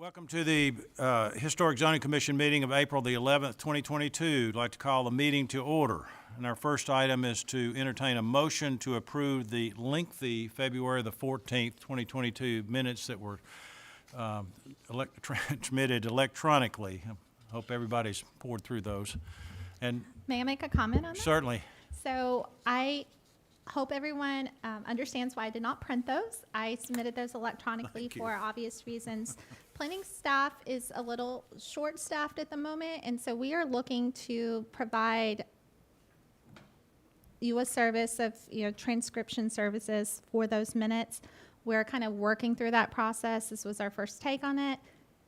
Welcome to the Historic Zoning Commission meeting of April the 11th, 2022. I'd like to call the meeting to order. And our first item is to entertain a motion to approve the lengthy February the 14th, 2022 minutes that were transmitted electronically. I hope everybody's poured through those. And May I make a comment on that? certainly, So I hope everyone understands why I did not print those. I submitted those electronically Thank you. for obvious reasons. Planning staff is a little short-staffed at the moment, and so we are looking to provide you a service of, transcription services for those minutes. We're kind of working through that process. This was our first take on it.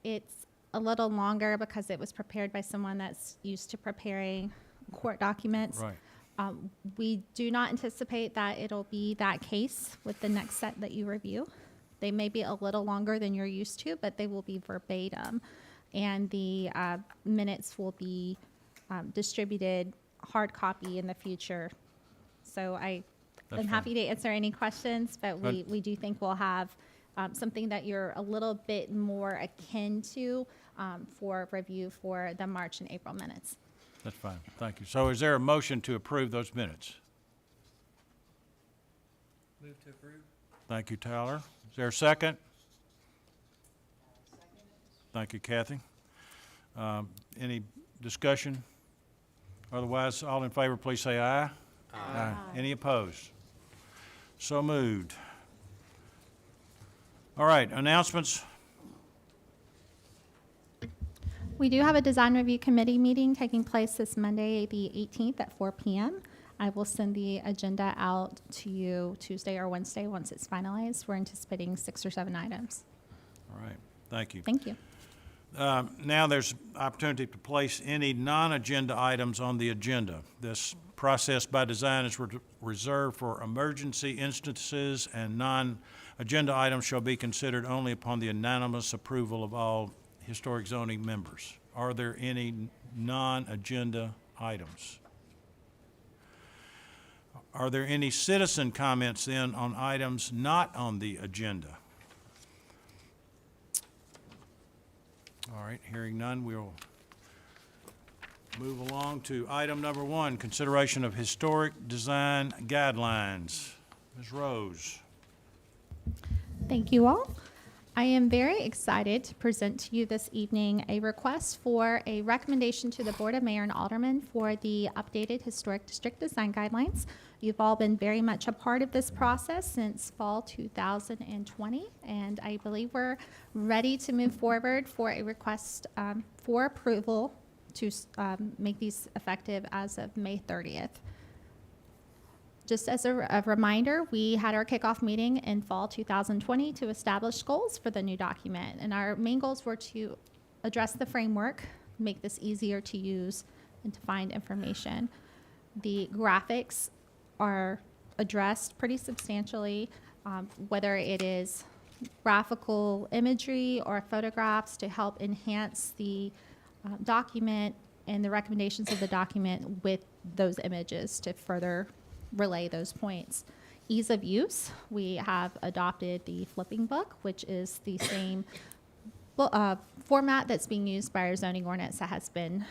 It's a little longer because it was prepared by someone that's used to preparing court documents. right. We do not anticipate that it'll be that case with the next set that you review. They may be a little longer than you're used to, but they will be verbatim. And the minutes will be distributed hard copy in the future. So I'm That's happy to answer any questions, but But- we do think we'll have something that you're a little bit more akin to for review for the March and April minutes. That's fine. Thank you. So is there a motion to approve those minutes? Move to approve. Thank you, Tyler. Is there a second? Thank you, Kathy. Any discussion? Otherwise, all in favor, please say aye. Aye. Any opposed? So moved. All right, announcements. We do have a design review committee meeting taking place this Monday, the 18th at 4 p.m. I will send the agenda out to you Tuesday or Wednesday once it's finalized. We're anticipating 6 or 7 items. All right, thank you. Thank you. Now there's opportunity to place any non-agenda items on the agenda. This process by design is reserved for emergency instances, and non-agenda items shall be considered only upon the unanimous approval of all historic zoning members. Are there any non-agenda items? Are there any citizen comments then on items not on the agenda? All right, hearing none, we'll move along to item number 1, consideration of historic design guidelines. Ms. Rose. Thank you all. I am very excited to present to you this evening a request for a recommendation to the Board of Mayor and Aldermen for the updated Historic District Design Guidelines. You've all been very much a part of this process since fall 2020, and I believe we're ready to move forward for a request for approval to make these effective as of May 30th. Just as a reminder, we had our kickoff meeting in fall 2020 to establish goals for the new document. And our main goals were to address the framework, make this easier to use and to find information. The graphics are addressed pretty substantially, whether it is graphical imagery or photographs to help enhance the document and the recommendations of the document with those images to further relay those points. Ease of use, we have adopted the flipping book, which is the same format that's being used by our zoning ordinance that has been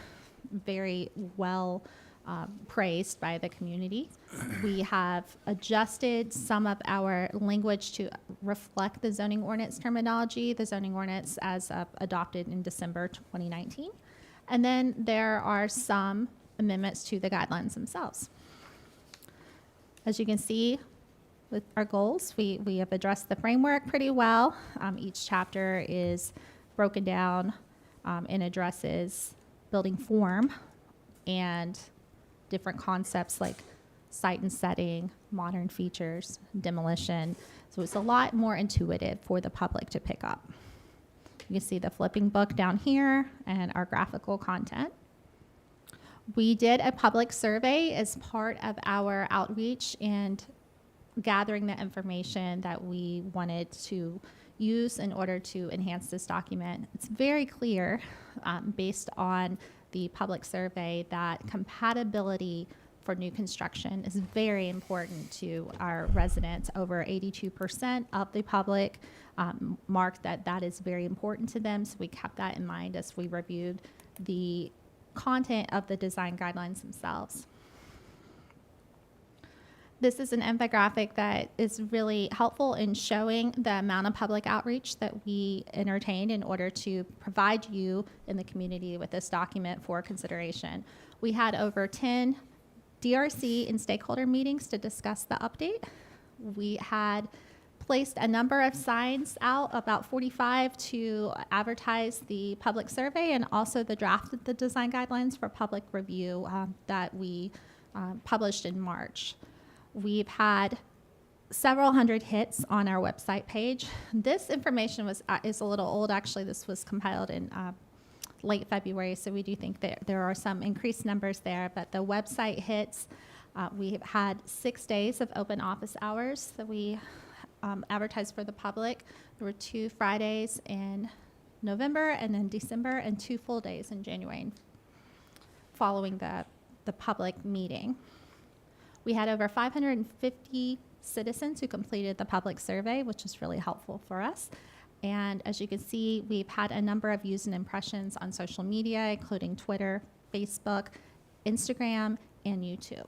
very well praised by the community. We have adjusted some of our language to reflect the zoning ordinance terminology, the zoning ordinance as adopted in December 2019. And then there are some amendments to the guidelines themselves. As you can see with our goals, we have addressed the framework pretty well. Each chapter is broken down and addresses building form and different concepts like site and setting, modern features, demolition. So it's a lot more intuitive for the public to pick up. You can see the flipping book down here and our graphical content. We did a public survey as part of our outreach and gathering the information that we wanted to use in order to enhance this document. It's very clear, based on the public survey, that compatibility for new construction is very important to our residents. Over 82% of the public marked that that is very important to them, so we kept that in mind as we reviewed the content of the design guidelines themselves. This is an infographic that is really helpful in showing the amount of public outreach that we entertained in order to provide you in the community with this document for consideration. We had over 10 DRC and stakeholder meetings to discuss the update. We had placed a number of signs out, about 45, to advertise the public survey and also the draft of the design guidelines for public review that we published in March. We've had several hundred hits on our website page. This information is a little old, actually. This was compiled in late February, so we do think that there are some increased numbers there, but the website hits, we've had 6 days of open office hours that we advertised for the public. There were 2 Fridays in November and then December, and 2 full days in January following the public meeting. We had over 550 citizens who completed the public survey, which is really helpful for us. And as you can see, we've had a number of views and impressions on social media, including Twitter, Facebook, Instagram, and YouTube.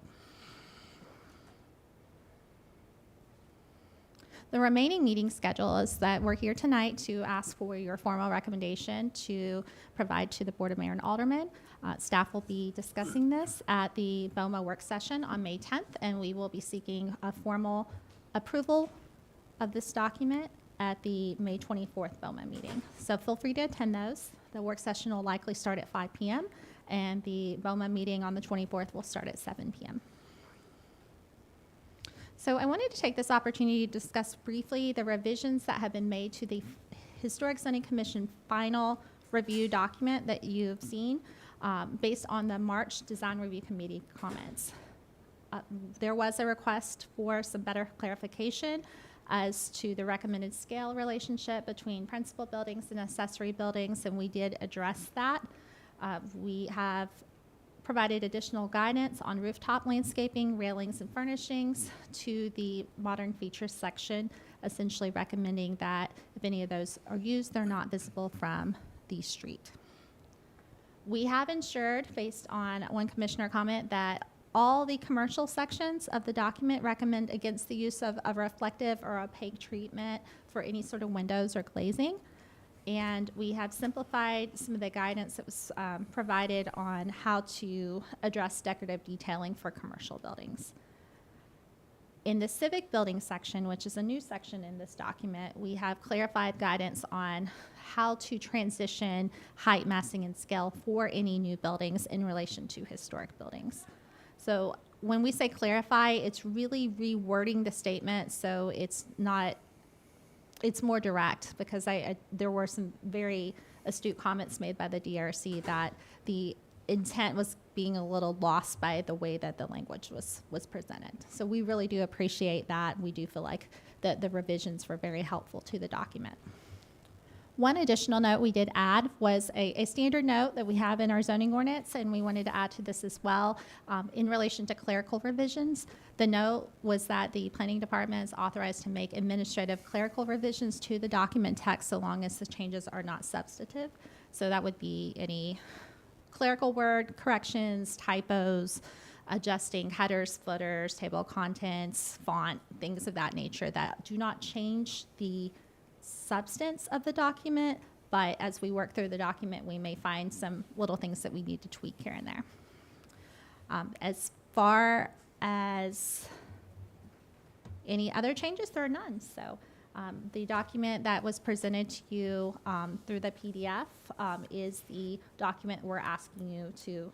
The remaining meeting schedule is that we're here tonight to ask for your formal recommendation to provide to the Board of Mayor and Aldermen. Staff will be discussing this at the BOMA work session on May 10th, and we will be seeking a formal approval of this document at the May 24th BOMA meeting. So feel free to attend those. The work session will likely start at 5 p.m., and the BOMA meeting on the 24th will start at 7 p.m. So I wanted to take this opportunity to discuss briefly the revisions that have been made to the Historic Zoning Commission final review document that you've seen based on the March Design Review Committee comments. There was a request for some better clarification as to the recommended scale relationship between principal buildings and accessory buildings, and we did address that. We have provided additional guidance on rooftop landscaping, railings, and furnishings to the modern features section, essentially recommending that if any of those are used, they're not visible from the street. We have ensured, based on one commissioner comment, that all the commercial sections of the document recommend against the use of a reflective or opaque treatment for any sort of windows or glazing. And we have simplified some of the guidance that was provided on how to address decorative detailing for commercial buildings. In the civic building section, which is a new section in this document, we have clarified guidance on how to transition height, massing, and scale for any new buildings in relation to historic buildings. So when we say clarify, it's really rewording the statement so it's more direct, because there were some very astute comments made by the DRC that the intent was being a little lost by the way that the language was presented. So we really do appreciate that. We do feel like the revisions were very helpful to the document. One additional note we did add was a standard note that we have in our zoning ordinance, and we wanted to add to this as well in relation to clerical revisions. The note was that the planning department is authorized to make administrative clerical revisions to the document text so long as the changes are not substantive. So that would be any clerical word corrections, typos, adjusting headers, footers, table of contents, font, things of that nature that do not change the substance of the document, but as we work through the document, we may find some little things that we need to tweak here and there. As far as any other changes, there are none. So the document that was presented to you through the PDF is the document we're asking you to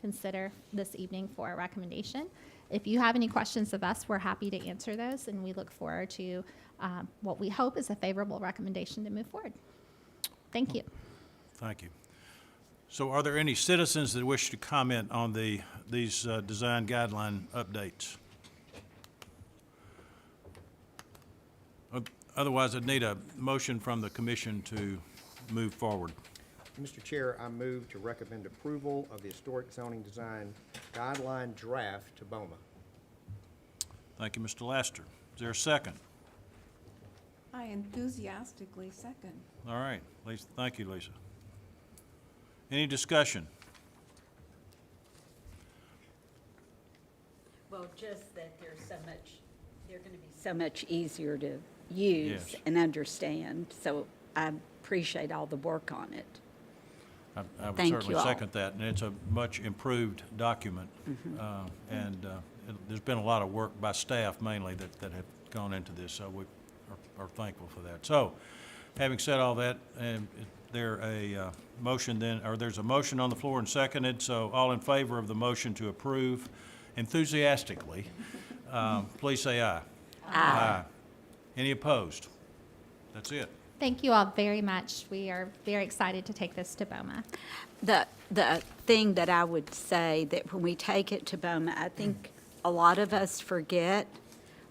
consider this evening for a recommendation. If you have any questions of us, we're happy to answer those, and we look forward to what we hope is a favorable recommendation to move forward. Thank you. Thank you. So are there any citizens that wish to comment on these design guideline updates? Otherwise, I'd need a motion from the commission to move forward. Mr. Chair, I move to recommend approval of the Historic Zoning Design guideline draft to BOMA. Thank you, Mr. Laster. Is there a second? I enthusiastically second. All right, Lisa, thank you, Lisa. Any discussion? Well, just that they're going to be so much easier to use Yes. and understand. So I appreciate all the work on it. I would Thank certainly you all. second that, and it's a much improved document. There's been a lot of work by staff mainly that have gone into this, so we are thankful for that. So, having said all that, there's a motion on the floor and seconded, so all in favor of the motion to approve enthusiastically, please say aye. Aye. Any opposed? That's it. Thank you all very much. We are very excited to take this to BOMA. The thing that I would say that when we take it to BOMA, I think a lot of us forget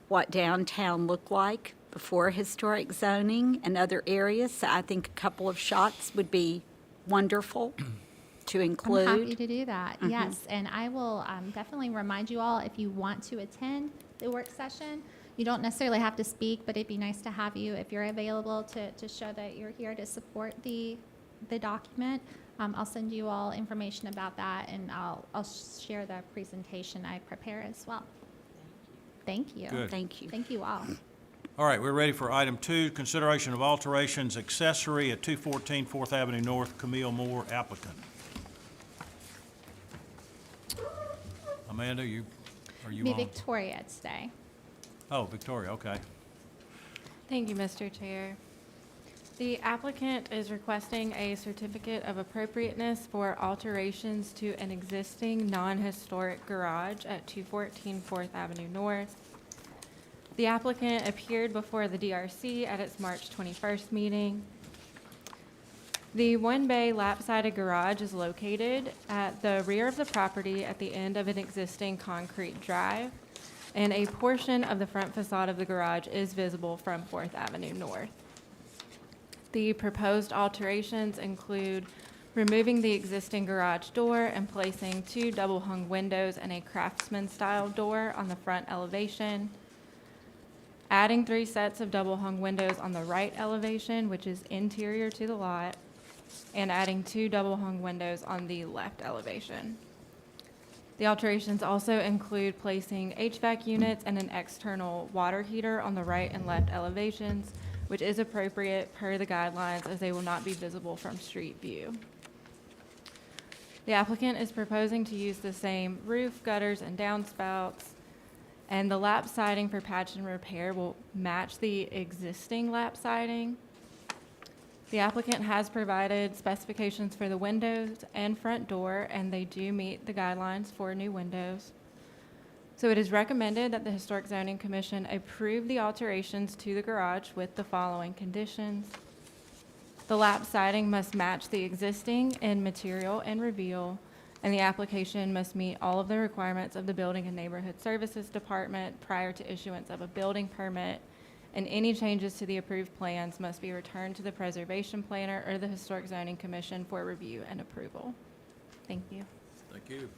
what downtown looked like before historic zoning and other areas. So I think a couple of shots would be wonderful to include. I'm happy to do that, yes. And I will definitely remind you all, if you want to attend the work session, you don't necessarily have to speak, but it'd be nice to have you, if you're available, to show that you're here to support the document. I'll send you all information about that, and I'll share the presentation I prepare as well. Thank you. Good. Thank you. Thank you all. All right, we're ready for item 2, consideration of alterations accessory at 214 Fourth Avenue North, Camille Moore, applicant. Amanda, are you Be on? Victoria today. Oh, Victoria, okay. Thank you, Mr. Chair. The applicant is requesting a certificate of appropriateness for alterations to an existing non-historic garage at 214 Fourth Avenue North. The applicant appeared before the DRC at its March 21st meeting. The one-bay lap-sided garage is located at the rear of the property at the end of an existing concrete drive, and a portion of the front facade of the garage is visible from 4th Avenue North. The proposed alterations include removing the existing garage door and placing 2 double-hung windows and a craftsman-style door on the front elevation, adding 3 sets of double-hung windows on the right elevation, which is interior to the lot, and adding 2 double-hung windows on the left elevation. The alterations also include placing HVAC units and an external water heater on the right and left elevations, which is appropriate per the guidelines as they will not be visible from street view. The applicant is proposing to use the same roof, gutters, and downspouts, and the lap siding for patch and repair will match the existing lap siding. The applicant has provided specifications for the windows and front door, and they do meet the guidelines for new windows. So it is recommended that the Historic Zoning Commission approve the alterations to the garage with the following conditions. The lap siding must match the existing in material and reveal, and the application must meet all of the requirements of the Building and Neighborhood Services Department prior to issuance of a building permit, and any changes to the approved plans must be returned to the preservation planner or the Historic Zoning Commission for review and approval. Thank you. Thank you.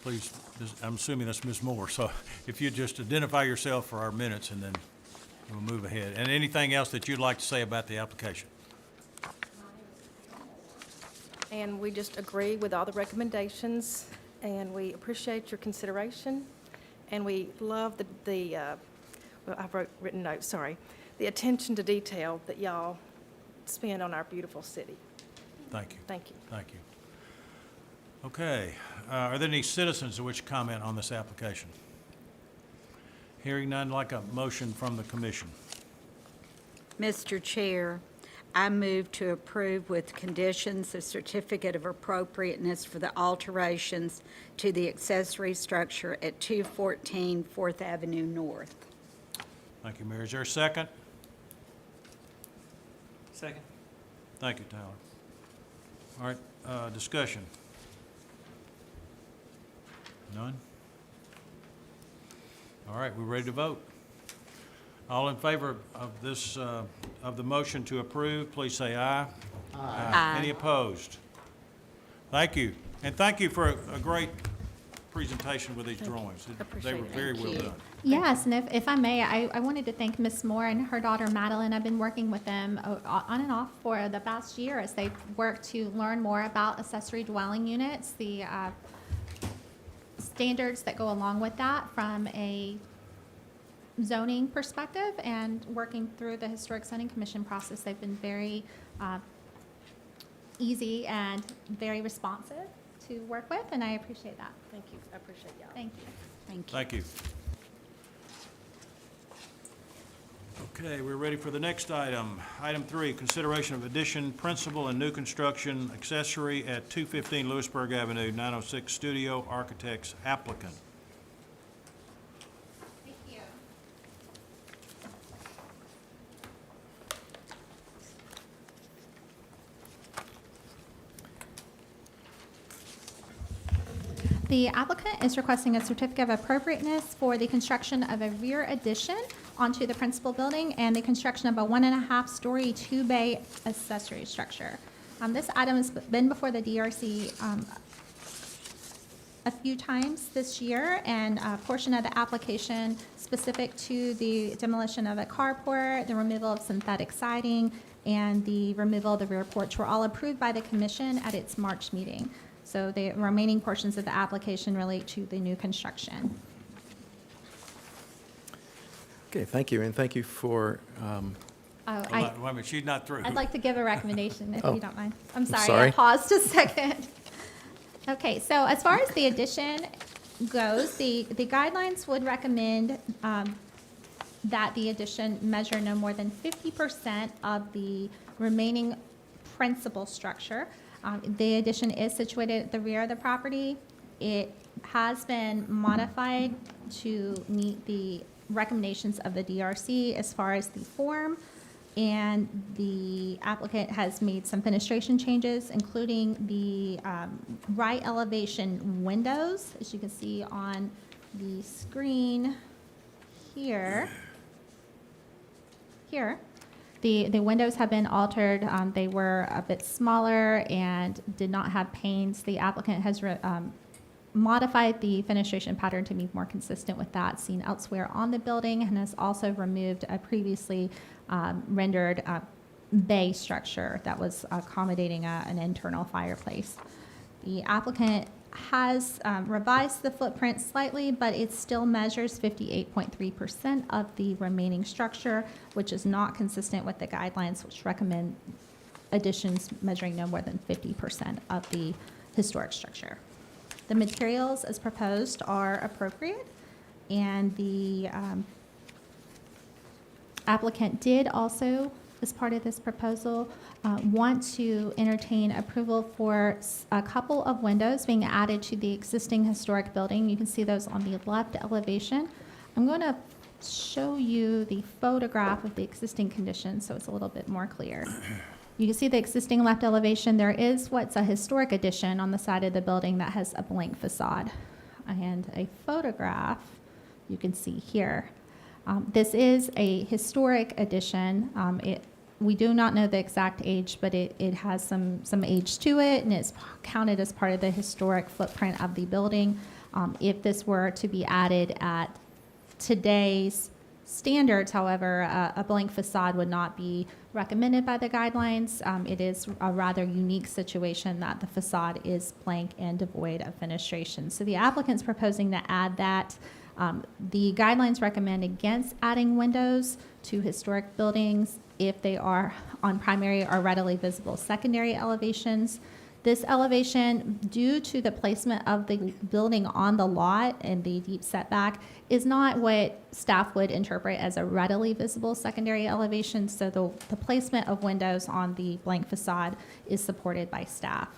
Please, I'm assuming that's Ms. Moore, so if you just identify yourself for our minutes, and then we'll move ahead. And anything else that you'd like to say about the application? And we just agree with all the recommendations, and we appreciate your consideration. And we love well, I've written notes, sorry, the attention to detail that y'all spend on our beautiful city. Thank you. Thank you. Thank you. Okay, are there any citizens who wish to comment on this application? Hearing none, like a motion from the commission. Mr. Chair, I move to approve with conditions a certificate of appropriateness for the alterations to the accessory structure at 214 4th Avenue North. Thank you, Mary. Is there a second? Second. Thank you, Tyler. All right, discussion. None? All right, we're ready to vote. All in favor of this, of the motion to approve, please say aye. Aye. Any opposed? Thank you. And thank you for a great presentation with these drawings. They Appreciate were it. very well Thank you. done. Yes, and if I may, I wanted to thank Miss Moore and her daughter Madeline. I've been working with them on and off for the past year as they've worked to learn more about accessory dwelling units, the standards that go along with that from a zoning perspective, and working through the Historic Zoning Commission process. They've been very easy and very responsive to work with, and I appreciate that. Thank you. I appreciate y'all. Thank you. Thank you. Thank you. Okay, we're ready for the next item. Item 3, consideration of addition, principal, and new construction accessory at 215 Lewisburg Avenue, 906 Studio Architects applicant. Thank you. The applicant is requesting a certificate of appropriateness for the construction of a rear addition onto the principal building and the construction of a 1.5-story, 2-bay accessory structure. This item has been before the DRC a few times this year, and a portion of the application specific to the demolition of a carport, the removal of synthetic siding, and the removal of the rear porch were all approved by the commission at its March meeting. So the remaining portions of the application relate to the new construction. Okay, thank you, and thank you for, Wait a minute, she's not through. I'd like to give a recommendation, if Oh, you don't mind. I'm sorry, I sorry. paused a second. Okay, so as far as the addition goes, the guidelines would recommend that the addition measure no more than 50% of the remaining principal structure. The addition is situated at the rear of the property. It has been modified to meet the recommendations of the DRC as far as the form, and the applicant has made some fenestration changes, including the right elevation windows, as you can see on the screen here. The windows have been altered. They were a bit smaller and did not have panes. The applicant has modified the fenestration pattern to be more consistent with that seen elsewhere on the building, and has also removed a previously rendered bay structure that was accommodating an internal fireplace. The applicant has revised the footprint slightly, but it still measures 58.3% of the remaining structure, which is not consistent with the guidelines, which recommend additions measuring no more than 50% of the historic structure. The materials as proposed are appropriate, and the applicant did also, as part of this proposal, want to entertain approval for a couple of windows being added to the existing historic building. You can see those on the left elevation. I'm going to show you the photograph of the existing condition so it's a little bit more clear. You can see the existing left elevation. There is what's a historic addition on the side of the building that has a blank facade. And a photograph you can see here. This is a historic addition. We do not know the exact age, but it has some age to it, and it's counted as part of the historic footprint of the building. If this were to be added at today's standards, however, a blank facade would not be recommended by the guidelines. It is a rather unique situation that the facade is blank and devoid of fenestration. So the applicant's proposing to add that. The guidelines recommend against adding windows to historic buildings if they are on primary or readily visible secondary elevations. This elevation, due to the placement of the building on the lot and the deep setback, is not what staff would interpret as a readily visible secondary elevation, so the placement of windows on the blank facade is supported by staff.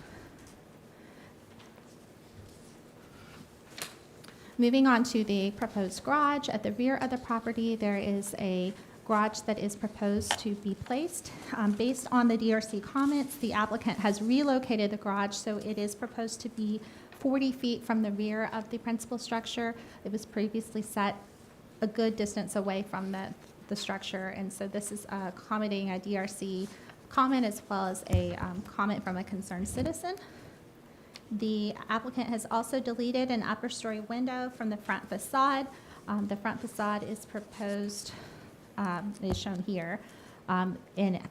Moving on to the proposed garage, at the rear of the property, there is a garage that is proposed to be placed. Based on the DRC comments, the applicant has relocated the garage, so it is proposed to be 40 feet from the rear of the principal structure. It was previously set a good distance away from the structure, and so this is accommodating a DRC comment as well as a comment from a concerned citizen. The applicant has also deleted an upper story window from the front facade. The front facade is proposed, is shown here, and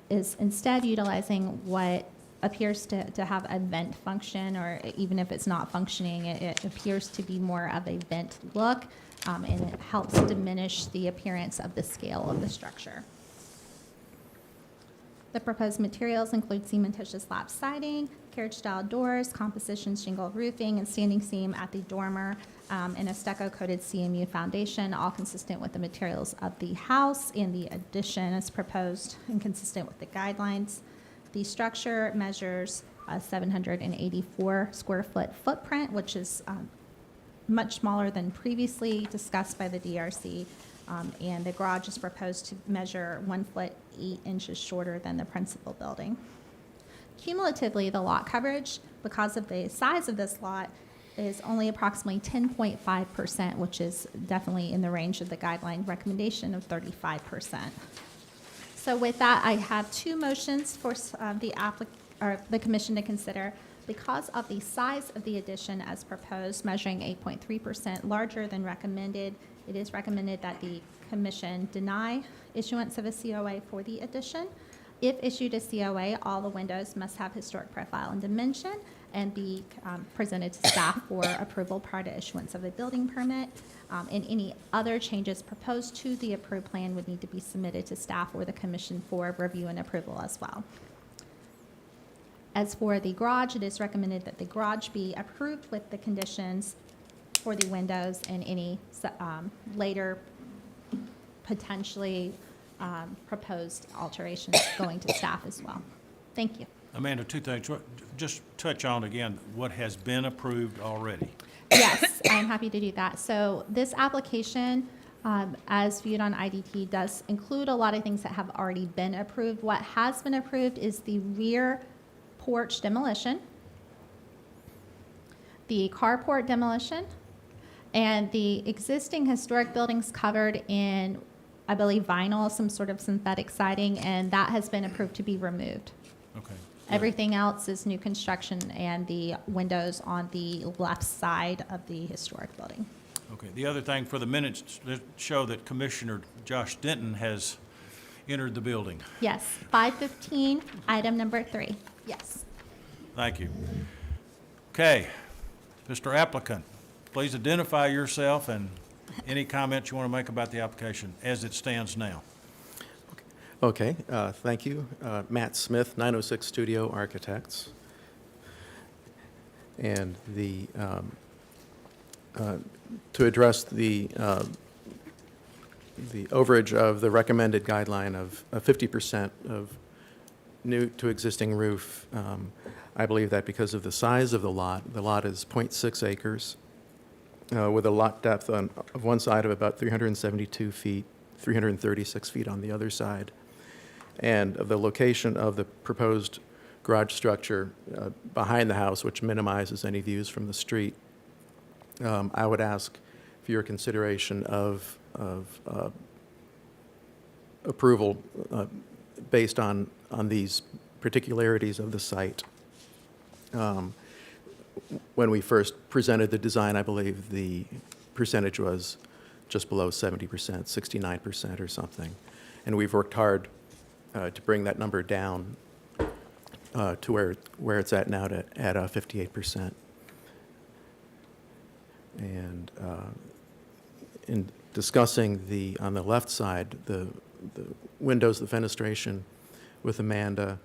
is instead utilizing what appears to have a vent function, or even if it's not functioning, it appears to be more of a vent look, and it helps diminish the appearance of the scale of the structure. The proposed materials include cementitious lap siding, carriage-style doors, composition shingle roofing, and standing seam at the dormer, and a stucco-coated CMU foundation, all consistent with the materials of the house, and the addition is proposed and consistent with the guidelines. The structure measures a 784 square foot footprint, which is much smaller than previously discussed by the DRC. And the garage is proposed to measure 1 foot 8 inches shorter than the principal building. Cumulatively, the lot coverage, because of the size of this lot, is only approximately 10.5%, which is definitely in the range of the guideline recommendation of 35%. So with that, I have two motions for the commission to consider. Because of the size of the addition as proposed, measuring 8.3% larger than recommended, it is recommended that the commission deny issuance of a COA for the addition. If issued a COA, all the windows must have historic profile and dimension and be presented to staff for approval prior to issuance of a building permit. And any other changes proposed to the approved plan would need to be submitted to staff or the commission for review and approval as well. As for the garage, it is recommended that the garage be approved with the conditions for the windows and any later potentially proposed alterations going to staff as well. Thank you. Amanda, two things. Just touch on again what has been approved already. Yes, I'm happy to do that. So this application, as viewed on IDT, does include a lot of things that have already been approved. What has been approved is the rear porch demolition, the carport demolition, and the existing historic buildings covered in, I believe, vinyl, some sort of synthetic siding, and that has been approved to be removed. Okay. Everything else is new construction and the windows on the left side of the historic building. Okay. The other thing for the minutes that show that Commissioner Josh Denton has entered the building. Yes, 515, item number 3. Yes. Thank you. Okay. Mr. Applicant, please identify yourself and any comments you want to make about the application as it stands now. Okay, thank you. Matt Smith, 906 Studio Architects. And to address the overage of the recommended guideline of 50% of new to existing roof, I believe that because of the size of the lot is 0.6 acres, with a lot depth of one side of about 372 feet, 336 feet on the other side, and of the location of the proposed garage structure behind the house, which minimizes any views from the street. I would ask for your consideration of approval based on these particularities of the site. When we first presented the design, I believe the percentage was just below 70%, 69% or something. And we've worked hard to bring that number down to where it's at now at 58%. And in discussing on the left side, the windows, the fenestration with Amanda,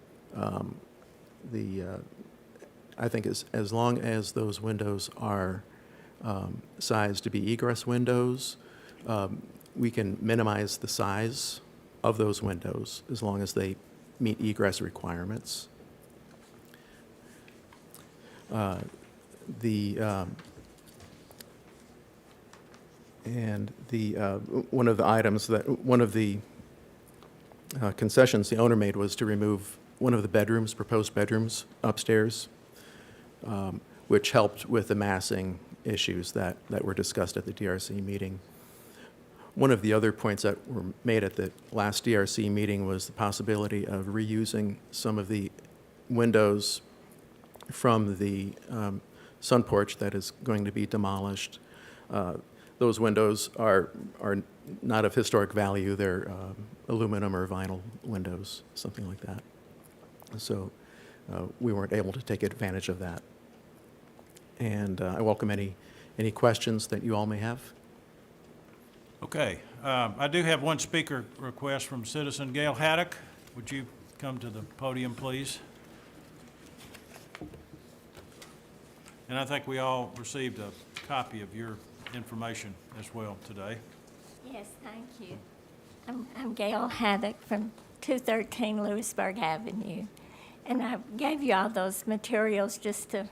I think as long as those windows are sized to be egress windows, we can minimize the size of those windows as long as they meet egress requirements. One of the items one of the concessions the owner made was to remove one of the proposed bedrooms upstairs, which helped with the massing issues that were discussed at the DRC meeting. One of the other points that were made at the last DRC meeting was the possibility of reusing some of the windows from the sun porch that is going to be demolished. Those windows are not of historic value. They're aluminum or vinyl windows, something like that. So we weren't able to take advantage of that. And I welcome any questions that you all may have. Okay, I do have one speaker request from citizen Gail Haddock. Would you come to the podium, please? And I think we all received a copy of your information as well today. Yes, thank you. I'm Gail Haddock from 213 Lewisburg Avenue. And I gave you all those materials just to,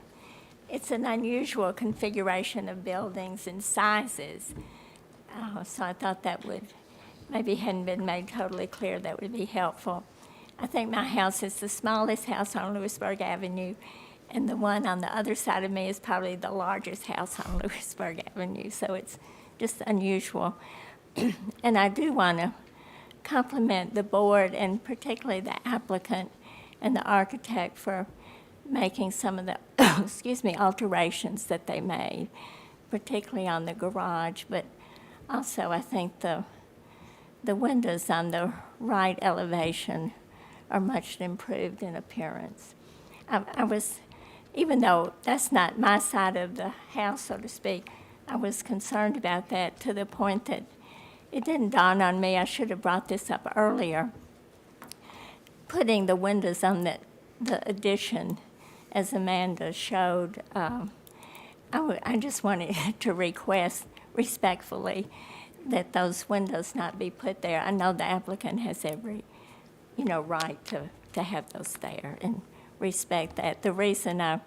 it's an unusual configuration of buildings and sizes. So I thought that would, maybe hadn't been made totally clear, that would be helpful. I think my house is the smallest house on Lewisburg Avenue, and the one on the other side of me is probably the largest house on Lewisburg Avenue, so it's just unusual. And I do want to compliment the board, and particularly the applicant and the architect, for making some of the, excuse me, alterations that they made, particularly on the garage, but also I think the windows on the right elevation are much improved in appearance. I was, even though that's not my side of the house, so to speak, I was concerned about that to the point that it didn't dawn on me, I should have brought this up earlier, putting the windows on the addition, as Amanda showed. I just wanted to request respectfully that those windows not be put there. I know the applicant has every, right to have those there, and respect that. The reason I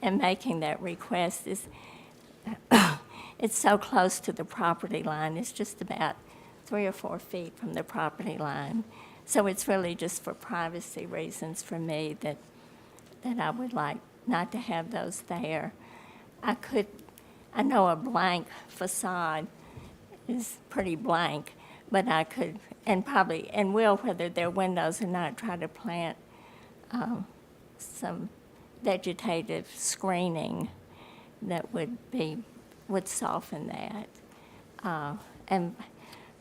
am making that request is it's so close to the property line. It's just about 3 or 4 feet from the property line. So it's really just for privacy reasons for me that I would like not to have those there. I know a blank facade is pretty blank, but I could, and will, whether they're windows or not, try to plant some vegetative screening that would soften that. And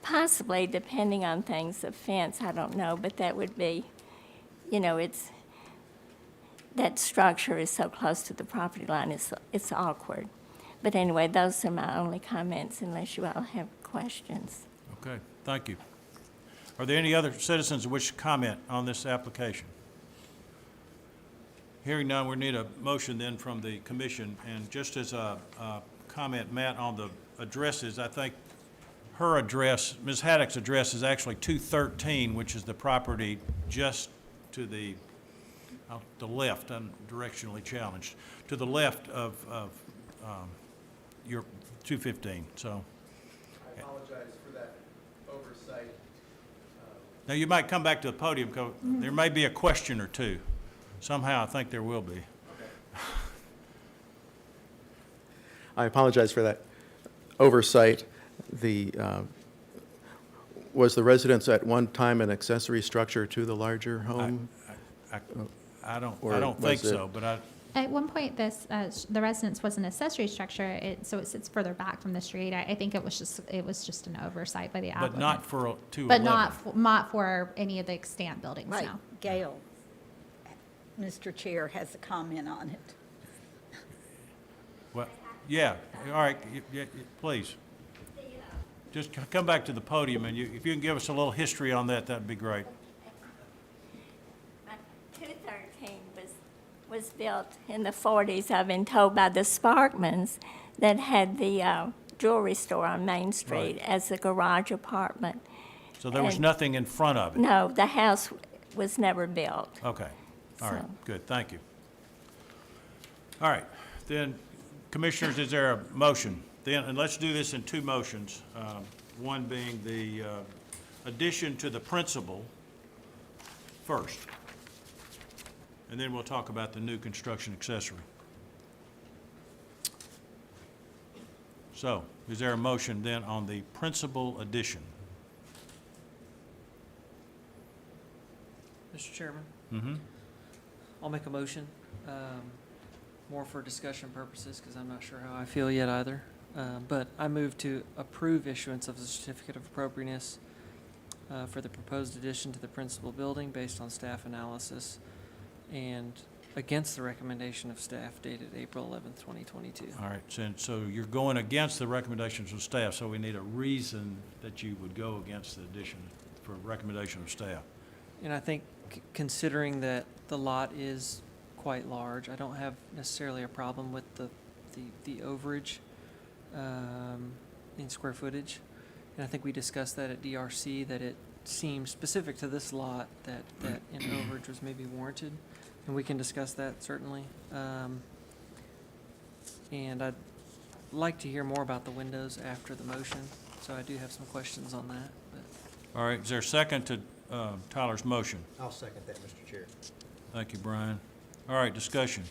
possibly, depending on things, a fence, I don't know, but that would be, that structure is so close to the property line, it's awkward. But anyway, those are my only comments, unless you all have questions. Okay, thank you. Are there any other citizens who wish to comment on this application? Hearing none, we need a motion then from the commission. And just as a comment, Matt, on the addresses, I think her address, Ms. Haddock's address, is actually 213, which is the property just to the left. I'm directionally challenged. To the left of your 215, so. I apologize for that oversight. Now, you might come back to the podium, 'cause there may be a question or two. Somehow, I think there will be. I apologize for that oversight. Was the residence at one time an accessory structure to the larger home? I don't Or think was it- so, but At one point, the residence was an accessory structure, so it sits further back from the street. I think it was just an oversight by the applicant. but not for 211. But not for any of the extant buildings, Right, no. Gail, Mr. Chair has a comment on it. Well, yeah, all right, please. Just come back to the podium, and if you can give us a little history on that, that'd be great. 213 was built in the 40s, I've been told, by the Sparkmans that had the jewelry store on Main Street Right. as a garage apartment. So there was And- nothing in front of it? No, the house was never built. Okay, all right, So- good, thank you. All right, then, commissioners, is there a motion? Then, and let's do this in 2 motions, one being the addition to the principal first, and then we'll talk about the new construction accessory. So, is there a motion then on the principal addition? Mr. Chairman, Mm-hmm. I'll make a motion more for discussion purposes, because I'm not sure how I feel yet either. But I move to approve issuance of the certificate of appropriateness for the proposed addition to the principal building based on staff analysis and against the recommendation of staff dated April 11th, 2022. All right, so you're going against the recommendations of staff, so we need a reason that you would go against the addition for recommendation of staff. And I think considering that the lot is quite large, I don't have necessarily a problem with the overage in square footage. And I think we discussed that at DRC, that it seemed specific to this lot that an overage was maybe warranted. And we can discuss that certainly. And I'd like to hear more about the windows after the motion, so I do have some questions on that. But All right, is there a second to Tyler's motion? I'll second that, Mr. Chair. Thank you, Brian. All right, discussion.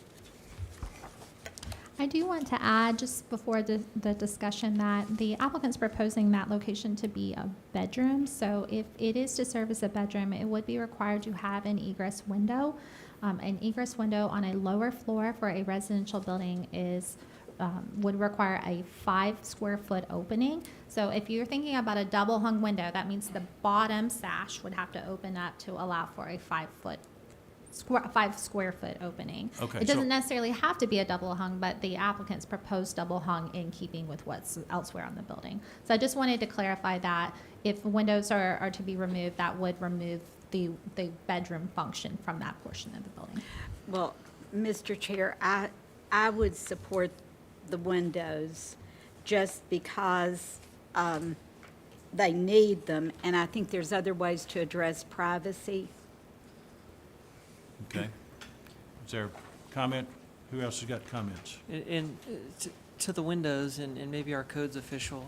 I do want to add, just before the discussion, that the applicant's proposing that location to be a bedroom. So if it is to serve as a bedroom, it would be required to have an egress window. An egress window on a lower floor for a residential building would require a 5 square foot opening. So if you're thinking about a double hung window, that means the bottom sash would have to open up to allow for a 5 square foot opening. Okay, It so- doesn't necessarily have to be a double hung, but the applicant's proposed double hung in keeping with what's elsewhere on the building. So I just wanted to clarify that if windows are to be removed, that would remove the bedroom function from that portion of the building. Well, Mr. Chair, I would support the windows just because they need them, and I think there's other ways to address privacy. Okay. Is there a comment? Who else has got comments? And to the windows, and maybe our codes official,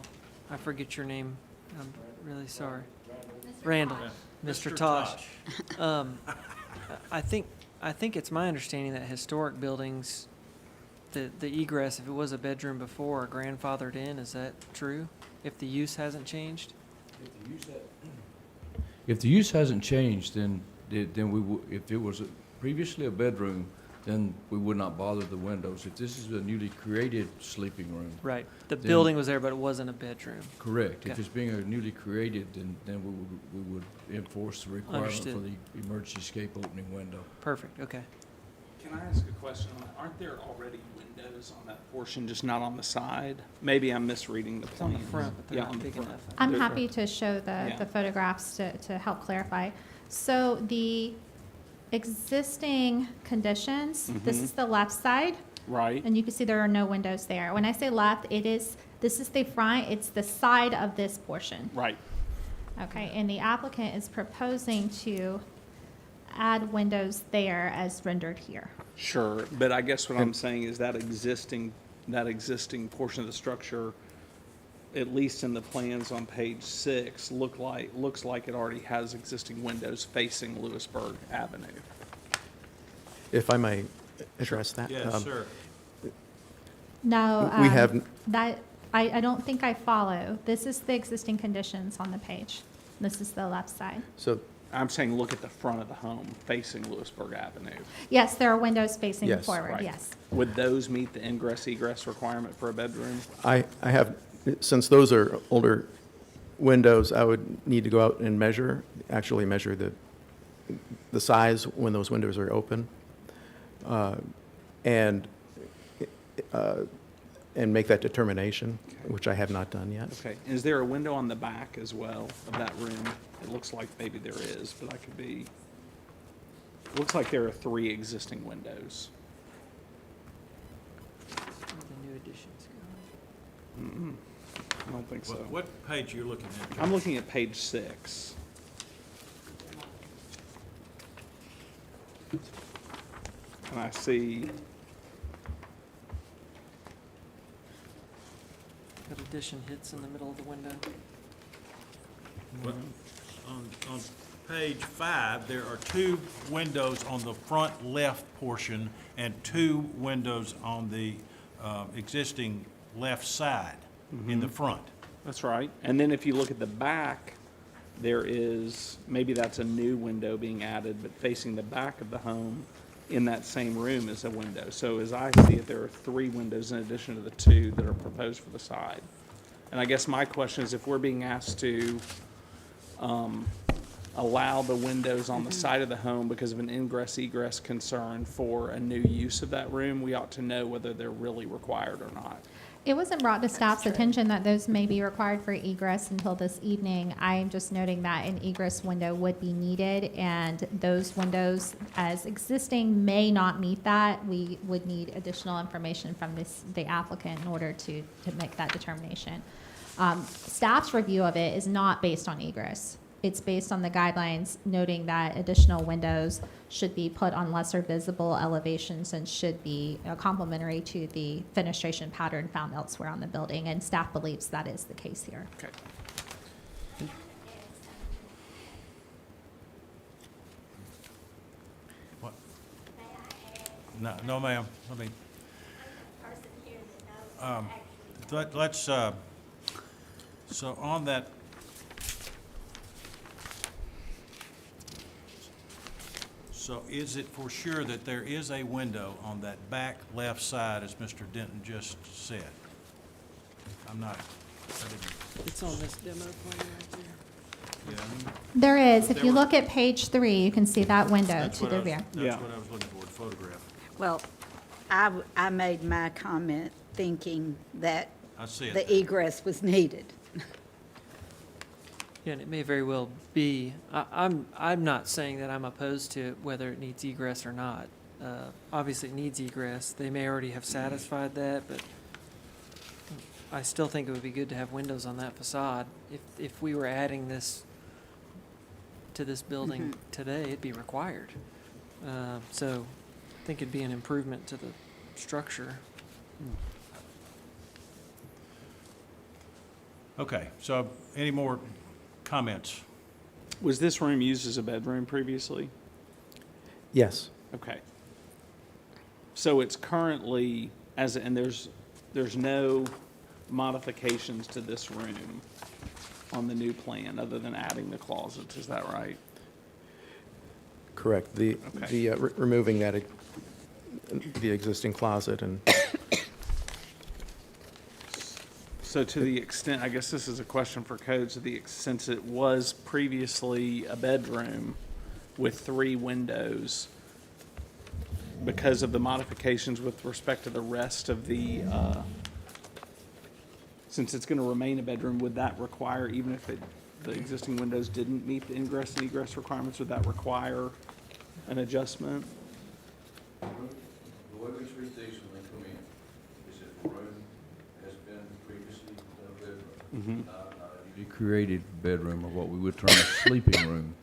I forget your name, I'm really sorry. Randall. Mr. Tosh. I think it's my understanding that historic buildings, the egress, if it was a bedroom before, are grandfathered in. Is that true? If the use hasn't changed? If the use hasn't changed, then we would, if it was previously a bedroom, then we would not bother the windows. If this is a newly created sleeping room, Right. The Then- building was there, but it wasn't a bedroom. correct. If Okay. it's being a newly created, then we would enforce the requirement for Understood. the emergency escape opening window. Perfect, okay. Can I ask a question on that? Aren't there already windows on that portion, just not on the side? Maybe I'm misreading the It's on plan. the front, but they're Yeah, not on the big front. enough. I'm They're- happy to show Yeah. the photographs to help clarify. So the existing conditions, this is the left side, Right, and you can see there are no windows there. When I say left, this is the front, it's the side of this portion. right. Okay, and the applicant is proposing to add windows there as rendered here. Sure, but I guess what I'm saying is that existing portion of the structure, at least in the plans on page 6, looks like it already has existing windows facing Lewisburg Avenue. If I may address that? Yes, sir. No. We have, I don't think I follow. This is the existing conditions on the page. This is the left side. so, I'm saying look at the front of the home facing Lewisburg Avenue. Yes, there are windows facing Yes. forward, Right. yes. Would those meet the ingress egress requirement for a bedroom? I have, since those are older windows, I would need to go out and actually measure the size when those windows are open, and make that determination, which I have not done yet. Okay, is there a window on the back as well of that room? It looks like maybe there is, but I could be, it looks like there are 3 existing windows. Where the new additions go. I don't think so. What page are you looking at? I'm looking at page 6. And I see, That addition hits in the middle of the window. Well, on page 5, there are 2 windows on the front left portion and 2 windows on the existing left side in the front. that's right. And then if you look at the back, there is, maybe that's a new window being added, but facing the back of the home, in that same room is a window. So as I see it, there are 3 windows in addition to the 2 that are proposed for the side. And I guess my question is, if we're being asked to allow the windows on the side of the home because of an ingress egress concern for a new use of that room, we ought to know whether they're really required or not. It wasn't brought to staff's attention that those may be required for egress until this evening. I'm just noting that an egress window would be needed, and those windows as existing may not meet that. We would need additional information from the applicant in order to make that determination. Staff's review of it is not based on egress. It's based on the guidelines noting that additional windows should be put on lesser visible elevations and should be complementary to the fenestration pattern found elsewhere on the building, and staff believes that is the case here. Okay. What? No, ma'am. Let me, let's, so on that, so is it for sure that there is a window on that back left side, as Mr. Denton just said? I'm not, I didn't, It's on this demo plan right there. yeah, I mean, There is, But if there you were- look at page 3, you can see that window that's to what the I was, rear. that's Yeah. what I was looking for, the photograph. Well, I made my comment thinking that I see it. the egress was needed. Yeah, and it may very well be. I'm not saying that I'm opposed to whether it needs egress or not. Obviously, it needs egress. They may already have satisfied that, but I still think it would be good to have windows on that facade. If we were adding this to this building today, it'd be required. So I think it'd be an improvement to the structure. Okay, so any more comments? Was this room used as a bedroom previously? Yes. Okay. So it's currently, and there's no modifications to this room on the new plan other than adding the closets, is that right? Correct. Okay. Removing that, the existing closet and So to the extent, I guess this is a question for code, since it was previously a bedroom with 3 windows, because of the modifications with respect to the rest of the, since it's going to remain a bedroom, would that require, even if the existing windows didn't meet the ingress and egress requirements, would that require an adjustment? The way we treat these when they come in is if the room has been previously a bedroom, not a newly created bedroom or what we would term a sleeping room,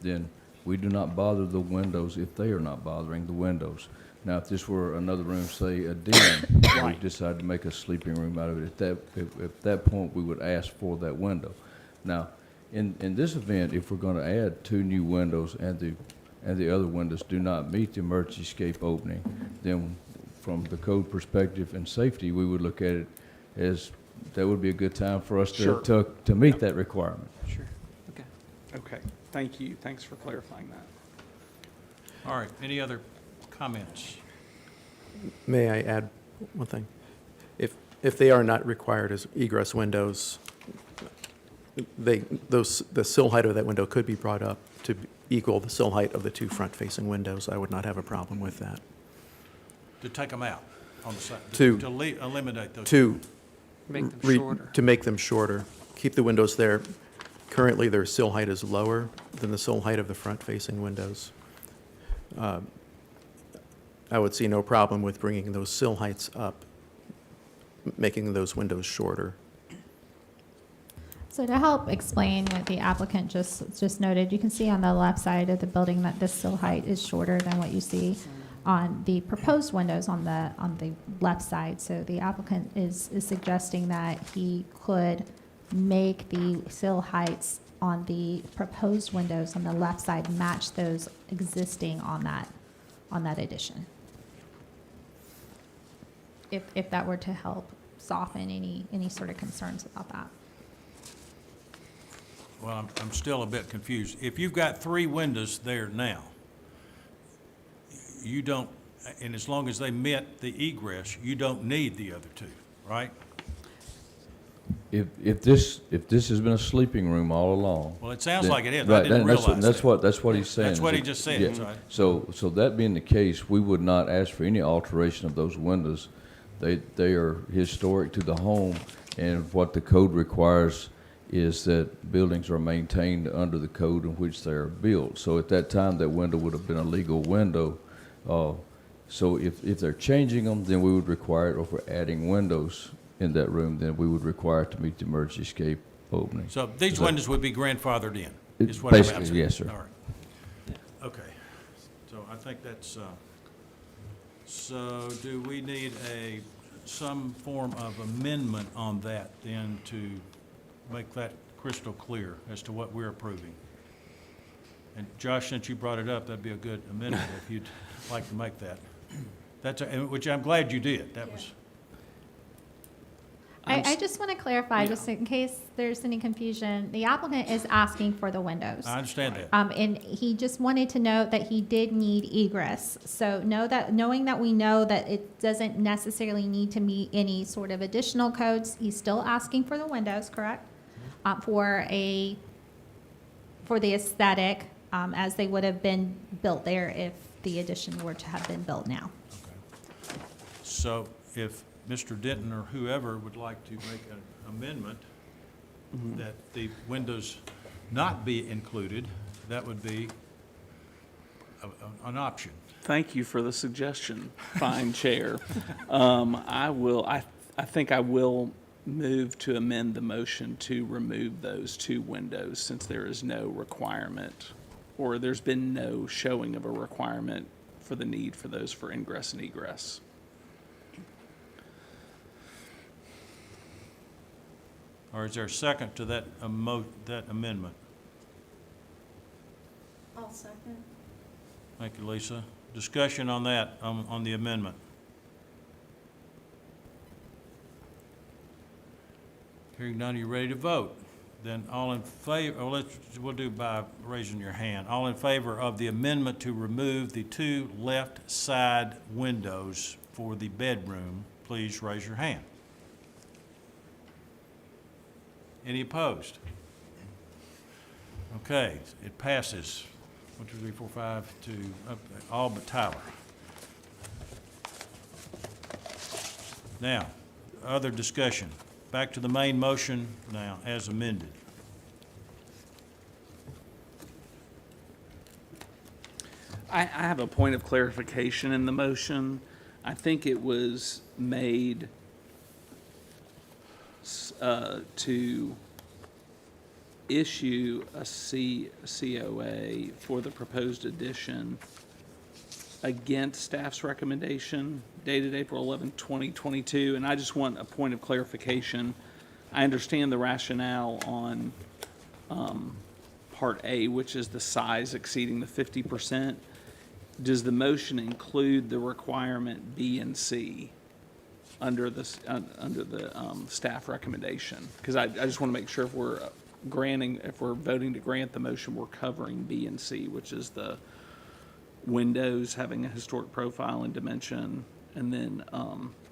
then we do not bother the windows if they are not bothering the windows. Now, if this were another room, say a den, we Right. decided to make a sleeping room out of it, at that point, we would ask for that window. Now, in this event, if we're gonna add 2 new windows and the other windows do not meet the emergency escape opening, then from the code perspective and safety, we would look at it as that would be a good time for us Sure. to meet that requirement. Sure. Okay. Okay, thank you. Thanks for clarifying that. All right, any other comments? may I add one thing? If they are not required as egress windows, the sill height of that window could be brought up to equal the sill height of the 2 front-facing windows. I would not have a problem with that. To take them out on the side? To- eliminate those? To Make them re- shorter. To make them shorter. Keep the windows there. Currently, their sill height is lower than the sill height of the front-facing windows. I would see no problem with bringing those sill heights up, making those windows shorter. So to help explain what the applicant just noted, you can see on the left side of the building that this sill height is shorter than what you see on the proposed windows on the left side. So the applicant is suggesting that he could make the sill heights on the proposed windows on the left side match those existing on that addition. If that were to help soften any sort of concerns about that. Well, I'm still a bit confused. If you've got 3 windows there now, you don't, and as long as they met the egress, you don't need the other two, right? If this has been a sleeping room all along. Well, it sounds then- like it is. I right, didn't and that's what- realize That's what he's saying. That's what is he that- just said, yeah. that's right. So that being the case, we would not ask for any alteration of those windows. They are historic to the home, and what the code requires is that buildings are maintained under the code in which they are built. So at that time, that window would have been a legal window. So if they're changing them, then we would require it, or if we're adding windows in that room, then we would require it to meet the emergency escape opening. So these Is that- windows would be grandfathered in, It- is what I'm basically, asking. yes, sir. All right. Okay. So I think that's, so do we need some form of amendment on that then to make that crystal clear as to what we're approving? And Josh, since you brought it up, that'd be a good amendment if you'd like to make that. Which I'm glad you did. That was, I just want to clarify, just in case there's any confusion, the applicant is asking for the windows. I understand that. And he just wanted to note that he did need egress. So knowing that we know that it doesn't necessarily need to meet any sort of additional codes, he's still asking for the windows, correct? For the aesthetic, as they would have been built there if the addition were to have been built now. Okay. So if Mr. Denton or whoever would like to make an amendment that the windows not be included, that would be an option. Thank you for the suggestion, fine chair. I think I will move to amend the motion to remove those two windows, since there is no requirement, or there's been no showing of a requirement for the need for those for ingress and egress. Or is there a second to that amendment? I'll second. Thank you, Lisa. Discussion on that, on the amendment. Hearing none, are you ready to vote? Then all in favor, we'll do by raising your hand. All in favor of the amendment to remove the two left side windows for the bedroom, please raise your hand. Any opposed? Okay, it passes. 1, 2, 3, 4, 5, all but Tyler. Now, other discussion. Back to the main motion now, as amended. I have a point of clarification in the motion. I think it was made to issue a COA for the proposed addition against staff's recommendation dated April 11, 2022. And I just want a point of clarification. I understand the rationale on Part A, which is the size exceeding the 50%. Does the motion include the requirement B and C under the staff recommendation? Because I just want to make sure if we're voting to grant the motion, we're covering B and C, which is the windows having a historic profile and dimension, and then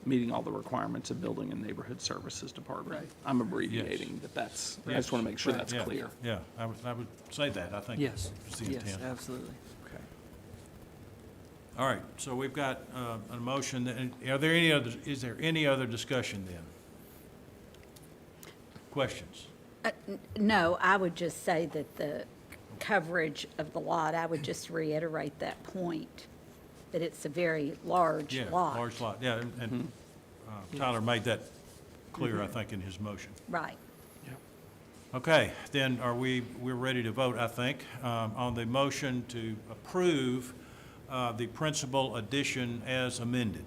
meeting all the requirements of Building and Neighborhood Services Department. I'm abbreviating, but that's, I just want to make sure that's Yeah, clear. Yeah, I would say that, I think. Yes, is the yes, intent. absolutely. Okay. All right, so we've got a motion, and is there any other discussion then? Questions? No, I would just say that the coverage of the lot, I would just reiterate that point, that it's a very large Yeah, lot. large lot, yeah, and Tyler made that clear, I think, in his motion. Right. Okay, then we're ready to vote, I think, on the motion to approve the principal addition as amended,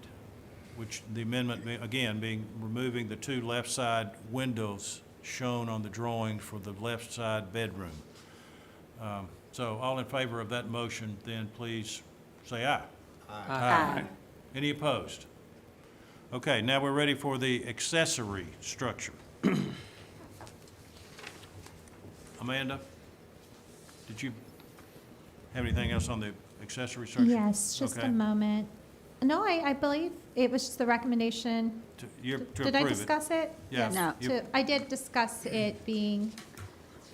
which the amendment, again, being removing the two left side windows shown on the drawing for the left side bedroom. So all in favor of that motion, then please say aye. Aye. Any opposed? Okay, now we're ready for the accessory structure. Amanda, did you have anything else on the accessory structure? Yes, just a Okay. moment. No, I believe it was just the recommendation. To Did I approve it. discuss it? Yeah. Yes, No. I did discuss it being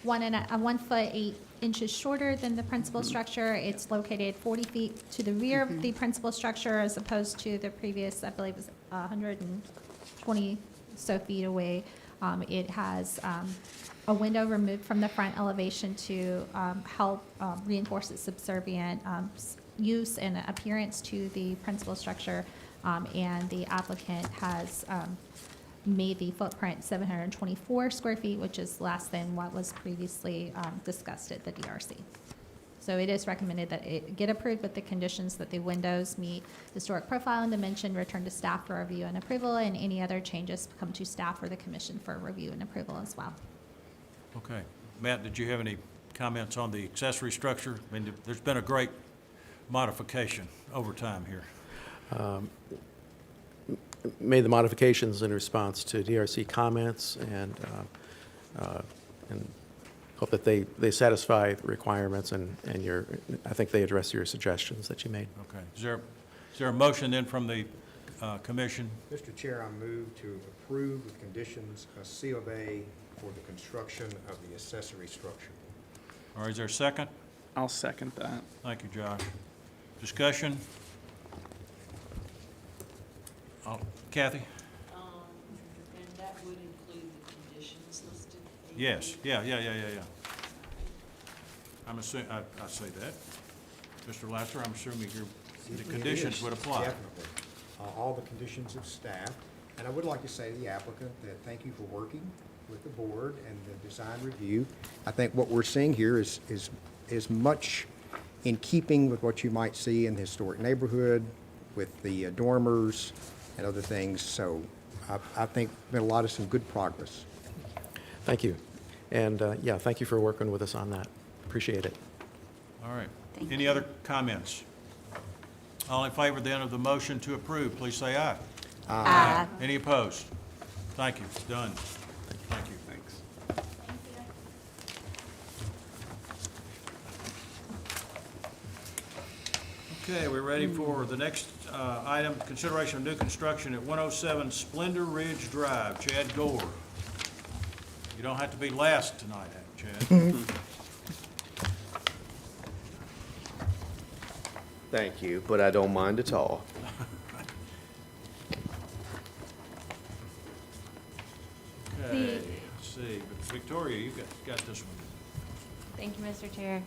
1 foot 8 inches shorter than the principal structure. It's located 40 feet to the rear of the principal structure as opposed to the previous, I believe, was 120 so feet away. It has a window removed from the front elevation to help reinforce its subservient use and appearance to the principal structure. And the applicant has made the footprint 724 square feet, which is less than what was previously discussed at the DRC. So it is recommended that it get approved with the conditions that the windows meet historic profile and dimension, return to staff for review and approval, and any other changes come to staff or the commission for review and approval as well. Okay. Matt, did you have any comments on the accessory structure? I mean, there's been a great modification over time here. Made the modifications in response to DRC comments and hope that they satisfy the requirements and I think they address your suggestions that you made. Okay. Is there a motion then from the commission? Mr. Chair, I move to approve with conditions a C of A for the construction of the accessory structure. Or is there a second? I'll second that. Thank you, Josh. Discussion? Kathy? And that would include the conditions listed? Yes, yeah. I'm assuming, I say that. Mr. Lasser, I'm assuming the It conditions is, would apply. Definitely. All the conditions of staff. And I would like to say to the applicant that thank you for working with the board and the design review. I think what we're seeing here is much in keeping with what you might see in the historic neighborhood with the dormers and other things. So I think been a lot of some good progress. Thank you. And yeah, thank you for working with us on that. Appreciate it. All right. Thank Any other comments? All in favor then of the motion to approve, please say aye. Aye. Any opposed? Thank you. Done. Thank you. Thanks. Okay, we're ready for the next item, consideration of new construction at 107 Splendor Ridge Drive. Chad Gore. You don't have to be last tonight, Chad. Thank you, but I don't mind at all. Okay, let's see. Victoria, you got this one. Thank you, Mr. Chair.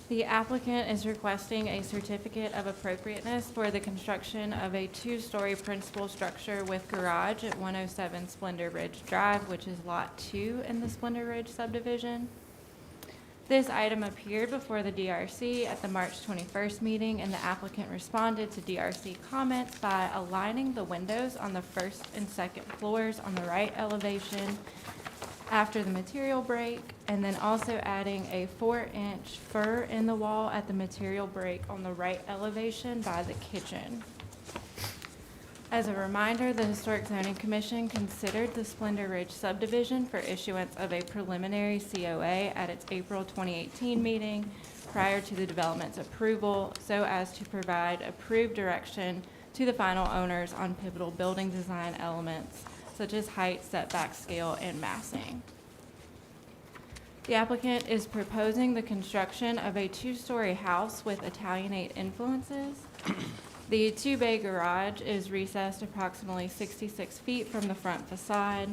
The applicant is requesting a certificate of appropriateness for the construction of a two-story principal structure with garage at 107 Splendor Ridge Drive, which is Lot 2 in the Splendor Ridge subdivision. This item appeared before the DRC at the March 21st meeting, and the applicant responded to DRC comments by aligning the windows on the first and second floors on the right elevation after the material break, and then also adding a 4-inch fur in the wall at the material break on the right elevation by the kitchen. As a reminder, the Historic Zoning Commission considered the Splendor Ridge subdivision for issuance of a preliminary COA at its April 2018 meeting prior to the development's approval, so as to provide approved direction to the final owners on pivotal building design elements such as height, setback scale, and massing. The applicant is proposing the construction of a two-story house with Italianate influences. The two-bay garage is recessed approximately 66 feet from the front facade.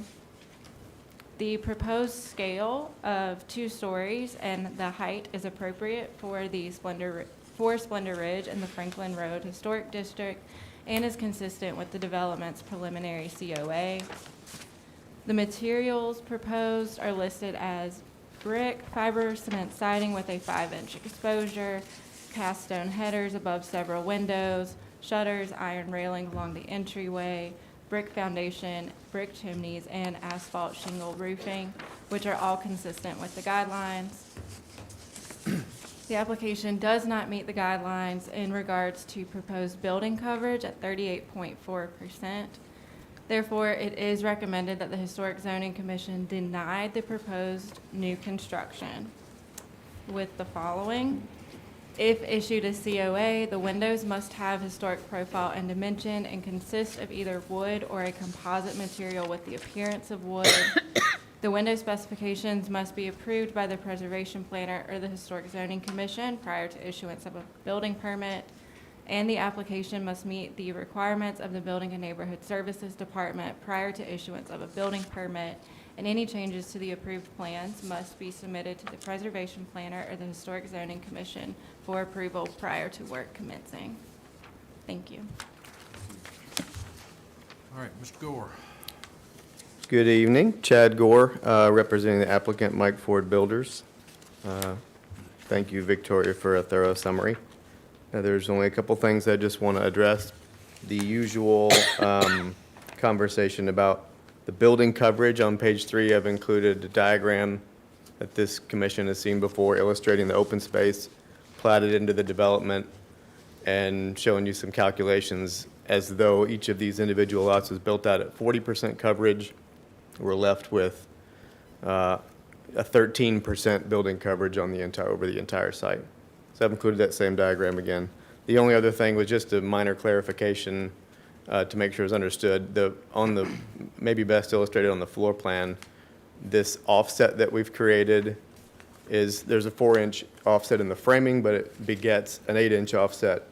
The proposed scale of 2 stories and the height is appropriate for Splendor Ridge and the Franklin Road Historic District and is consistent with the development's preliminary COA. The materials proposed are listed as brick, fiber cement siding with a 5-inch exposure, cast stone headers above several windows, shutters, iron railing along the entryway, brick foundation, brick chimneys, and asphalt shingle roofing, which are all consistent with the guidelines. The application does not meet the guidelines in regards to proposed building coverage at 38.4%. Therefore, it is recommended that the Historic Zoning Commission deny the proposed new construction with the following. If issued a COA, the windows must have historic profile and dimension and consist of either wood or a composite material with the appearance of wood. The window specifications must be approved by the preservation planner or the Historic Zoning Commission prior to issuance of a building permit. And the application must meet the requirements of the Building and Neighborhood Services Department prior to issuance of a building permit. And any changes to the approved plans must be submitted to the preservation planner or the Historic Zoning Commission for approval prior to work commencing. Thank you. All right, Mr. Gore. Good evening. Chad Gore, representing the applicant Mike Ford Builders. Thank you, Victoria, for a thorough summary. There's only a couple things I just want to address. The usual conversation about the building coverage. On page 3, I've included a diagram that this commission has seen before illustrating the open space platted into the development and showing you some calculations as though each of these individual lots was built out at 40% coverage. We're left with a 13% building coverage on the over the entire site. So I've included that same diagram again. The only other thing was just a minor clarification to make sure it's understood. Maybe best illustrated on the floor plan, this offset that we've created there's a 4-inch offset in the framing, but it begets an 8-inch offset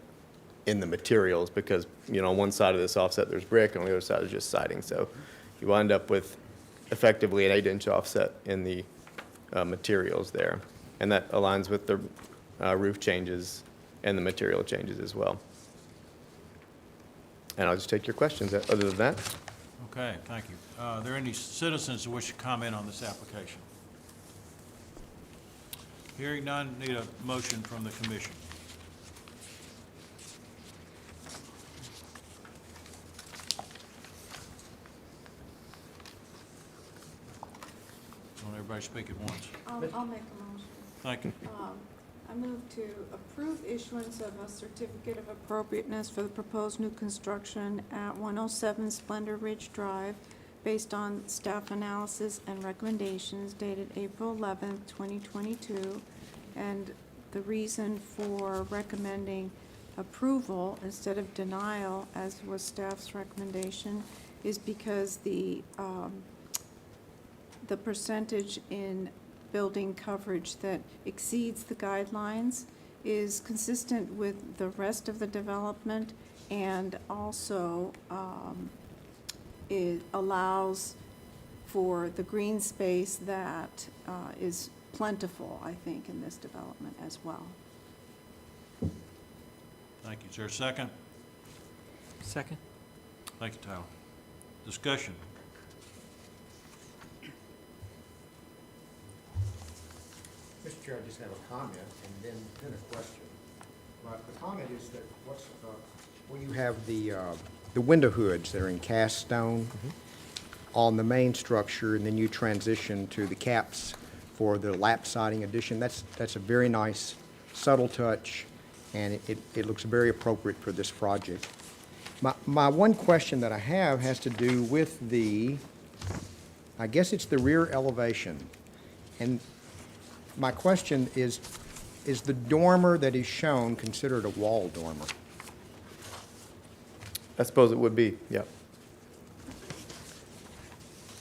in the materials because, on one side of this offset there's brick and on the other side is just siding. So you wind up with effectively an 8-inch offset in the materials there. And that aligns with the roof changes and the material changes as well. And I'll just take your questions other than that. Okay, thank you. Are there any citizens who wish to comment on this application? Hearing none, need a motion from the commission. Don't everybody speak at once. I'll make a motion. Thank you. I move to approve issuance of a certificate of appropriateness for the proposed new construction at 107 Splendor Ridge Drive based on staff analysis and recommendations dated April 11th, 2022. And the reason for recommending approval instead of denial, as was staff's recommendation, is because the percentage in building coverage that exceeds the guidelines is consistent with the rest of the development, and also it allows for the green space that is plentiful, I think, in this development as well. Thank you. Is there a second? Second. Thank you, Tyler. Discussion. Mr. Chair, I just have a comment and then a question. The comment is that when you have the window hoods that are in cast stone on the main structure, and then you transition to the caps for the lap siding addition, that's a very nice, subtle touch, and it looks very appropriate for this project. My one question that I have has to do with I guess it's the rear elevation. And my question is the dormer that is shown considered a wall dormer? I suppose it would be, yeah.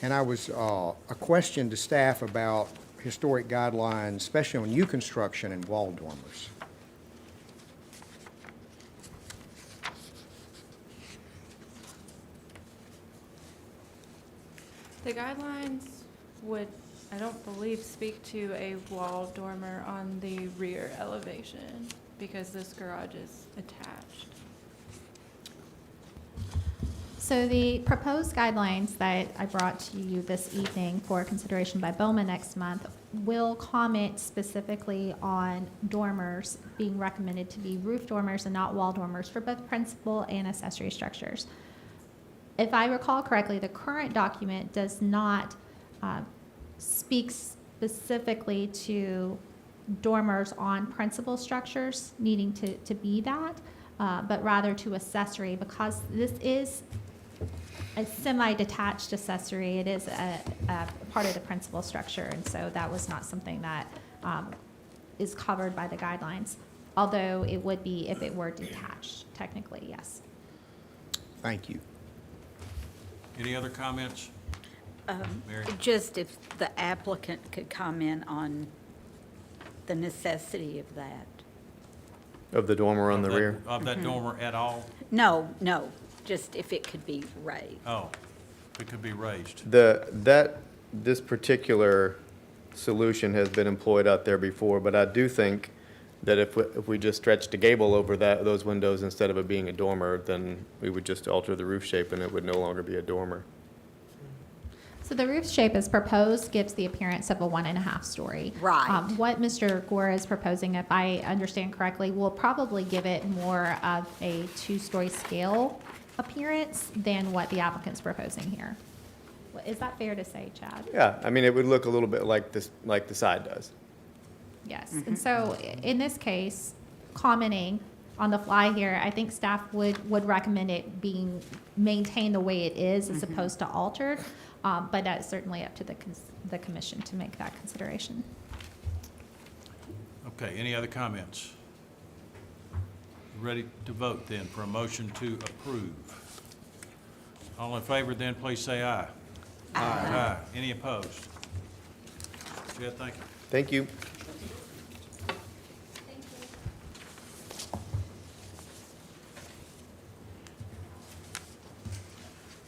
And I was, a question to staff about historic guidelines, especially on new construction and wall dormers. The guidelines would, I don't believe, speak to a wall dormer on the rear elevation because this garage is attached. So the proposed guidelines that I brought to you this evening for consideration by BOMA next month will comment specifically on dormers being recommended to be roof dormers and not wall dormers for both principal and accessory structures. If I recall correctly, the current document does not speak specifically to dormers on principal structures needing to be that, but rather to accessory, because this is a semi-detached accessory. It is a part of the principal structure, and so that was not something that is covered by the guidelines. although it would be if it were detached, technically, yes. Thank you. Any other comments? Mary? Just if the applicant could comment on the necessity of that. Of the dormer on the Of that- rear? Of that dormer at all? No, just if it could be raised. Oh, it could be raised. This particular solution has been employed out there before, but I do think that if we just stretched the gable over those windows instead of it being a dormer, then we would just alter the roof shape and it would no longer be a dormer. So the roof shape as proposed gives the appearance of a 1.5 story. Right. What Mr. Gore is proposing, if I understand correctly, will probably give it more of a 2-story scale appearance than what the applicant's proposing here. Is that fair to say, Chad? Yeah, I mean, it would look a little bit like this, like the side does. Yes. And so in this case, commenting on the fly here, I think staff would recommend it being maintained the way it is as opposed to altered. But that's certainly up to the commission to make that consideration. Okay, any other comments? Ready to vote then for a motion to approve. All in favor then, please say aye. Aye. Any opposed? Chad, thank you. Thank you.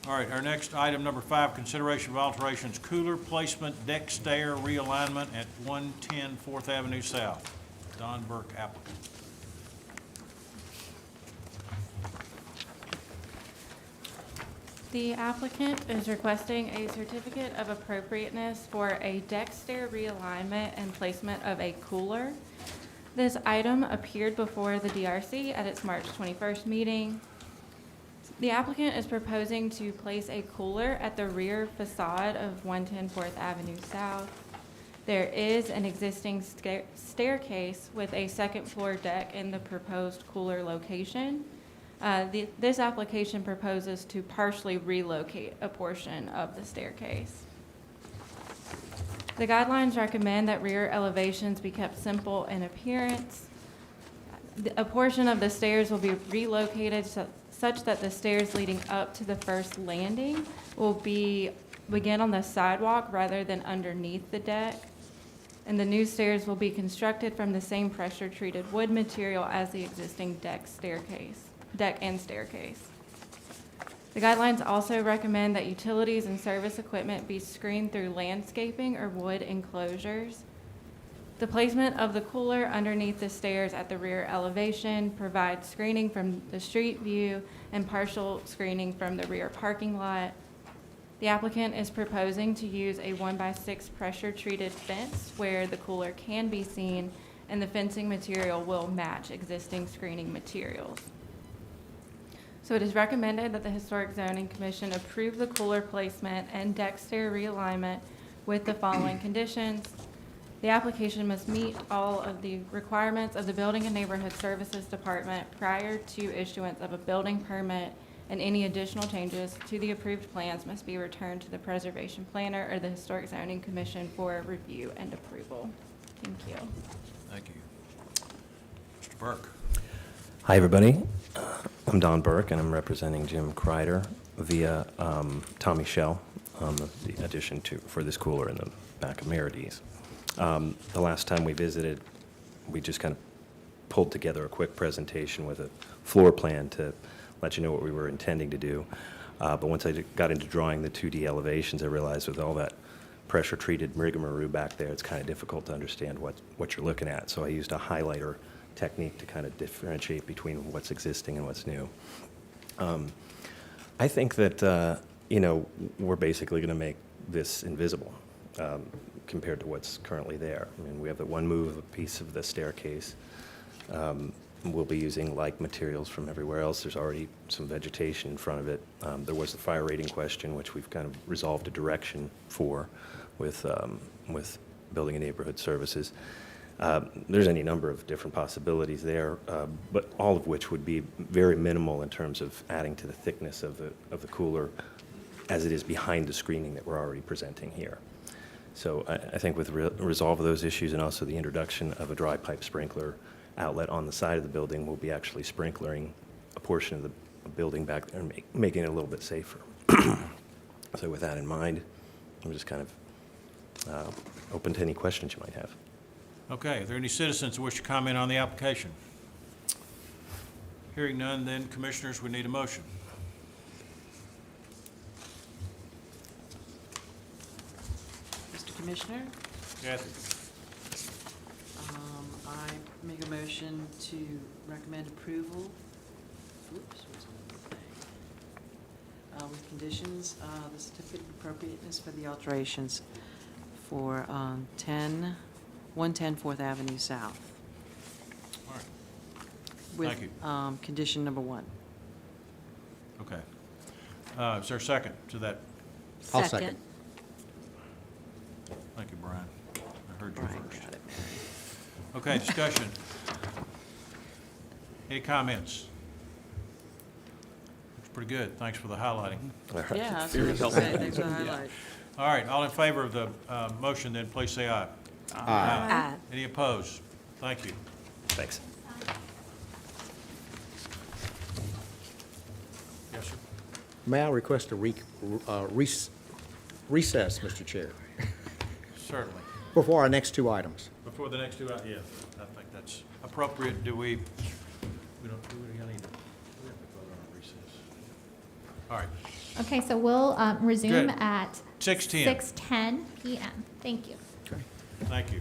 All right, our next item, number 5, consideration of alterations, cooler placement, deck stair realignment at 110 4th Avenue South. Don Burke, applicant. The applicant is requesting a certificate of appropriateness for a deck stair realignment and placement of a cooler. This item appeared before the DRC at its March 21st meeting. The applicant is proposing to place a cooler at the rear facade of 110 4th Avenue South. There is an existing staircase with a second-floor deck in the proposed cooler location. This application proposes to partially relocate a portion of the staircase. The guidelines recommend that rear elevations be kept simple in appearance. A portion of the stairs will be relocated such that the stairs leading up to the first landing will begin on the sidewalk rather than underneath the deck. And the new stairs will be constructed from the same pressure-treated wood material as the existing deck and staircase. The guidelines also recommend that utilities and service equipment be screened through landscaping or wood enclosures. The placement of the cooler underneath the stairs at the rear elevation provides screening from the street view and partial screening from the rear parking lot. The applicant is proposing to use a 1x6 pressure-treated fence where the cooler can be seen, and the fencing material will match existing screening materials. So it is recommended that the Historic Zoning Commission approve the cooler placement and deck stair realignment with the following conditions. The application must meet all of the requirements of the Building and Neighborhood Services Department prior to issuance of a building permit, and any additional changes to the approved plans must be returned to the Preservation Planner or the Historic Zoning Commission for review and approval. Thank you. Thank you. Mr. Burke. Hi, everybody. I'm Don Burke, and I'm representing Jim Kreider via Tommy Shell on the addition for this cooler in the back of Merides. The last time we visited, we just kind of pulled together a quick presentation with a floor plan to let you know what we were intending to do. But once I got into drawing the 2D elevations, I realized with all that pressure-treated rigmarole back there, it's kind of difficult to understand what you're looking at. So I used a highlighter technique to kind of differentiate between what's existing and what's new. I think that, we're basically going to make this invisible compared to what's currently there. I mean, we have the one movable piece of the staircase. We'll be using like materials from everywhere else. There's already some vegetation in front of it. There was the fire rating question, which we've kind of resolved a direction for with Building and Neighborhood Services. There's any number of different possibilities there, but all of which would be very minimal in terms of adding to the thickness of the cooler as it is behind the screening that we're already presenting here. So I think with resolve of those issues and also the introduction of a dry pipe sprinkler outlet on the side of the building, we'll be actually sprinklering a portion of the building back there and making it a little bit safer. So with that in mind, I'm just kind of open to any questions you might have. Okay, are there any citizens who wish to comment on the application? Hearing none, then, Commissioners, we need a motion. Mr. Commissioner, Kathy? I make a motion to recommend approval. Oops, what's on the thing? With conditions, the certificate of appropriateness for the alterations for 110 Fourth Avenue South. All right, With Thank you. condition number 1. okay. Is there a second to that? I'll second. Thank you, Brian. I heard you Brian first. got it. Okay, discussion. Any comments? Looks pretty good. Thanks for the highlighting. All right. Yeah, I was Very going to helpful. say, thanks for the highlight. All right, all in favor of the motion, then please say aye. Aye. Any opposed? Thank you. Thanks. Yes, sir. May I request a recess, Mr. Chair, Certainly. before our next two items? Before the next two, yeah, I think that's appropriate. Do we don't, do we need to vote on a recess? All right, Okay, so we'll resume Good. at 6:10. 6:10 PM. Thank you. Thank you.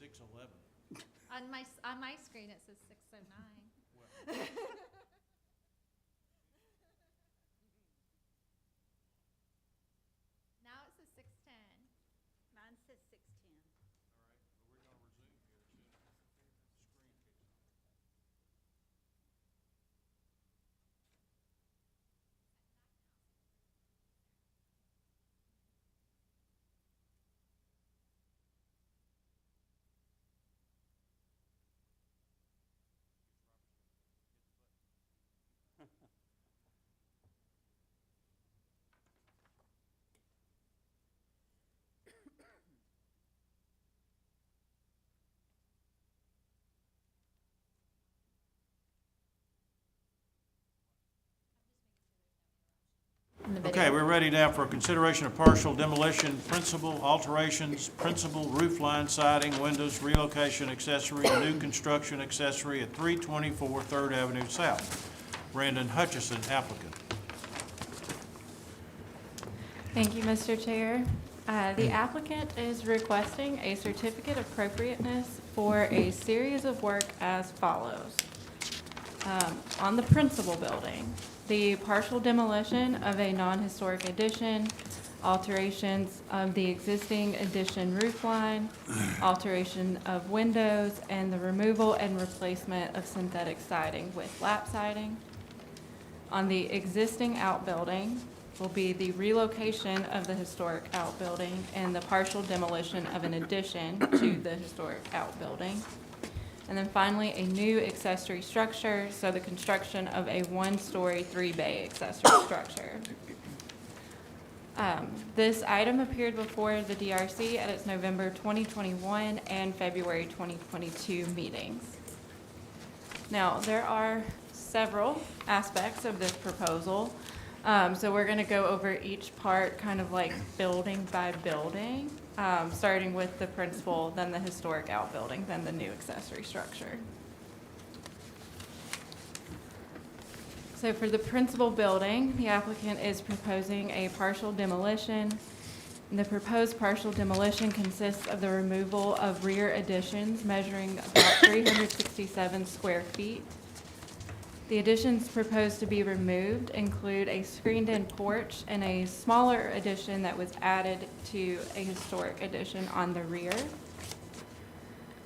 6:11. On my screen, it says 6:09. Well, Now it says 6:10. Mine says 6:10. all right, but we're gonna resume here as soon as the screen kicks on. Okay, we're ready now for consideration of partial demolition, principal alterations, principal roof line siding, windows, relocation accessory, new construction accessory at 324 3rd Avenue South. Brandon Hutchison, applicant. Thank you, Mr. Chair. The applicant is requesting a certificate of appropriateness for a series of work as follows. On the principal building, the partial demolition of a non-historic addition, alterations of the existing addition roof line, alteration of windows, and the removal and replacement of synthetic siding with lap siding. On the existing outbuilding will be the relocation of the historic outbuilding and the partial demolition of an addition to the historic outbuilding. And then finally, a new accessory structure, so the construction of a one-story, three-bay accessory structure. This item appeared before the DRC at its November 2021 and February 2022 meetings. Now, there are several aspects of this proposal, so we're going to go over each part kind of like building by building. Starting with the principal, then the historic outbuilding, then the new accessory structure. So for the principal building, the applicant is proposing a partial demolition. And the proposed partial demolition consists of the removal of rear additions measuring about 367 square feet. The additions proposed to be removed include a screened-in porch and a smaller addition that was added to a historic addition on the rear.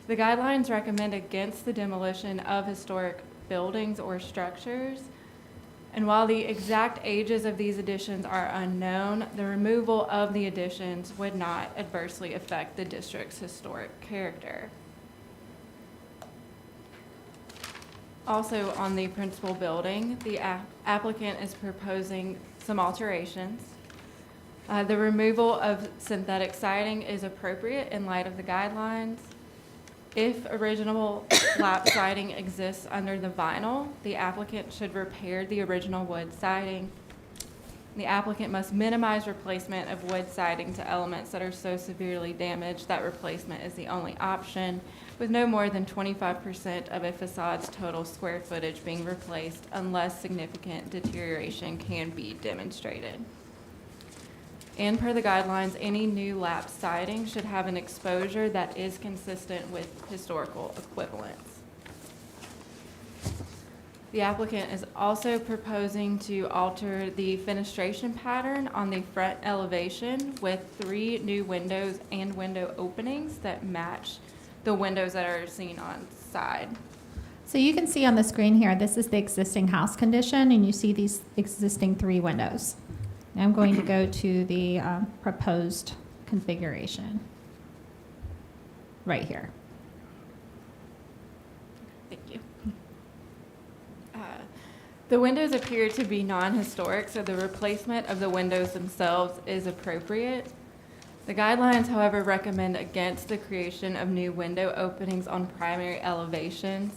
The guidelines recommend against the demolition of historic buildings or structures. And while the exact ages of these additions are unknown, the removal of the additions would not adversely affect the district's historic character. Also on the principal building, the applicant is proposing some alterations. The removal of synthetic siding is appropriate in light of the guidelines. If original lap siding exists under the vinyl, the applicant should repair the original wood siding. The applicant must minimize replacement of wood siding to elements that are so severely damaged that replacement is the only option, with no more than 25% of a facade's total square footage being replaced unless significant deterioration can be demonstrated. And per the guidelines, any new lap siding should have an exposure that is consistent with historical equivalents. The applicant is also proposing to alter the fenestration pattern on the front elevation with 3 new windows and window openings that match the windows that are seen on side. So you can see on the screen here, this is the existing house condition, and you see these existing 3 windows. Now I'm going to go to the proposed configuration right here. Thank you. The windows appear to be non-historic, so the replacement of the windows themselves is appropriate. The guidelines, however, recommend against the creation of new window openings on primary elevations.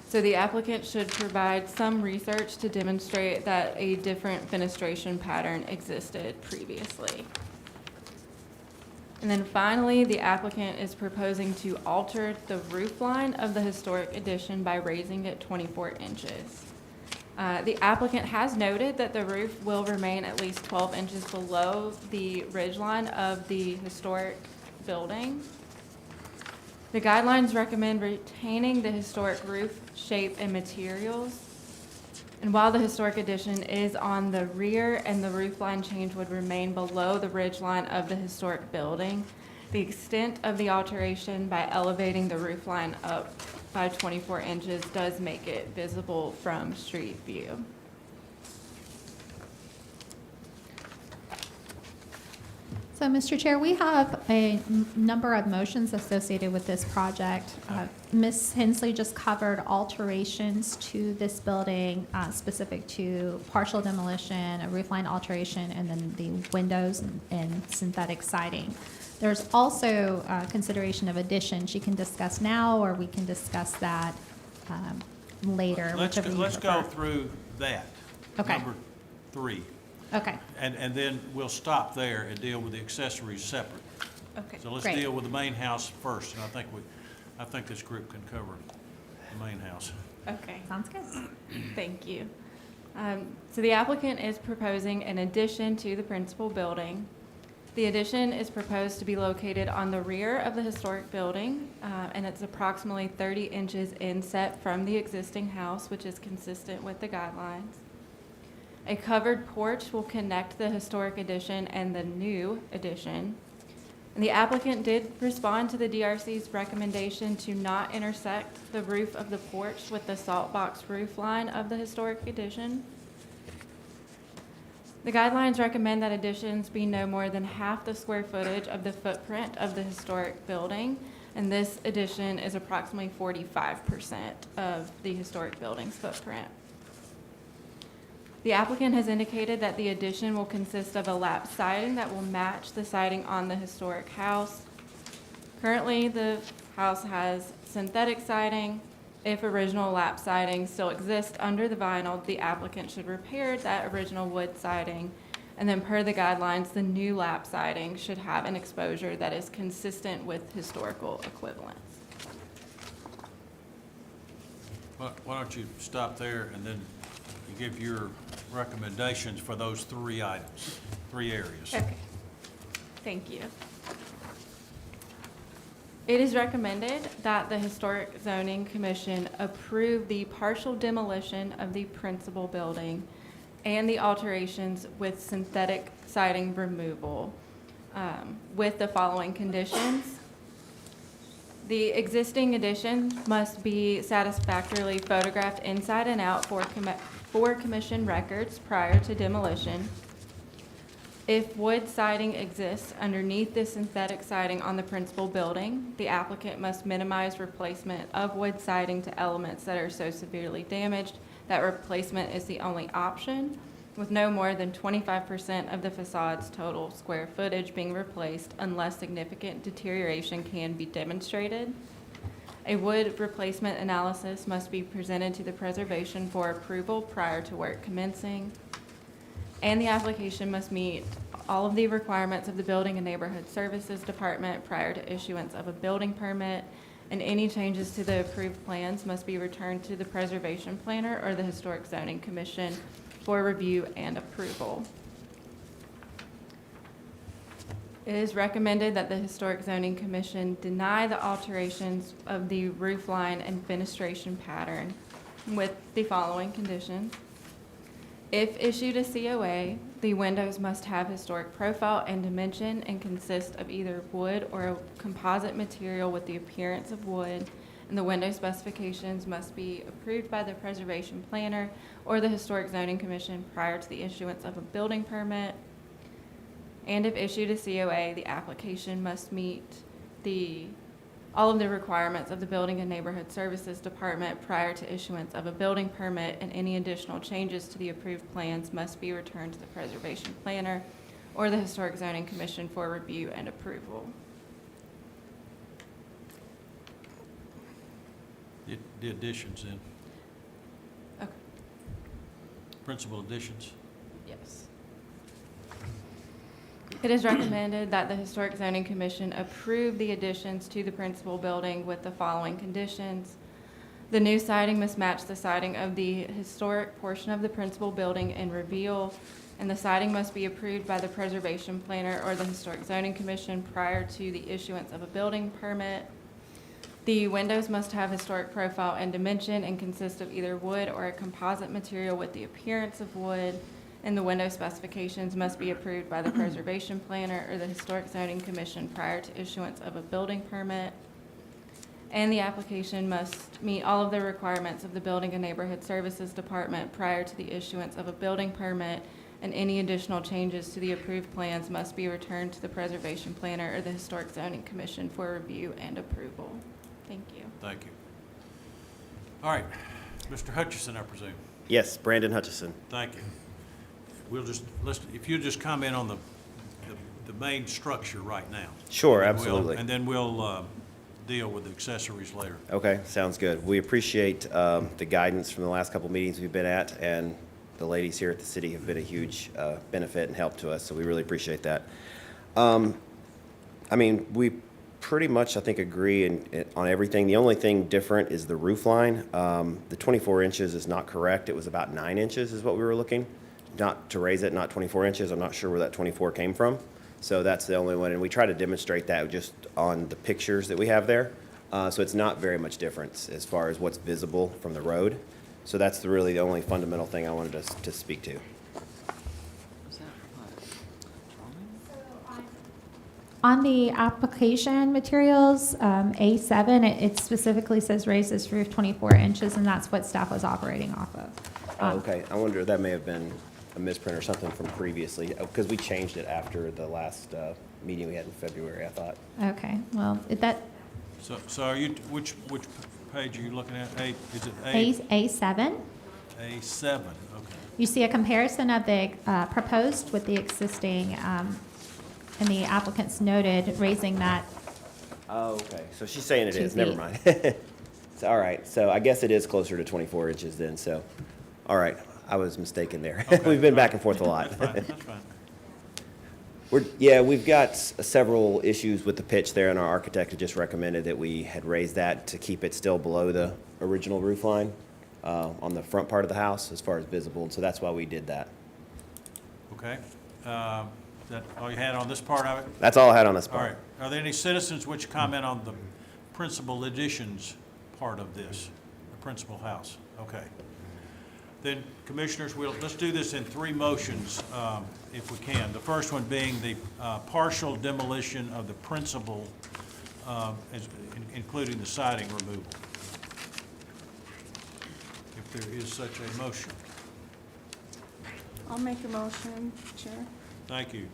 So the applicant should provide some research to demonstrate that a different fenestration pattern existed previously. And then finally, the applicant is proposing to alter the roof line of the historic addition by raising it 24 inches. The applicant has noted that the roof will remain at least 12 inches below the ridge line of the historic building. The guidelines recommend retaining the historic roof shape and materials. And while the historic addition is on the rear and the roof line change would remain below the ridge line of the historic building, the extent of the alteration by elevating the roof line up by 24 inches does make it visible from street view. So, Mr. Chair, we have a number of motions associated with this project. Ms. Hensley just covered alterations to this building, specific to partial demolition, a roof line alteration, and then the windows and synthetic siding. There's also consideration of addition. She can discuss now, or we can discuss that later, Let's whichever you go prefer. through that. Okay. Number 3. Okay, And then we'll stop there and deal with the accessories separate. Okay. So let's Great. deal with the main house first, and I think this group can cover the main house. Okay. sounds good. Thank you. So the applicant is proposing an addition to the principal building. The addition is proposed to be located on the rear of the historic building, and it's approximately 30 inches inset from the existing house, which is consistent with the guidelines. A covered porch will connect the historic addition and the new addition. And the applicant did respond to the DRC's recommendation to not intersect the roof of the porch with the salt box roof line of the historic addition. The guidelines recommend that additions be no more than half the square footage of the footprint of the historic building, and this addition is approximately 45% of the historic building's footprint. The applicant has indicated that the addition will consist of a lap siding that will match the siding on the historic house. Currently, the house has synthetic siding. If original lap siding still exists under the vinyl, the applicant should repair that original wood siding. And then per the guidelines, the new lap siding should have an exposure that is consistent with historical equivalents. Why don't you stop there and then you give your recommendations for those 3 items, 3 areas. Okay, thank you. It is recommended that the Historic Zoning Commission approve the partial demolition of the principal building and the alterations with synthetic siding removal, with the following conditions. The existing addition must be satisfactorily photographed inside and out for commission records prior to demolition. If wood siding exists underneath the synthetic siding on the principal building, the applicant must minimize replacement of wood siding to elements that are so severely damaged that replacement is the only option, with no more than 25% of the facade's total square footage being replaced unless significant deterioration can be demonstrated. A wood replacement analysis must be presented to the preservation for approval prior to work commencing. And the application must meet all of the requirements of the Building and Neighborhood Services Department prior to issuance of a building permit, and any changes to the approved plans must be returned to the preservation planner or the Historic Zoning Commission for review and approval. It is recommended that the Historic Zoning Commission deny the alterations of the roof line and fenestration pattern with the following conditions. If issued a COA, the windows must have historic profile and dimension and consist of either wood or a composite material with the appearance of wood, and the window specifications must be approved by the preservation planner or the Historic Zoning Commission prior to the issuance of a building permit. And if issued a COA, the application must meet all of the requirements of the Building and Neighborhood Services Department prior to issuance of a building permit, and any additional changes to the approved plans must be returned to the preservation planner or the Historic Zoning Commission for review and approval. The additions then, Okay. principal additions. Yes. It is recommended that the Historic Zoning Commission approve the additions to the principal building with the following conditions. The new siding must match the siding of the historic portion of the principal building in reveal, and the siding must be approved by the preservation planner or the Historic Zoning Commission prior to the issuance of a building permit. The windows must have historic profile and dimension and consist of either wood or a composite material with the appearance of wood, and the window specifications must be approved by the preservation planner or the Historic Zoning Commission prior to issuance of a building permit. And the application must meet all of the requirements of the Building and Neighborhood Services Department prior to the issuance of a building permit, and any additional changes to the approved plans must be returned to the preservation planner or the Historic Zoning Commission for review and approval. Thank you. Thank you. All right, Mr. Hutchison, I presume. Yes, Brandon Hutchison. Thank you. We'll just, if you just comment on the main structure right now. Sure, And we'll- absolutely. And then we'll deal with the accessories later. Okay, sounds good. We appreciate the guidance from the last couple meetings we've been at, and the ladies here at the city have been a huge benefit and help to us, so we really appreciate that. I mean, we pretty much, I think, agree on everything. The only thing different is the roof line. The 24 inches is not correct. It was about 9 inches is what we were looking, not to raise it, not 24 inches. I'm not sure where that 24 came from. So that's the only one, and we try to demonstrate that just on the pictures that we have there. So it's not very much difference as far as what's visible from the road. So that's really the only fundamental thing I wanted to speak to. Was that what? Drawing? On the application materials, A7, it specifically says raise this roof 24 inches, and that's what staff was operating off of. Oh, okay. I wonder, that may have been a misprint or something from previously, because we changed it after the last meeting we had in February, I thought. Okay, well, So are you, which page are you looking at? Is it A? A7, A7, okay. you see a comparison of the proposed with the existing, and the applicants noted raising that. Oh, okay. So she's saying it 2 is, never feet. mind. It's all right. So I guess it is closer to 24 inches then, so, all right. I was mistaken there. Okay, We've been all back right. and forth a lot. That's fine. We've got several issues with the pitch there, and our architect had just recommended that we had raised that to keep it still below the original roof line on the front part of the house as far as visible, and so that's why we did that. Okay. Is that all you had on this part of it? That's all I had on this All part. right. Are there any citizens which comment on the principal additions part of this, the principal house? Okay. Then, Commissioners, let's do this in 3 motions, if we can. The first one being the partial demolition of the principal, including the siding removal. If there is such a motion. I'll make a motion, Chair. Thank you.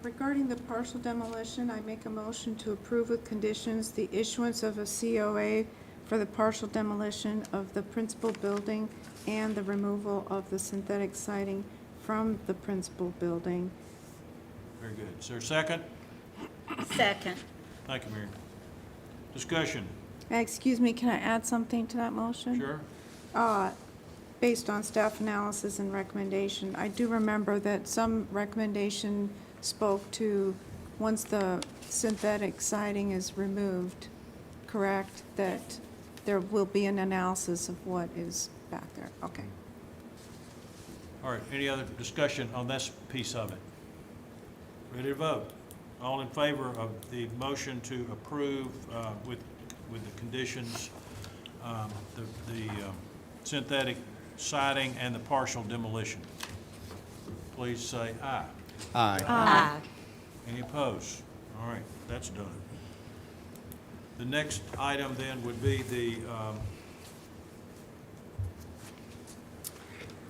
Regarding the partial demolition, I make a motion to approve with conditions the issuance of a COA for the partial demolition of the principal building and the removal of the synthetic siding from the principal building. Very good. Is there a second? Second. Thank you, Mary. Discussion. Excuse me, can I add something to that motion? Sure. Based on staff analysis and recommendation, I do remember that some recommendation spoke to, once the synthetic siding is removed, correct, that there will be an analysis of what is back there. Okay. All right. Any other discussion on this piece of it? Ready to vote? All in favor of the motion to approve with the conditions, the synthetic siding and the partial demolition? Please say aye. Aye. Aye. Any opposed? All right, that's done. The next item then would be the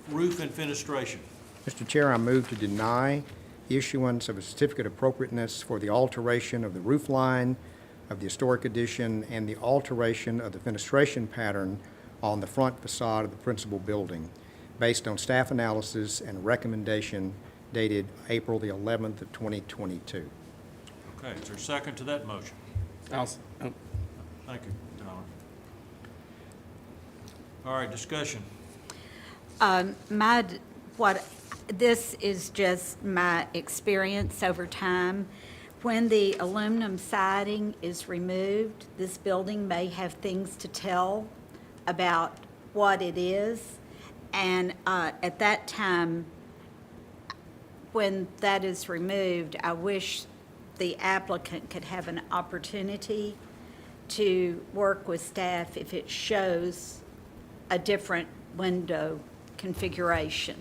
roof and fenestration. Mr. Chair, I move to deny issuance of a certificate of appropriateness for the alteration of the roof line of the historic addition and the alteration of the fenestration pattern on the front facade of the principal building, based on staff analysis and recommendation dated April the 11th of 2022. Okay, is there a second to that motion? Thank you, Donald. All right, discussion. This is just my experience over time. When the aluminum siding is removed, this building may have things to tell about what it is. And at that time, when that is removed, I wish the applicant could have an opportunity to work with staff if it shows a different window configuration.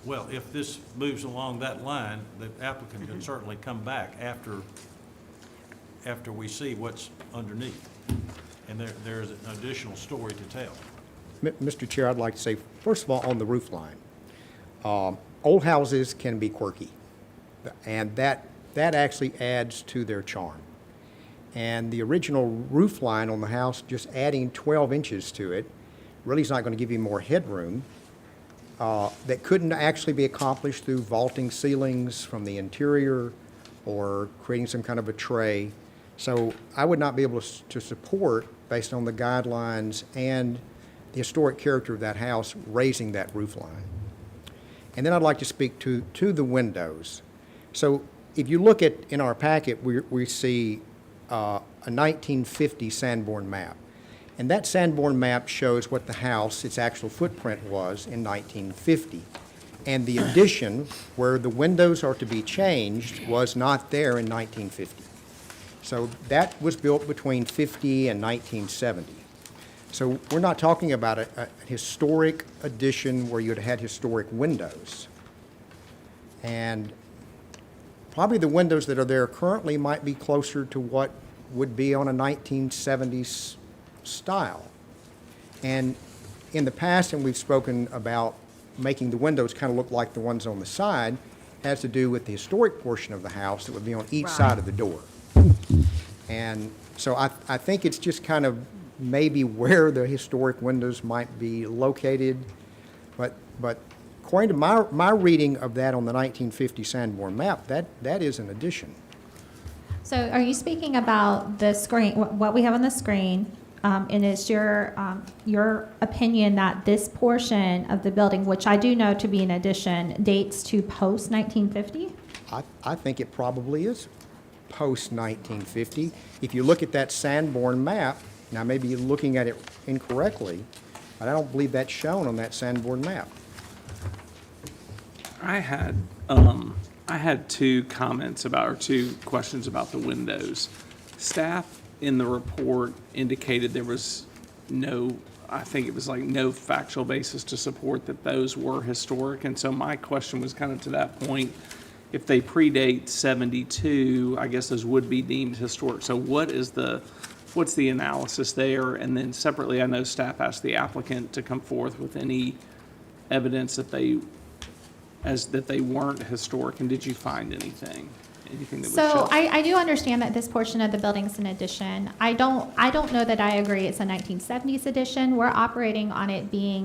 Well, if this moves along that line, the applicant can certainly come back after we see what's underneath. And there's an additional story to tell. Mr. Chair, I'd like to say, first of all, on the roof line, old houses can be quirky, and that actually adds to their charm. And the original roof line on the house, just adding 12 inches to it, really is not going to give you more headroom. That couldn't actually be accomplished through vaulting ceilings from the interior or creating some kind of a tray. So I would not be able to support, based on the guidelines and the historic character of that house, raising that roof line. And then I'd like to speak to the windows. So if you look in our packet, we see a 1950 Sanborn map. And that Sanborn map shows what the house, its actual footprint was in 1950. And the addition, where the windows are to be changed, was not there in 1950. So that was built between 50 and 1970. So we're not talking about a historic addition where you'd had historic windows. And probably the windows that are there currently might be closer to what would be on a 1970s style. And in the past, and we've spoken about making the windows kind of look like the ones on the side, has to do with the historic portion of the house that would be on each side of the door. And so I think it's just kind of maybe where the historic windows might be located, but according to my reading of that on the 1950 Sanborn map, that is an addition. So are you speaking about the screen, what we have on the screen, and it's your opinion that this portion of the building, which I do know to be an addition, dates to post-1950? I think it probably is post-1950. If you look at that Sanborn map, now maybe you're looking at it incorrectly, but I don't believe that's shown on that Sanborn map. I had two questions about the windows. Staff in the report indicated there was no factual basis to support that those were historic. And so my question was kind of to that point, if they predate 72, I guess those would be deemed historic. So what's the analysis there? And then separately, I know staff asked the applicant to come forth with any evidence that they weren't historic, and did you find anything that would show? So I do understand that this portion of the building is an addition. I don't know that I agree it's a 1970s addition. We're operating on it being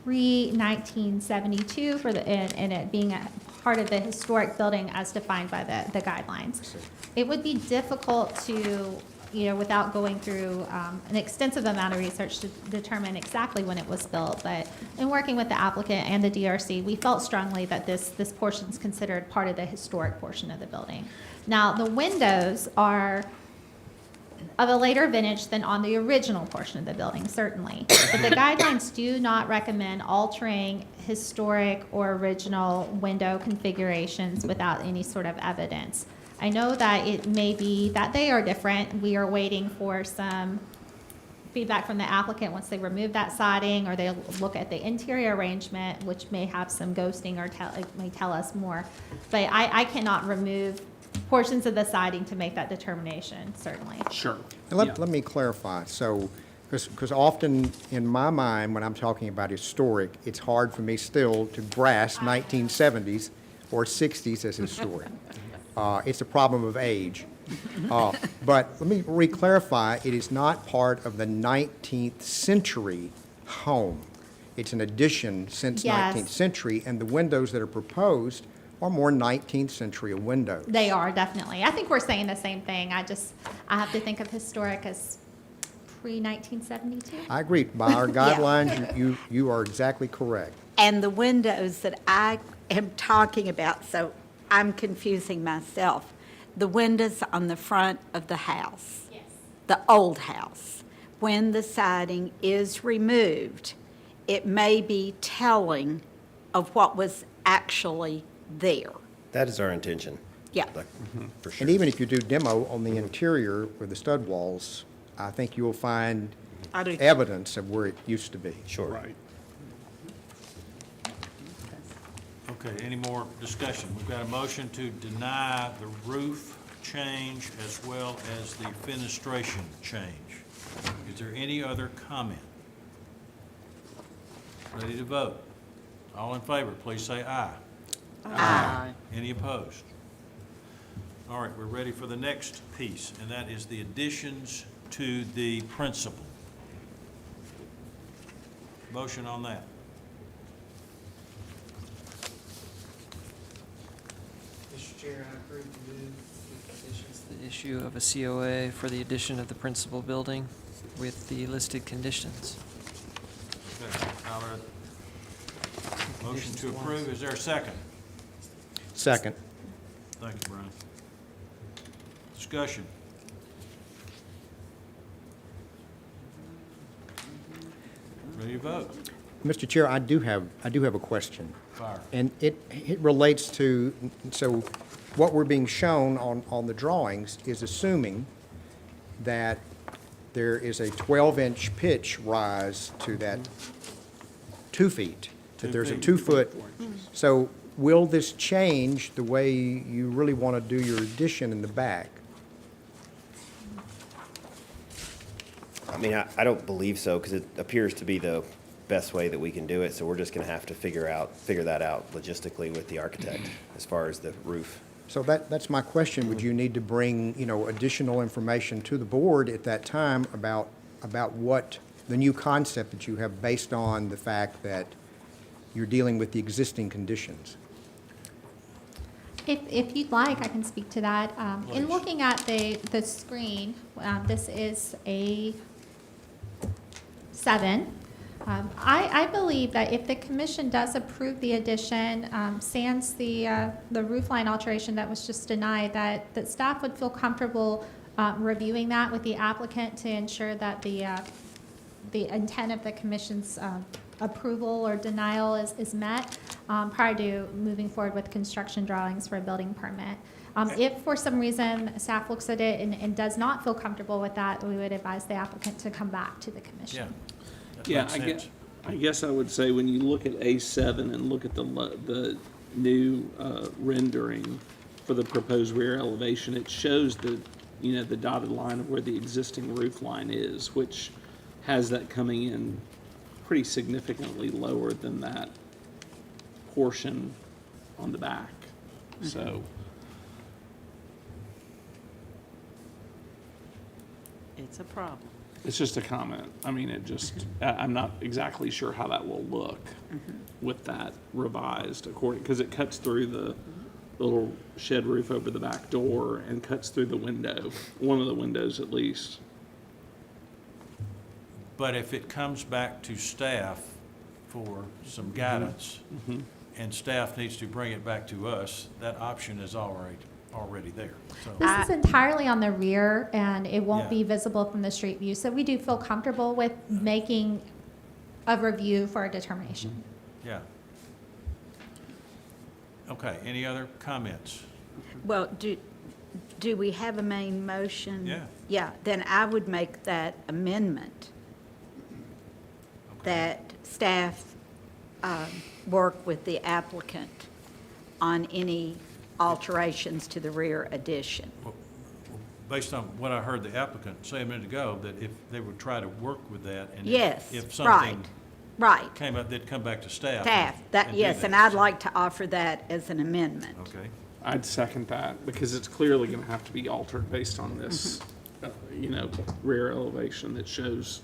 pre-1972 and it being a part of the historic building as defined by the guidelines. It would be difficult to, without going through an extensive amount of research to determine exactly when it was built, but in working with the applicant and the DRC, we felt strongly that this portion is considered part of the historic portion of the building. Now, the windows are of a later vintage than on the original portion of the building, certainly. But the guidelines do not recommend altering historic or original window configurations without any sort of evidence. I know that it may be that they are different. We are waiting for some feedback from the applicant once they remove that siding or they look at the interior arrangement, which may have some ghosting or may tell us more. But I cannot remove portions of the siding to make that determination, certainly. Sure. And let me clarify. So, because often in my mind, when I'm talking about historic, it's hard for me still to grasp 1970s or 60s as historic. It's a problem of age. But let me re-clarify, it is not part of the 19th century home. It's an addition since Yes. 19th century, and the windows that are proposed are more 19th century windows. They are, definitely. I think we're saying the same thing. I have to think of historic as pre-1972. I agree. By our guidelines, you are exactly correct. And the windows that I am talking about, so I'm confusing myself. The windows on the front of the house. Yes. The old house. When the siding is removed, it may be telling of what was actually there. That is our intention. Yeah. For sure. And even if you do demo on the interior with the stud walls, I think you'll find I do. evidence of where it used to be. Sure. Right. Okay, any more discussion? We've got a motion to deny the roof change as well as the fenestration change. Is there any other comment? Ready to vote? All in favor, please say aye. Aye. Any opposed? All right, we're ready for the next piece, and that is the additions to the principal. Motion on that. Mr. Chair, I approve the move with conditions. The issue of a COA for the addition of the principal building with the listed conditions. Okay, Tyler, motion to approve, is there a second? Second. Thank you, Brian. Discussion. Ready to vote? Mr. Chair, I do have a question. Fire. And it relates to, so what we're being shown on the drawings is assuming that there is a 12-inch pitch rise to that 2 feet, that there's a 2-foot. So will this change the way you really want to do your addition in the back? I mean, I don't believe so, because it appears to be the best way that we can do it, so we're just gonna have to figure that out logistically with the architect as far as the roof. So that's my question. Would you need to bring, additional information to the board at that time about what the new concept that you have based on the fact that you're dealing with the existing conditions? If you'd like, I can speak to that. In Please. looking at the screen, this is A7. I believe that if the commission does approve the addition, sans the roof line alteration that was just denied, that staff would feel comfortable reviewing that with the applicant to ensure that the intent of the commission's approval or denial is met prior to moving forward with construction drawings for a building permit. If for some reason staff looks at it and does not feel comfortable with that, we would advise the applicant to come back to the Yeah. commission. That Yeah, makes I sense. guess I would say when you look at A7 and look at the new rendering for the proposed rear elevation, it shows the dotted line of where the existing roof line is, which has that coming in pretty significantly lower than that portion on the back. So, It's a problem. it's just a comment. I mean, I'm not exactly sure how that will look with that revised because it cuts through the little shed roof over the back door and cuts through the window, one of the windows at least. But if it comes back to staff for some guidance, and staff needs to bring it back to us, that option is already there. So, This is entirely on the rear, and it won't Yeah. be visible from the street view, so we do feel comfortable with making a review for a determination. yeah. Okay, any other comments? Well, do we have a main motion? Yeah. Yeah, then I would make that amendment that staff work with the applicant on any alterations to the rear addition. Based on what I heard the applicant say a minute ago, that if they would try to work with that, and Yes, if right, something right. came up, they'd come back to staff. Staff, and do yes, and that. I'd like to offer that as an amendment. Okay, I'd second that because it's clearly going to have to be altered based on this, rear elevation that shows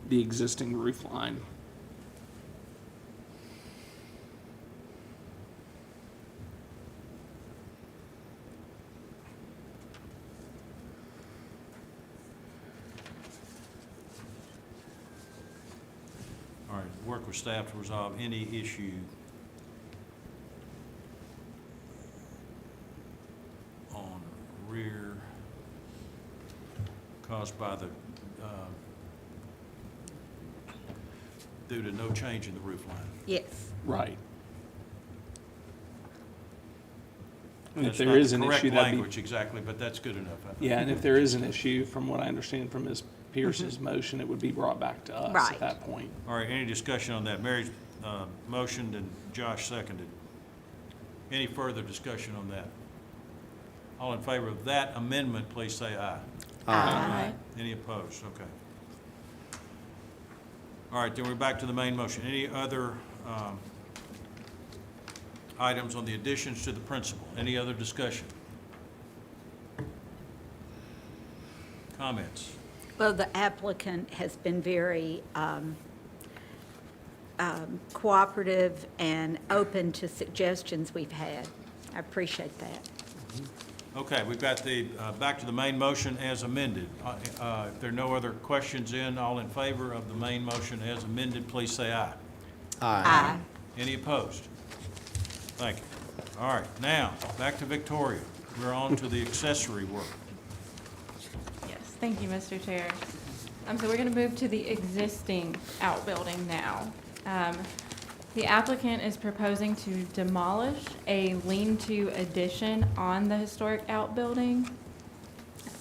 the existing roof line. all right, work with staff to resolve any issue on rear caused by the, due to no change in the roof line. Yes. Right. And if That's there not is the an correct issue, that'd be, language exactly, but that's good enough, I think. yeah, and if there is an issue, from what I understand from Ms. Pierce's motion, it would be brought back to us Right. at that point. All right, any discussion on that? Mary motioned and Josh seconded. Any further discussion on that? All in favor of that amendment, please say aye. Aye. Any opposed? Okay. All right, then we're back to the main motion. Any other items on the additions to the principal? Any other discussion? Comments? Well, the applicant has been very cooperative and open to suggestions we've had. I appreciate that. Okay, we've got the, back to the main motion as amended. If there are no other questions all in favor of the main motion as amended, please say aye. Aye. Any opposed? Thank you. All right, now, back to Victoria. We're on to the accessory work. Yes, thank you, Mr. Chair. So we're going to move to the existing outbuilding now. The applicant is proposing to demolish a lean-to addition on the historic outbuilding.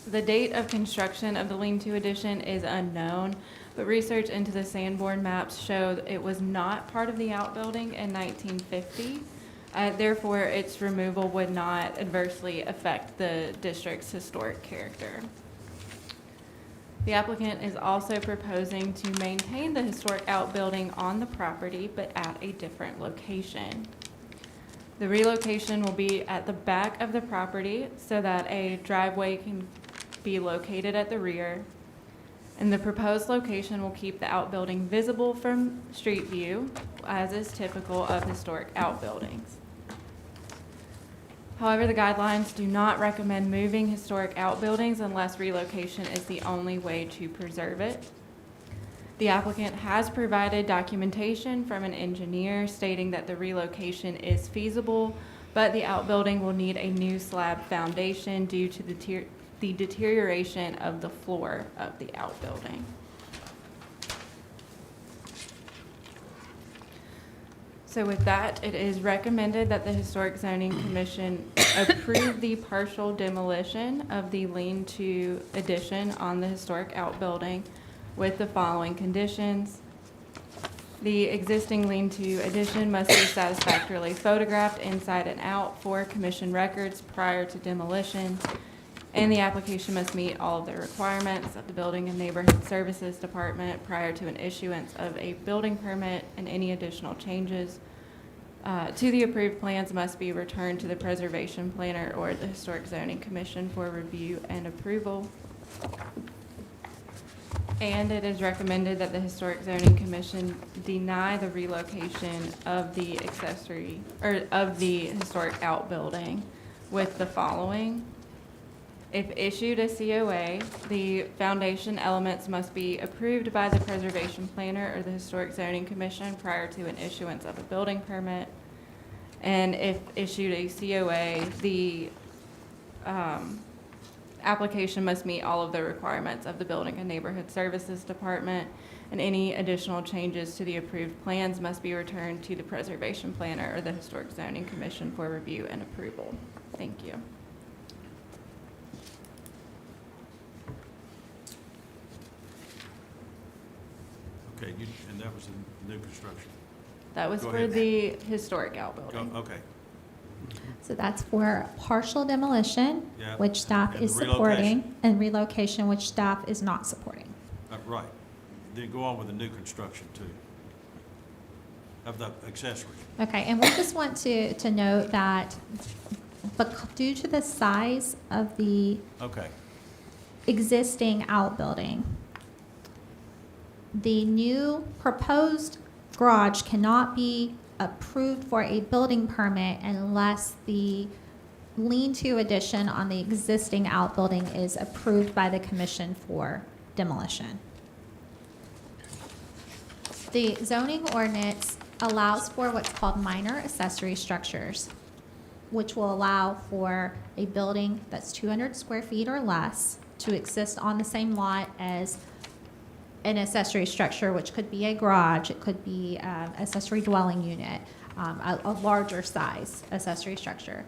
The date of construction of the lean-to addition is unknown, but research into the Sanborn maps show that it was not part of the outbuilding in 1950. Therefore, its removal would not adversely affect the district's historic character. The applicant is also proposing to maintain the historic outbuilding on the property, but at a different location. The relocation will be at the back of the property so that a driveway can be located at the rear. And the proposed location will keep the outbuilding visible from street view, as is typical of historic outbuildings. However, the guidelines do not recommend moving historic outbuildings unless relocation is the only way to preserve it. The applicant has provided documentation from an engineer stating that the relocation is feasible, but the outbuilding will need a new slab foundation due to the deterioration of the floor of the outbuilding. So with that, it is recommended that the Historic Zoning Commission approve the partial demolition of the lean-to addition on the historic outbuilding with the following conditions. The existing lean-to addition must be satisfactorily photographed inside and out for commission records prior to demolition, and the application must meet all of the requirements of the Building and Neighborhood Services Department prior to an issuance of a building permit, and any additional changes to the approved plans must be returned to the preservation planner or the Historic Zoning Commission for review and approval. And it is recommended that the Historic Zoning Commission deny the relocation of the accessory, or of the historic outbuilding with the following. If issued a COA, the foundation elements must be approved by the preservation planner or the Historic Zoning Commission prior to an issuance of a building permit. And if issued a COA, the application must meet all of the requirements of the Building and Neighborhood Services Department, and any additional changes to the approved plans must be returned to the preservation planner or the Historic Zoning Commission for review and approval. Thank you. Okay, and that was the new construction. That was Go for ahead. the historic outbuilding. Okay. So that's for partial demolition, Yeah, which staff and is the supporting, relocation. and relocation, which staff is not supporting. Right. Then go on with the new construction too, of the accessories. Okay, and we just want to note that due to the size of the Okay. existing outbuilding, the new proposed garage cannot be approved for a building permit unless the lean-to addition on the existing outbuilding is approved by the commission for demolition. The zoning ordinance allows for what's called minor accessory structures, which will allow for a building that's 200 square feet or less to exist on the same lot as an accessory structure, which could be a garage, it could be accessory dwelling unit, a larger size accessory structure.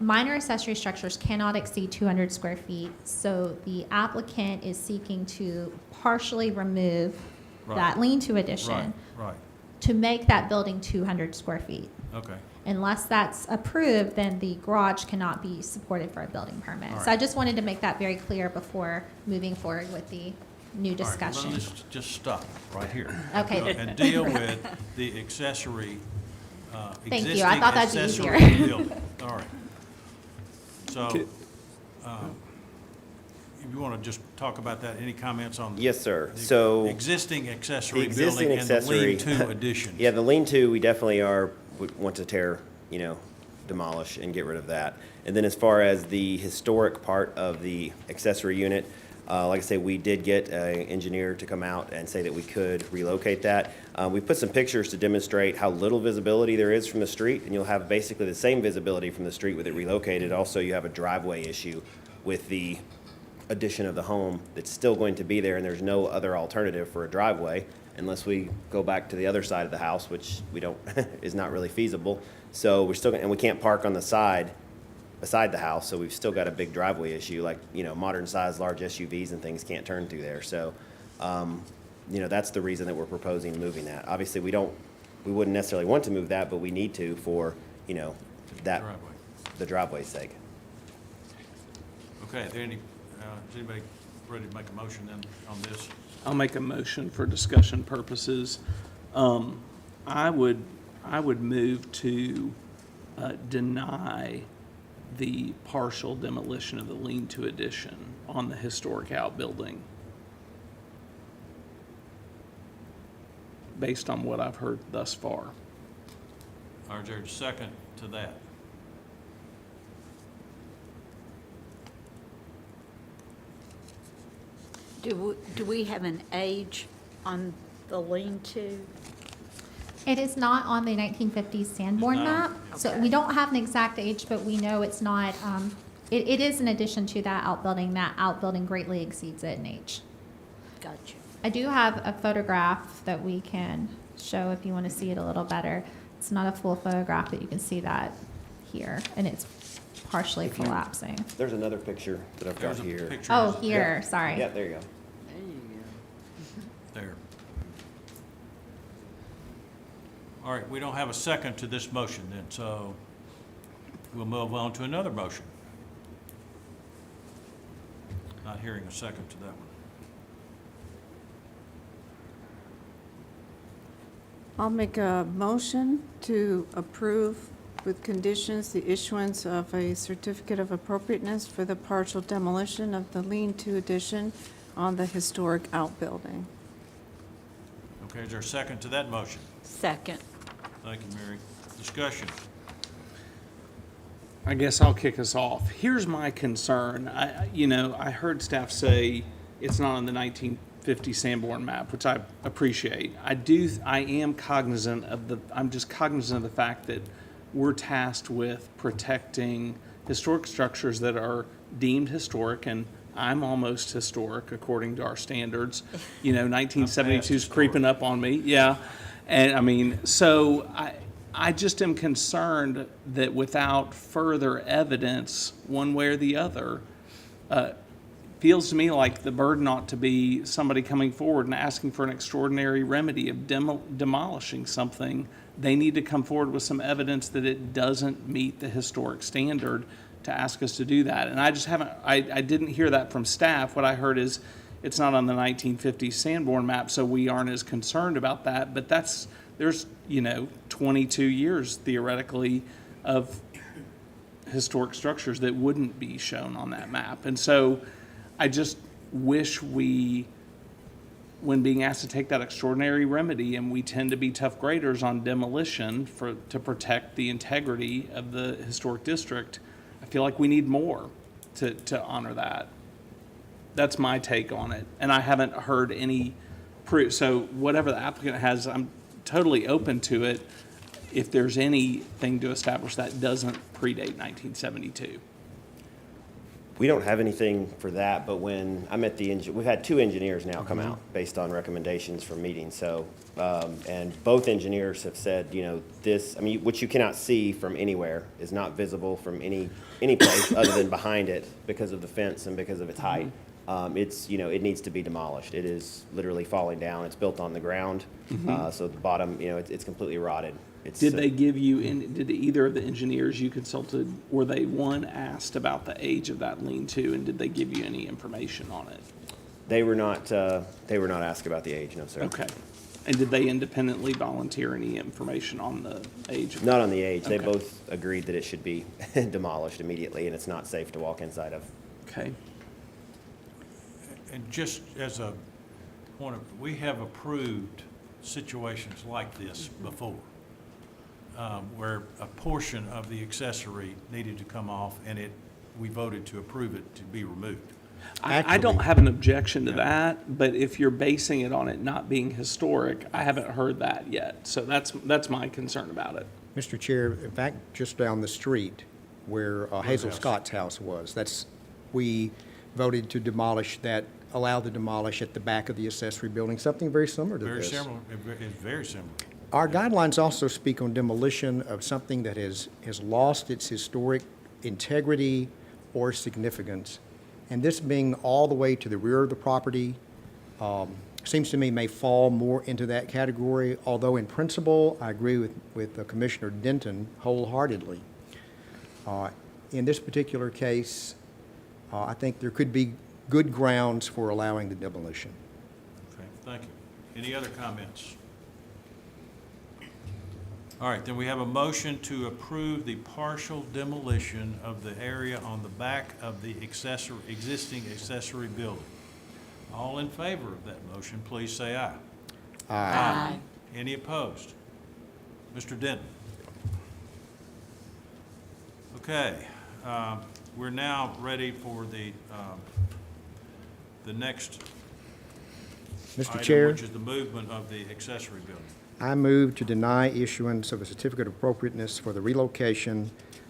minor accessory structures cannot exceed 200 square feet, so the applicant is seeking to partially remove Right. that lean-to addition Right, to make that building 200 square feet. okay. Unless that's approved, then the garage cannot be supported for a building permit. All So right. I just wanted to make that very clear before moving forward with the new All right, discussion. well, let's just stop right here. Okay. And deal with the accessory, Thank you. existing I thought that'd be accessory easier. building. All right. So, if you want to just talk about that, any comments on? Yes, sir. the So. Existing accessory The existing building and the accessory- lean-to addition? Yeah, the lean-to, we definitely would want to tear, demolish and get rid of that. And then as far as the historic part of the accessory unit, like I say, we did get an engineer to come out and say that we could relocate that. We put some pictures to demonstrate how little visibility there is from the street, and you'll have basically the same visibility from the street with it relocated. Also, you have a driveway issue with the addition of the home that's still going to be there, and there's no other alternative for a driveway unless we go back to the other side of the house, which we don't, is not really feasible. So we're still, and we can't park on the side beside the house, so we've still got a big driveway issue, like, modern size, large SUVs and things can't turn through there. So, that's the reason that we're proposing moving that. Obviously, we wouldn't necessarily want to move that, but we need to for, that, Driveway. the driveway's sake. Okay, is anybody ready to make a motion then on this? I'll make a motion for discussion purposes. I would move to deny the partial demolition of the lean-to addition on the historic outbuilding, based on what I've heard thus far. Or is there a second to that? Do we have an age on the lean-to? It is not on the 1950s Sanborn It's not? map, so we don't have an exact age, but we know it's not, it is an addition to that outbuilding. That outbuilding greatly exceeds it in age. Gotcha. I do have a photograph that we can show if you want to see it a little better. It's not a full photograph, but you can see that here, and it's partially collapsing. There's another picture that I've got There's a here. picture. Oh, here, sorry. Yeah, there you go. There you go. There. All right, we don't have a second to this motion then, so we'll move on to another motion. Not hearing a second to that one. I'll make a motion to approve with conditions the issuance of a certificate of appropriateness for the partial demolition of the lean-to addition on the historic outbuilding. Okay, is there a second to that motion? Second. Thank you, Mary. Discussion. I guess I'll kick us off. Here's my concern. I heard staff say it's not on the 1950 Sanborn map, which I appreciate. I'm just cognizant of the fact that we're tasked with protecting historic structures that are deemed historic, and I'm almost historic according to our standards. 1972 is creeping up on me, yeah. And so I just am concerned that without further evidence, one way or the other, feels to me like the burden ought to be somebody coming forward and asking for an extraordinary remedy of demolishing something. They need to come forward with some evidence that it doesn't meet the historic standard to ask us to do that. And I just haven't, I didn't hear that from staff. What I heard is it's not on the 1950 Sanborn map, so we aren't as concerned about that. But there's 22 years theoretically of historic structures that wouldn't be shown on that map. And so I just wish when being asked to take that extraordinary remedy, and we tend to be tough graders on demolition to protect the integrity of the historic district, I feel like we need more to honor that. That's my take on it, and I haven't heard any proof. So whatever the applicant has, I'm totally open to it if there's anything to establish that doesn't predate 1972. We don't have anything for that, but when I met we've had 2 engineers now come out based on recommendations from meetings, so, and both engineers have said, you know, this, I mean, what you cannot see from anywhere is not visible from any place other than behind it because of the fence and because of its height. It's, you know, it needs to be demolished. It is literally falling down. It's built on the ground, so the bottom, you know, it's completely rotted. Did they give you, did either of the engineers you consulted, were they, one, asked about the age of that lean-to, and did they give you any information on it? They were not asked about the age, no, sir. Okay. And did they independently volunteer any information on the age? Not on the age. They Okay. both agreed that it should be demolished immediately, and it's not safe to walk inside of. Okay. And just as a point of, we have approved situations like this before, where a portion of the accessory needed to come off, and we voted to approve it to be removed. I don't have an objection to that, but if you're basing it on it not being historic, I haven't heard that yet. So that's my concern about it. Mr. Chair, in fact, just down the street where Hazel house. Scott's house was, we voted to allow the demolish at the back of the accessory building, something very similar to Very this. similar, it's very similar. Our guidelines also speak on demolition of something that has lost its historic integrity or significance. And this being all the way to the rear of the property, seems to me may fall more into that category, although in principle, I agree with Commissioner Denton wholeheartedly. In this particular case, I think there could be good grounds for allowing the demolition. Okay, thank you. Any other comments? All right, then we have a motion to approve the partial demolition of the area on the back of the existing accessory building. All in favor of that motion, please say aye. Aye. Any opposed? Mr. Denton? Okay, we're now ready for the next Mr. item, Chair? which is the movement of the accessory building. I move to deny issuance of a certificate of appropriateness for the relocation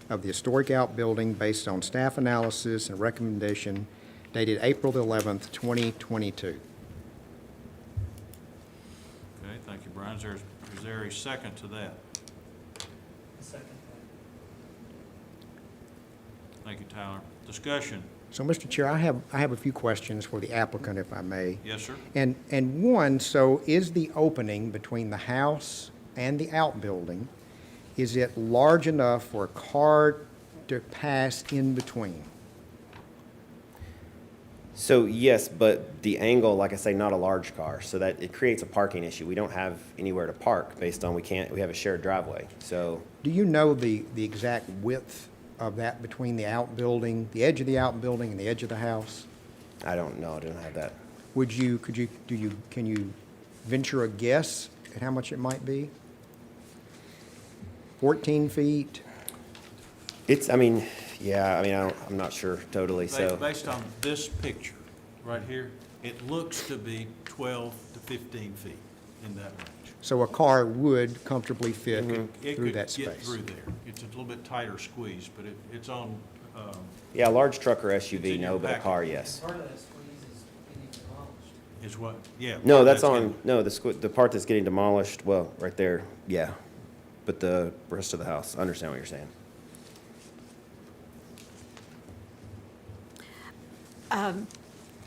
of the historic outbuilding based on staff analysis and recommendation dated April the 11th, 2022. Okay, thank you, Brian. Is there a second to that? Second. Thank you, Tyler. Discussion? So, Mr. Chair, I have a few questions for the applicant, if I may. Yes, sir. And one, so is the opening between the house and the outbuilding, is it large enough for a car to pass in between? So yes, but the angle, like I say, not a large car, so that it creates a parking issue. We don't have anywhere to park based on we have a shared driveway, so. Do you know the exact width of that between the outbuilding, the edge of the outbuilding and the edge of the house? I don't know, I don't have that. Can you venture a guess at how much it might be? 14 feet? I'm not sure totally, so. Based on this picture right here, it looks to be 12 to 15 feet in that range. So a car would comfortably fit It through could that get space? through there. It's a little bit tighter squeeze, but it's on, Yeah, a large truck or It's SUV, in no, your but a packet. car, yes. Part of that squeeze is getting demolished. is what, yeah. No, that's getting- on, no, the part that's getting demolished, well, right there, yeah. But the rest of the house, I understand what you're saying.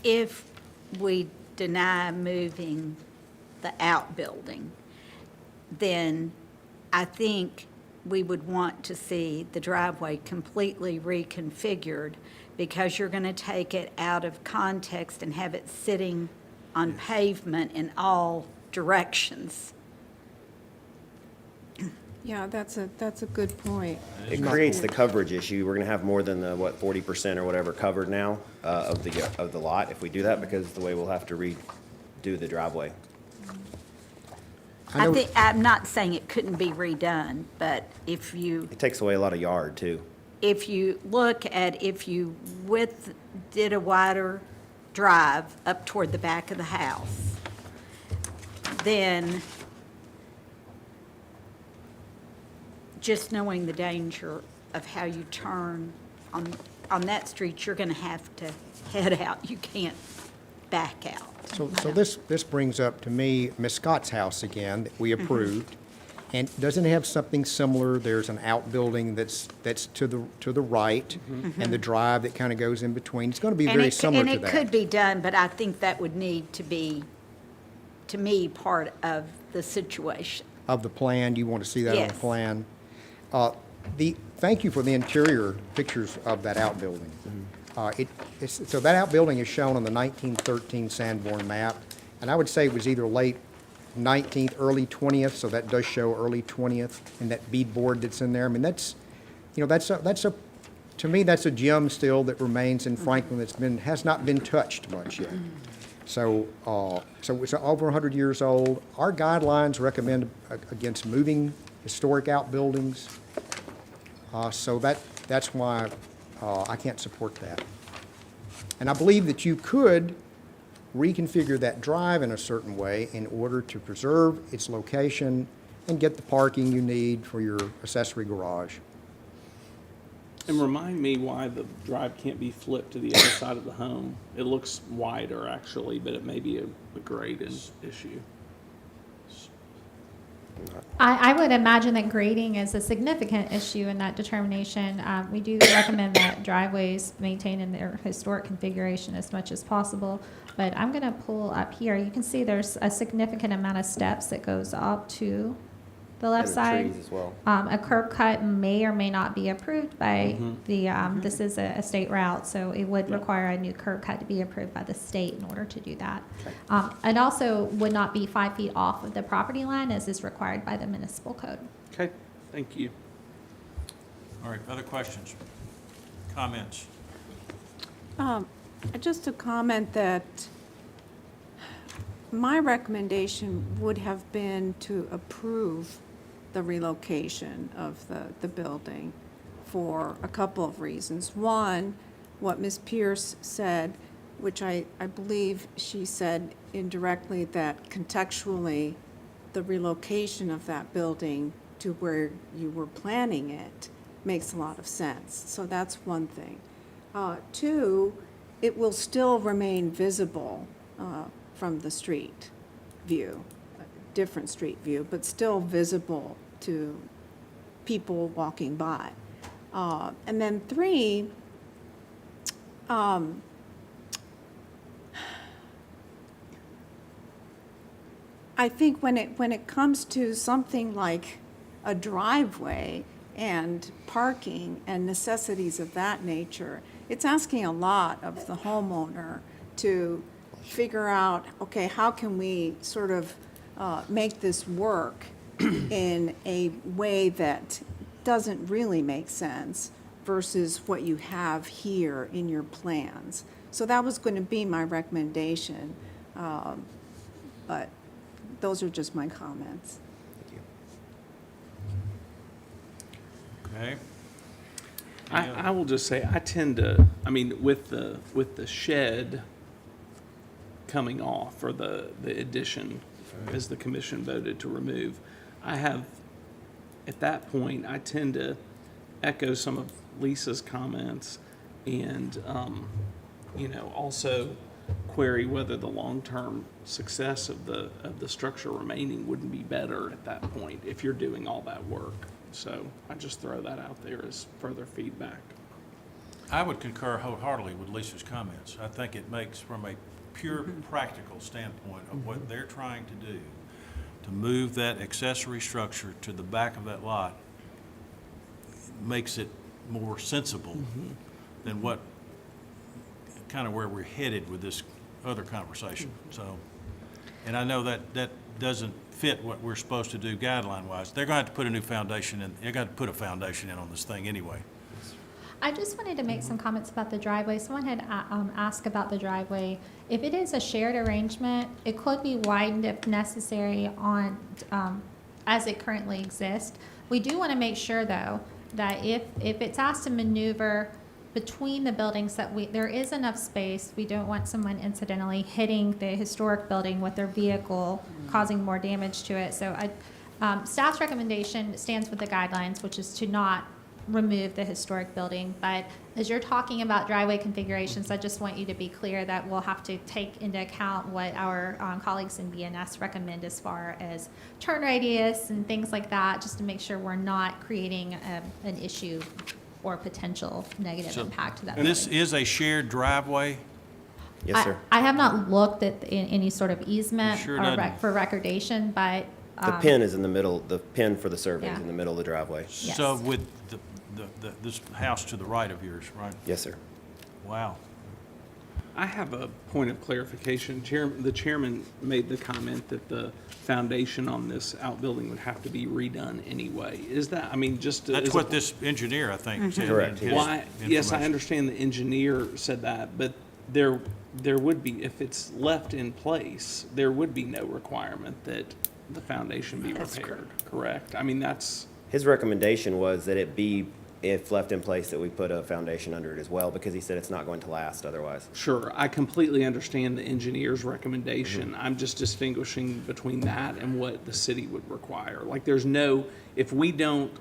If we deny moving the outbuilding, then I think we would want to see the driveway completely reconfigured, because you're going to take it out of context and have it sitting on pavement in all directions. Yeah, that's a good point. It creates the coverage issue. We're gonna have more than the, 40% or whatever covered now, of the lot if we do that, because the way we'll have to redo the driveway. I know- I'm not saying it couldn't be redone, but if you It takes away a lot of yard, too. if you did a wider drive up toward the back of the house, then just knowing the danger of how you turn on on that street, you're going to have to head out. You can't back out. So this brings up to me Ms. Scott's house again, that we approved. And doesn't it have something similar? There's an outbuilding that's to the right, and the drive that kind of goes in between. It's going to be very similar to And it that. could be done, but I think that would need to be, to me, part of the situation. Of the plan, you want to see that on the Yes. plan? Thank you for the interior pictures of that outbuilding. So that outbuilding is shown on the 1913 Sanborn map, and I would say it was either late 19th, early 20th, so that does show early 20th, and that beadboard that's in there. I mean, that's to me, that's a gem still that remains in Franklin has not been touched much yet. So it's over 100 years old. Our guidelines recommend against moving historic outbuildings. So that's why I can't support that. And I believe that you could reconfigure that drive in a certain way in order to preserve its location and get the parking you need for your accessory garage. And remind me why the drive can't be flipped to the other side of the home. It looks wider, actually, but it may be a grade issue. I would imagine that grading is a significant issue in that determination. We do recommend that driveways maintain in their historic configuration as much as possible. But I'm going to pull up here. You can see there's a significant amount of steps that goes up to the left And side. trees as well. A curb cut may or may not be approved by this is a state route, so it would require a new curb cut to be approved by the state in order to do that. And also would not be 5 feet off of the property line as is required by the municipal code. Okay, thank you. All right, other questions? Comments? Just a comment that my recommendation would have been to approve the relocation of the building for a couple of reasons. One, what Ms. Pierce said, which I believe she said indirectly, that contextually, the relocation of that building to where you were planning it makes a lot of sense. So that's one thing. Two, it will still remain visible from the street view, a different street view, but still visible to people walking by. And then three, I think when it comes to something like a driveway and parking and necessities of that nature, it's asking a lot of the homeowner to figure out, okay, how can we sort of make this work in a way that doesn't really make sense versus what you have here in your plans. So that was going to be my recommendation, but those are just my comments. Okay. I will just say, I tend to, I mean, with the shed coming off, or the addition, as the commission voted to remove, I have, at that point, I tend to echo some of Lisa's comments and, also query whether the long-term success of the structure remaining wouldn't be better at that point if you're doing all that work. So I just throw that out there as further feedback. I would concur wholeheartedly with Lisa's comments. I think it makes, from a pure practical standpoint of what they're trying to do, to move that accessory structure to the back of that lot, makes it more sensible than what, kind of where we're headed with this other conversation. So, and I know that doesn't fit what we're supposed to do guideline-wise. They're going to have to put a new foundation in, they're going to put a foundation in on this thing anyway. I just wanted to make some comments about the driveway. Someone had asked about the driveway. If it is a shared arrangement, it could be widened if necessary on, as it currently exists. We do want to make sure, though, that if it's asked to maneuver between the buildings, that there is enough space. We don't want someone incidentally hitting the historic building with their vehicle, causing more damage to it. So staff's recommendation stands with the guidelines, which is to not remove the historic building. But as you're talking about driveway configurations, I just want you to be clear that we'll have to take into account what our colleagues in BNS recommend as far as turn radius and things like that, just to make sure we're not creating an issue or potential negative So impact to that This building. is a shared driveway? Yes, sir. I have not looked at any sort of easement Sure or doesn't. for recordation, but. The pin is in the middle, the pin for the survey is Yeah. in the middle of the driveway. Yes. So with this house to the right of yours, right? Yes, sir. Wow. I have a point of clarification. The chairman made the comment that the foundation on this outbuilding would have to be redone anyway. Is that, I mean, just. That's as what a- this engineer, I think, said. in Correct. his Why, yes, I information. understand the engineer said that, but there would be, if it's left in place, there would be no requirement that the foundation be That's repaired, correct? I mean, that's, His recommendation was that it be, if left in place, that we put a foundation under it as well, because he said it's not going to last otherwise. sure, I completely understand the engineer's recommendation. I'm just distinguishing between that and what the city would require. Like, there's no, if we don't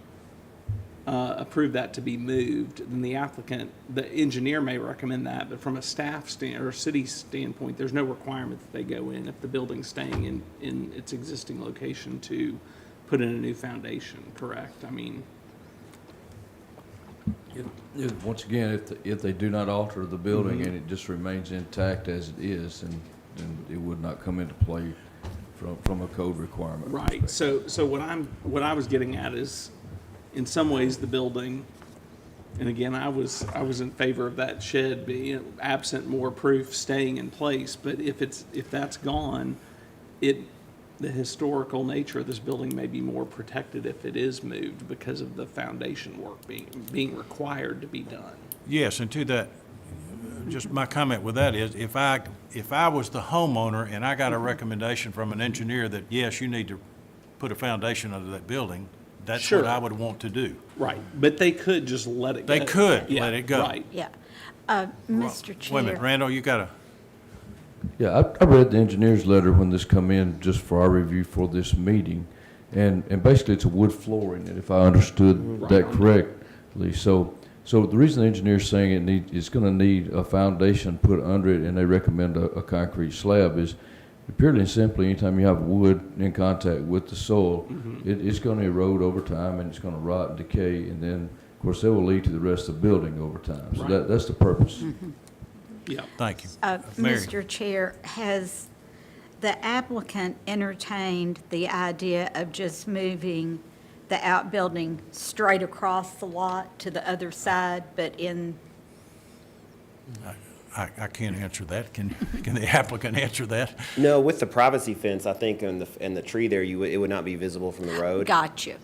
approve that to be moved, then the applicant, the engineer may recommend that, but from a staff or city standpoint, there's no requirement that they go in if the building's staying in its existing location to put in a new foundation, correct? I mean, Once again, if they do not alter the building and it just remains intact as it is, then it would not come into play from a code requirement. right, perspective. so what I was getting at is, in some ways, the building, and again, I was in favor of that shed being absent more proof staying in place, but if that's gone, the historical nature of this building may be more protected if it is moved because of the foundation work being required to be done. Yes, and to that, just my comment with that is, if I was the homeowner and I got a recommendation from an engineer that, yes, you need to put a foundation under that building, that's what Sure. I would want to do. Right, but they could just let it go. They could Yeah, let it go. Right. Yeah. Mr. Chair. Wait a minute, Randall, you got a, Yeah, I read the engineer's letter when this come in, just for our review for this meeting. And basically, it's a wood flooring, and if I understood that correctly. So the reason the engineer's saying it's gonna need a foundation put under it, and they recommend a concrete slab, is purely and simply, anytime you have wood in contact with the soil, it's gonna erode over time, and it's gonna rot and decay, and then, of course, that will lead to the rest of the building over time. So Right. that's the purpose. Yeah. thank you. Mary. Mr. Chair, has the applicant entertained the idea of just moving the outbuilding straight across the lot to the other side, but in, I can't answer that. Can the applicant answer that? No, with the privacy fence, I think, and the tree there, it would not be visible from the road. got you?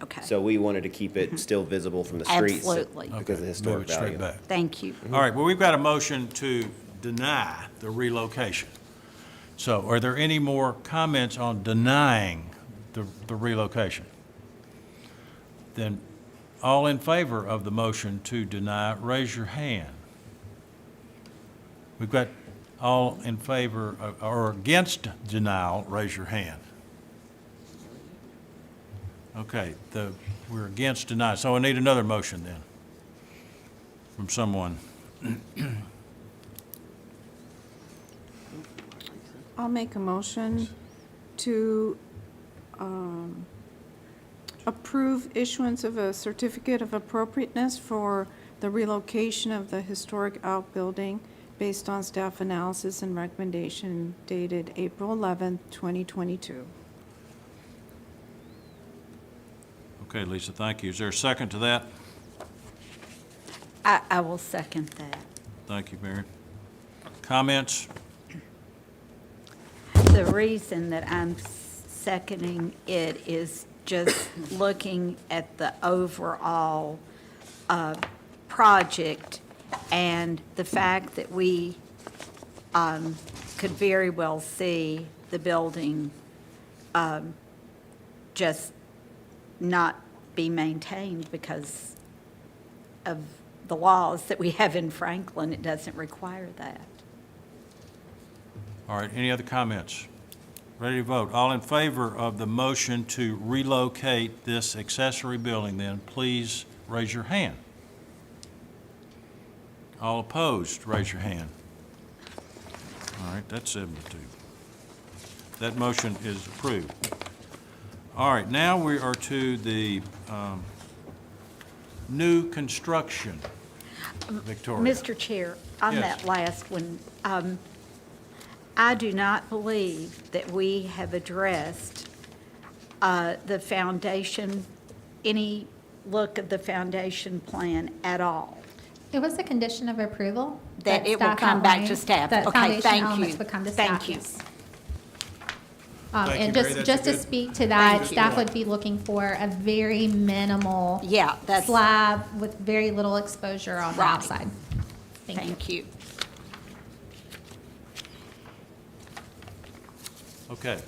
Okay, So we wanted to keep it still visible from the streets. Absolutely. Because of Okay, the move historic it straight value. back. thank you. All right, well, we've got a motion to deny the relocation. So are there any more comments on denying the relocation? Then, all in favor of the motion to deny, raise your hand. We've got all in favor or against denial, raise your hand. Okay, we're against denial, so I need another motion then from someone. I'll make a motion to approve issuance of a certificate of appropriateness for the relocation of the historic outbuilding based on staff analysis and recommendation dated April 11th, 2022. Okay, Lisa, thank you. Is there a second to that? I will second that. Thank you, Mary. Comments? The reason that I'm seconding it is just looking at the overall project and the fact that we could very well see the building just not be maintained because of the laws that we have in Franklin. It doesn't require that. All right, any other comments? Ready to vote? All in favor of the motion to relocate this accessory building, then please raise your hand. All opposed, raise your hand. All right, that's 7 to 2. That motion is approved. All right, now we are to the new construction. Victoria. Mr. Chair, on Yes. that last one, I do not believe that we have addressed the foundation, any look of the foundation plan at all. It was a condition of approval. That it will staff come back to outlined, staff. that Okay, foundation thank elements you. would come to Thank staff, you. yes. Thank And you, Mary. That's a just to good- speak to that, Thank you. staff would be looking for a very minimal Yeah, that's. slab with very little exposure on the Right. outside. Thank you. Thank you. Okay,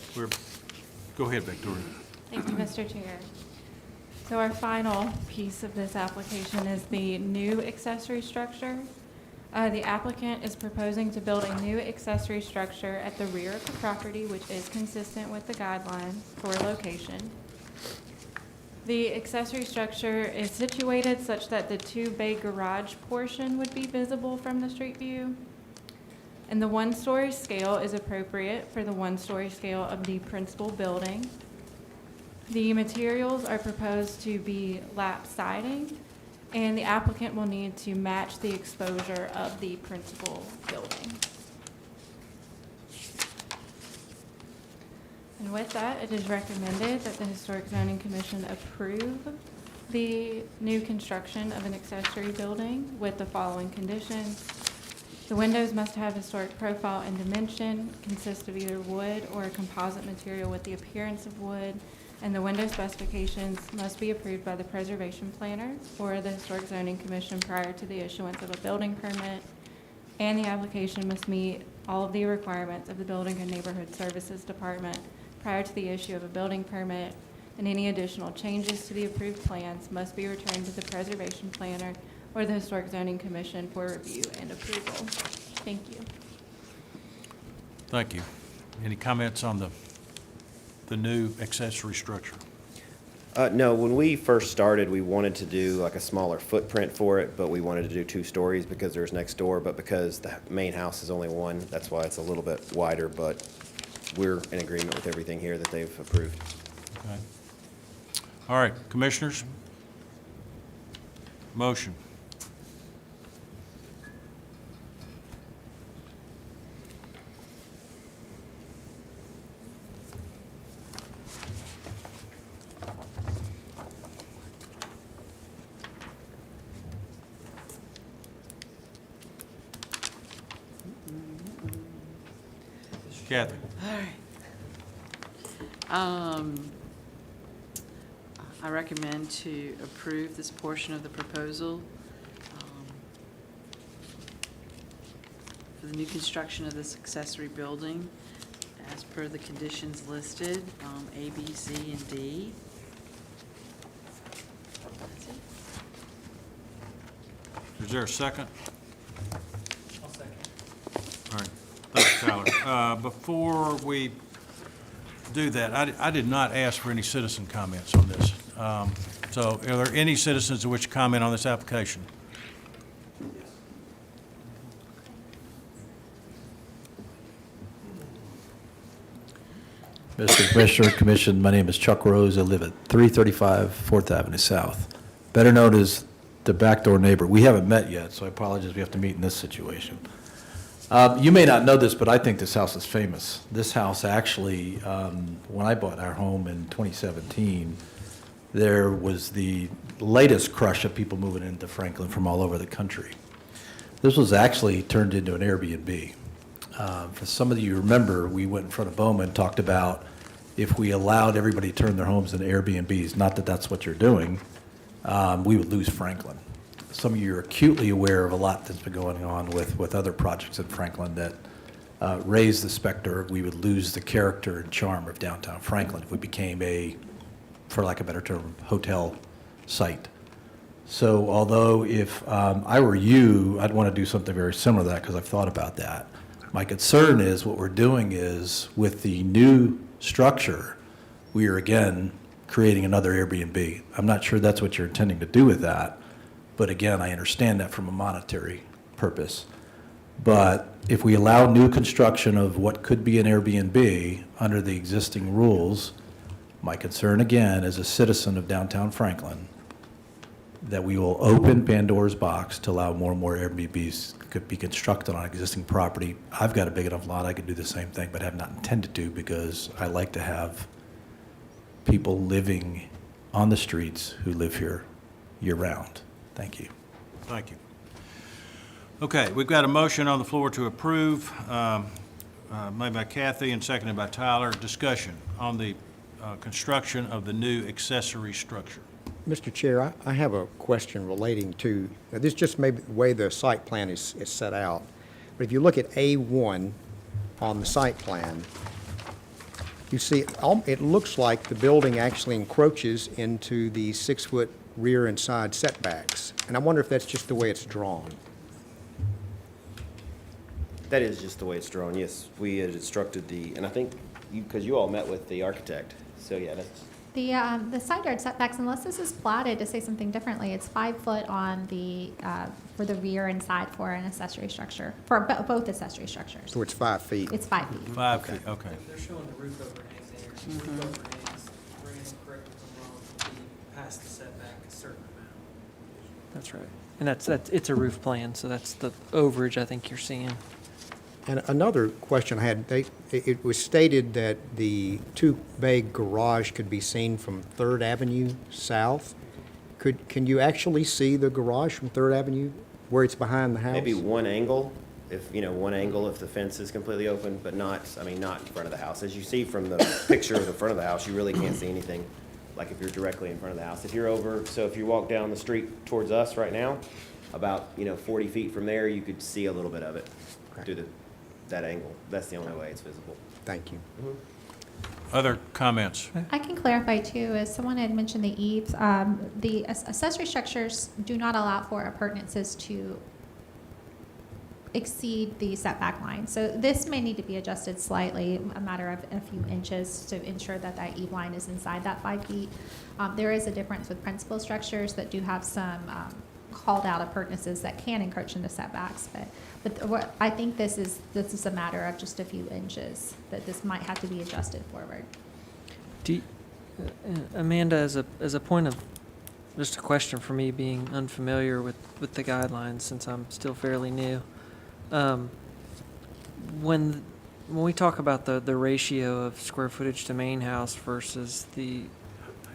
go ahead, Victoria. Thank you, Mr. Chair. So our final piece of this application is the new accessory structure. The applicant is proposing to build a new accessory structure at the rear of the property, which is consistent with the guidelines for location. The accessory structure is situated such that the two-bay garage portion would be visible from the street view. And the one-story scale is appropriate for the one-story scale of the principal building. The materials are proposed to be lap siding, and the applicant will need to match the exposure of the principal building. And with that, it is recommended that the Historic Zoning Commission approve the new construction of an accessory building with the following conditions. The windows must have historic profile and dimension, consist of either wood or a composite material with the appearance of wood, and the window specifications must be approved by the preservation planner or the Historic Zoning Commission prior to the issuance of a building permit, and the application must meet all of the requirements of the Building and Neighborhood Services Department prior to the issue of a building permit, and any additional changes to the approved plans must be returned to the preservation planner or the Historic Zoning Commission for review and approval. Thank you. Thank you. Any comments on the new accessory structure? No, when we first started, we wanted to do like a smaller footprint for it, but we wanted to do 2 stories because there's next door, but because the main house is only 1, that's why it's a little bit wider, but we're in agreement with everything here that they've approved. Okay. All right, commissioners? Motion. Kathy? All right. I recommend to approve this portion of the proposal for the new construction of this accessory building as per the conditions listed, A, B, C, and D. That's it. Is there a second? I'll second. All right, thanks, Tyler. Before we do that, I did not ask for any citizen comments on this. So are there any citizens who wish to comment on this application? Mr. Commissioner, Commission, my name is Chuck Rose. I live at 335 4th Avenue South, better known as the backdoor neighbor. We haven't met yet, so I apologize we have to meet in this situation. You may not know this, but I think this house is famous. This house actually, when I bought our home in 2017, there was the latest crush of people moving into Franklin from all over the country. This was actually turned into an Airbnb. For some of you remember, we went in front of BOMA and talked about if we allowed everybody to turn their homes into Airbnbs, not that that's what you're doing, we would lose Franklin. Some of you are acutely aware of a lot that's been going on with other projects in Franklin that raise the specter. We would lose the character and charm of downtown Franklin if we became a, for lack of a better term, hotel site. So although if I were you, I'd want to do something very similar to that because I've thought about that. My concern is what we're doing is with the new structure, we are again creating another Airbnb. I'm not sure that's what you're intending to do with that, but again, I understand that from a monetary purpose. But if we allow new construction of what could be an Airbnb under the existing rules, my concern again, as a citizen of downtown Franklin, that we will open Pandora's box to allow more and more Airbnbs could be constructed on existing property. I've got a big enough lot, I could do the same thing, but have not intended to because I like to have people living on the streets who live here year-round. Thank you. Thank you. Okay, we've got a motion on the floor to approve, made by Kathy and seconded by Tyler. Discussion on the construction of the new accessory structure. Mr. Chair, I have a question relating to, this just may be the way the site plan is set out, but if you look at A1 on the site plan, you see, it looks like the building actually encroaches into the 6-foot rear and side setbacks, and I wonder if that's just the way it's drawn. That is just the way it's drawn, yes. We had instructed and I think, because you all met with the architect, so yeah, that's, The side yard setbacks, unless this is platted to say something differently, it's 5 foot on the, for the rear and side for an accessory structure, for both accessory structures. So it's 5 feet. It's 5 feet. 5 feet, okay. They're showing the roof overhangs there. So the roof overhangs, Brandon, correct me if I'm wrong, would be past the setback a certain amount. That's right. And that's, it's a roof plan, so that's the overage I think you're seeing. And another question I had, it was stated that the two-bay garage could be seen from 3rd Avenue South. Can you actually see the garage from 3rd Avenue, where it's behind the house? maybe one angle, if the fence is completely open, but not in front of the house. As you see from the picture of the front of the house, you really can't see anything, like if you're directly in front of the house. If you walk down the street towards us right now, about, 40 feet from there, you could see a little bit of it due to that angle. That's the only way it's visible. Thank you. Other comments? I can clarify too, as someone had mentioned the eaves, the accessory structures do not allow for appurtenances to exceed the setback line. So this may need to be adjusted slightly, a matter of a few inches to ensure that that eave line is inside that 5 feet. There is a difference with principal structures that do have some called out appurtenances that can encroach into setbacks, but what I think this is a matter of just a few inches, that this might have to be adjusted forward. Amanda, as a point of, just a question for me being unfamiliar with the guidelines since I'm still fairly new. When we talk about the ratio of square footage to main house versus the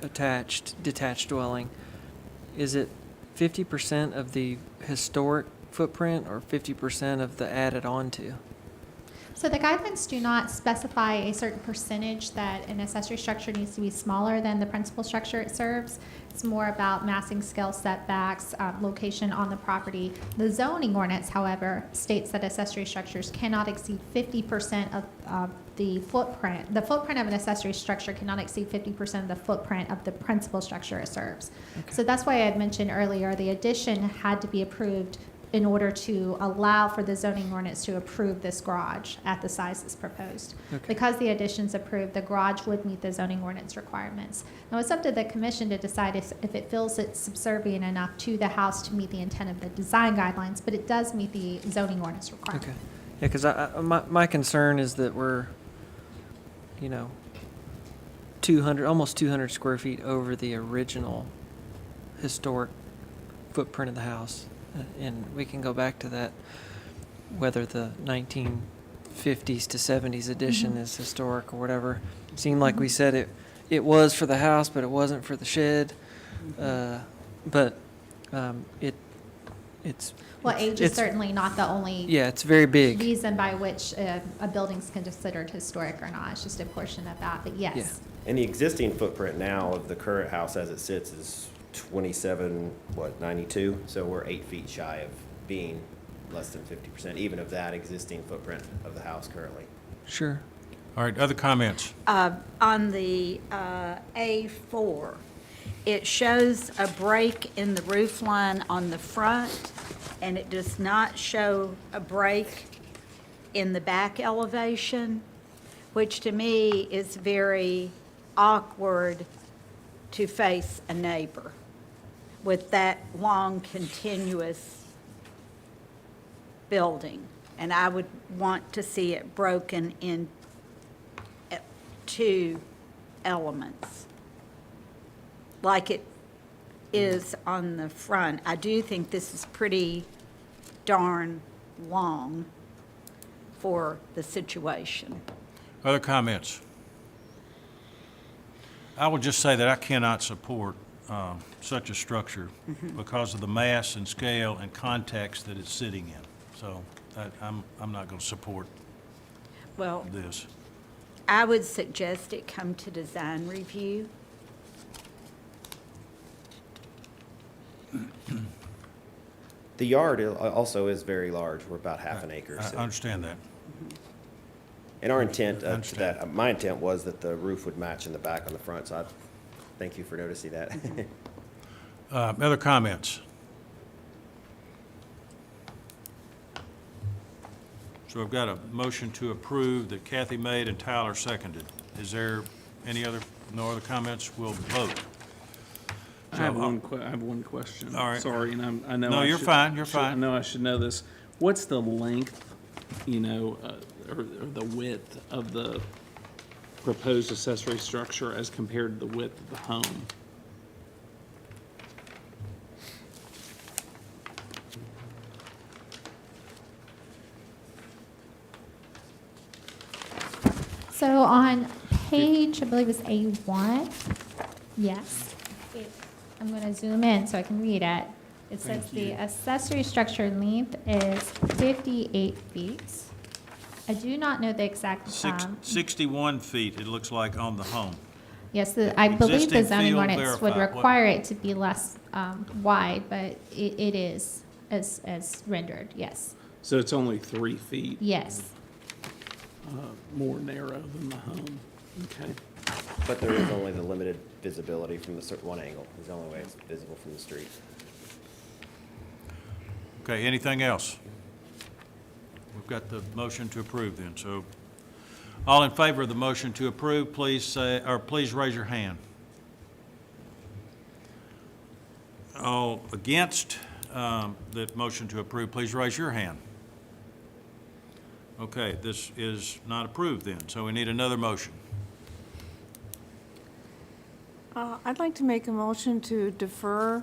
detached dwelling, is it 50% of the historic footprint or 50% of the added onto? So the guidelines do not specify a certain percentage that an accessory structure needs to be smaller than the principal structure it serves. It's more about massing scale setbacks, location on the property. The zoning ordinance, however, states that accessory structures cannot exceed 50% of the footprint. The footprint of an accessory structure cannot exceed 50% of the footprint of the principal structure it serves. Okay. So that's why I had mentioned earlier, the addition had to be approved in order to allow for the zoning ordinance to approve this garage at the size that's proposed. Okay. Because the addition's approved, the garage would meet the zoning ordinance requirements. Now, it's up to the commission to decide if it feels it's subservient enough to the house to meet the intent of the design guidelines, but it does meet the zoning ordinance requirement. Okay. Yeah, because my concern is that we're, 200, almost 200 square feet over the original historic footprint of the house. And we can go back to that, whether the 1950s to 70s edition is historic or whatever. It seemed like we said it was for the house, but it wasn't for the shed. But it's... Well, age is certainly not the only Yeah, it's very big. reason by which a building's considered historic or not. It's just a portion of that, but yes. Yeah. And the existing footprint now of the current house as it sits is 92, so we're 8 feet shy of being less than 50%, even of that existing footprint of the house currently. Sure. All right, other comments? On the A4, it shows a break in the roof line on the front, and it does not show a break in the back elevation, which to me is very awkward to face a neighbor with that long continuous building. And I would want to see it broken in two elements, like it is on the front. I do think this is pretty darn long for the situation. Other comments? I would just say that I cannot support such a structure because of the mass and scale and context that it's sitting in. So I'm not going to support Well, this. I would suggest it come to design review. The yard also is very large. We're about half an acre. I so- understand that. And our intent, Understand. my intent was that the roof would match in the back on the front, so I thank you for noticing that. Other comments? So I've got a motion to approve that Kathy made and Tyler seconded. Is there no other comments? We'll vote. I have one question. All right. Sorry, and I know. No, you're fine, you're fine. I know I should know this. What's the length, or the width of the proposed accessory structure as compared to the width of the home? So on page, I believe it's A1, yes. I'm going to zoom in so I can read it. It says the accessory structure length is 58 feet. I do not know the exact, 61 feet, it looks like, on the home. yes, I believe the Existing zoning field ordinance would verified. What- require it to be less wide, but it is as rendered, yes. So it's only 3 feet Yes. more narrow than the home. Okay. But there is only the limited visibility from the one angle. Is the only way it's visible from the street. Okay, anything else? We've got the motion to approve then, so all in favor of the motion to approve, please say, or please raise your hand. All against the motion to approve, please raise your hand. Okay, this is not approved then, so we need another motion. I'd like to make a motion to defer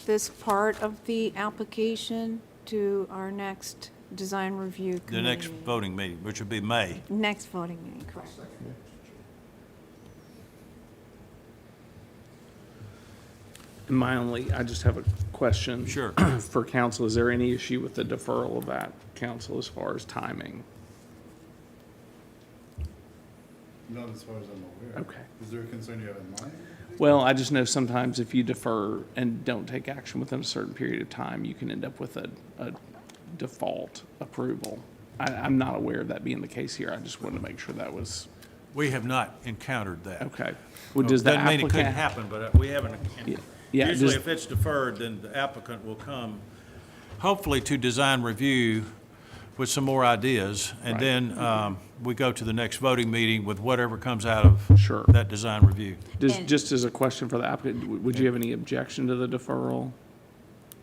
this part of the application to our next design review committee. The next voting meeting, which would be May. Next voting meeting, correct. I just have a question. Sure. For council, is there any issue with the deferral of that, council, as far as timing? Not as far as I'm aware. Okay. Is there a concern you have in mind? Well, I just know sometimes if you defer and don't take action within a certain period of time, you can end up with a default approval. I'm not aware of that being the case here. I just wanted to make sure that was, We have not encountered that. okay. Well, does the Doesn't mean it couldn't applicant? happen, but we haven't. Yeah, Usually, does- if it's deferred, then the applicant will come, hopefully to design review with some more ideas, and Right. then we go to the next voting meeting with whatever comes out of Sure. that design review. Just as a question for the applicant, would you have any objection to the deferral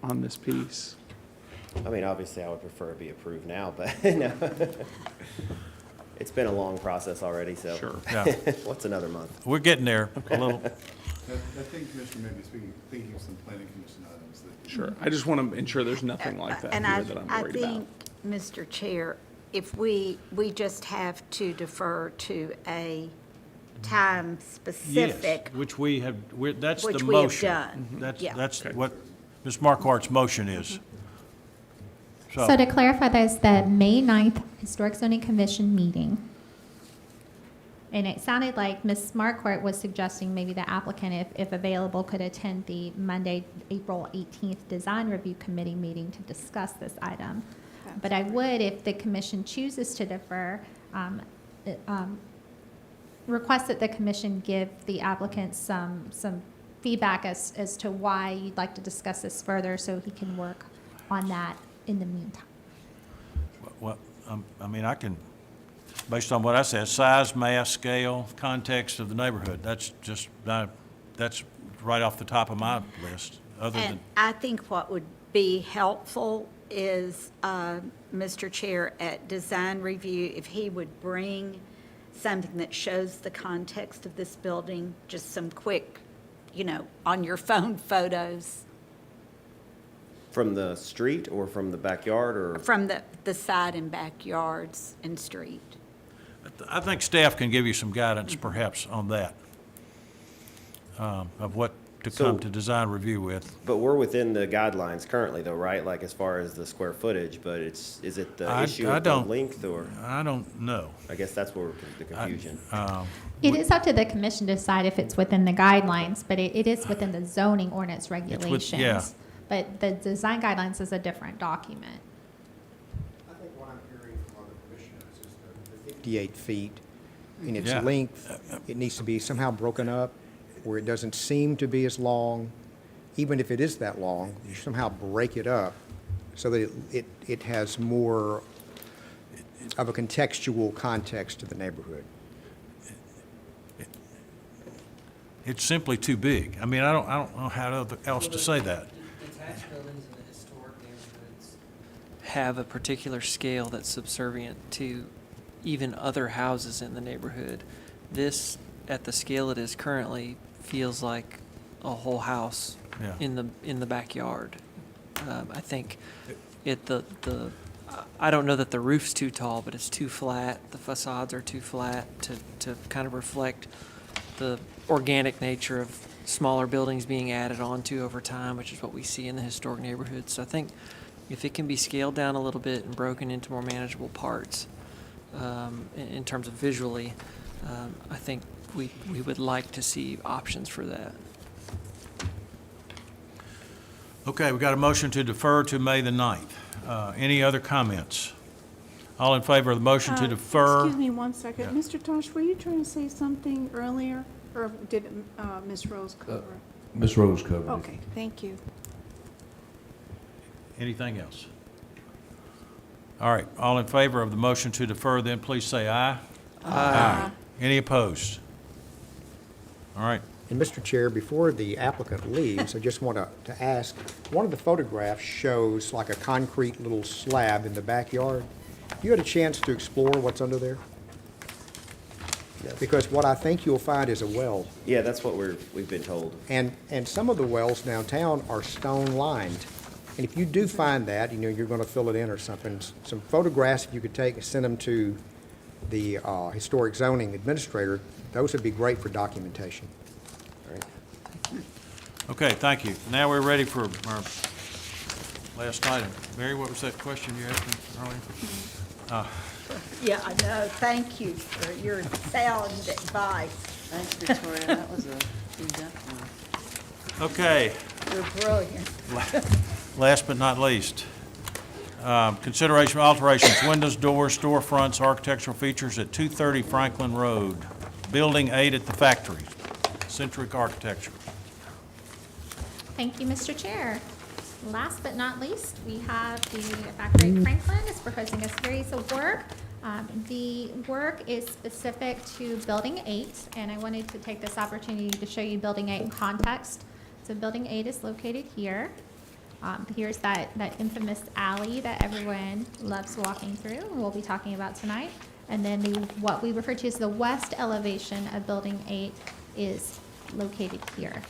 on this piece? I mean, obviously, I would prefer it be approved now, but no. It's been a long process already, so. Sure. Yeah. What's another month? We're getting there a little. I think Commissioner may be thinking of some planning commission items that. Sure. I just want to ensure there's nothing like that And here that I'm worried I about. think, Mr. Chair, if we just have to defer to a time Yes, specific, which we have, that's the Which we have motion. done. Yeah. That's what Ms. Marquardt's motion is. So to clarify, that's the May 9th Historic Zoning Commission meeting. And it sounded like Ms. Marquardt was suggesting maybe the applicant, if available, could attend the Monday, April 18th Design Review Committee meeting to discuss this item. But I would, if the commission chooses to defer, request that the commission give the applicant some feedback as to why you'd like to discuss this further, so he can work on that in the meantime. Well, I mean, I can based on what I said, size, mass, scale, context of the neighborhood. That's just, that's right off the top of my list, other And than, I think what would be helpful is, Mr. Chair, at design review, if he would bring something that shows the context of this building, just some quick, on your phone photos From the street or from the backyard or? from the side and backyards and street. I think staff can give you some guidance perhaps on that, of what to come So- to design review with. But we're within the guidelines currently though, right? Like as far as the square footage, but is it the issue I of the don't- length or? I don't know. I guess that's where the confusion. It is up to the commission to decide if it's within the guidelines, but it is within the zoning ordinance regulations. yeah. But the design guidelines is a different document. I think what I'm hearing from other commissioners is the 58 feet in its Yeah. length, it needs to be somehow broken up where it doesn't seem to be as long. Even if it is that long, you somehow break it up so that it has more of a contextual context to the neighborhood. It's simply too big. I mean, I don't know how else to say that. Detached buildings in the historic neighborhoods have a particular scale that's subservient to even other houses in the neighborhood. This, at the scale it is currently, feels like a whole house Yeah. in the backyard. I think I don't know that the roof's too tall, but it's too flat. The facades are too flat to kind of reflect the organic nature of smaller buildings being added onto over time, which is what we see in the historic neighborhoods. So I think if it can be scaled down a little bit and broken into more manageable parts, in terms of visually, I think we would like to see options for that. Okay, we got a motion to defer to May the 9th. Any other comments? All in favor of the motion to defer? Excuse me one second. Mr. Tosh, were you trying to say something earlier, or did Ms. Rose cover it? Ms. Rose covered it. Okay, thank you. Anything else? All right, all in favor of the motion to defer, then please say aye. Aye. Any opposed? All right. And Mr. Chair, before the applicant leaves, I just want to ask, one of the photographs shows like a concrete little slab in the backyard. You had a chance to explore what's under there? Because what I think you'll find is a well. Yeah, that's what we've been told. And some of the wells downtown are stone lined. And if you do find that, you're going to fill it in or something, some photographs if you could take and send them to the historic zoning administrator, those would be great for documentation. All right. Okay, thank you. Now we're ready for our last item. Mary, what was that question you asked me earlier? Yeah, I know. Thank you for your sound advice. Thanks, Victoria, that was a in-depth one. Okay, You're brilliant. last but not least, consideration of alterations, windows, doors, storefronts, architectural features at 230 Franklin Road, Building 8 at the factory, Centric Architecture. Thank you, Mr. Chair. Last but not least, we have the Factory Franklin is proposing a series of work. The work is specific to Building 8, and I wanted to take this opportunity to show you Building 8 in context. So Building 8 is located here. Here's that infamous alley that everyone loves walking through, and we'll be talking about tonight. And then what we refer to as the west elevation of Building 8 is located here.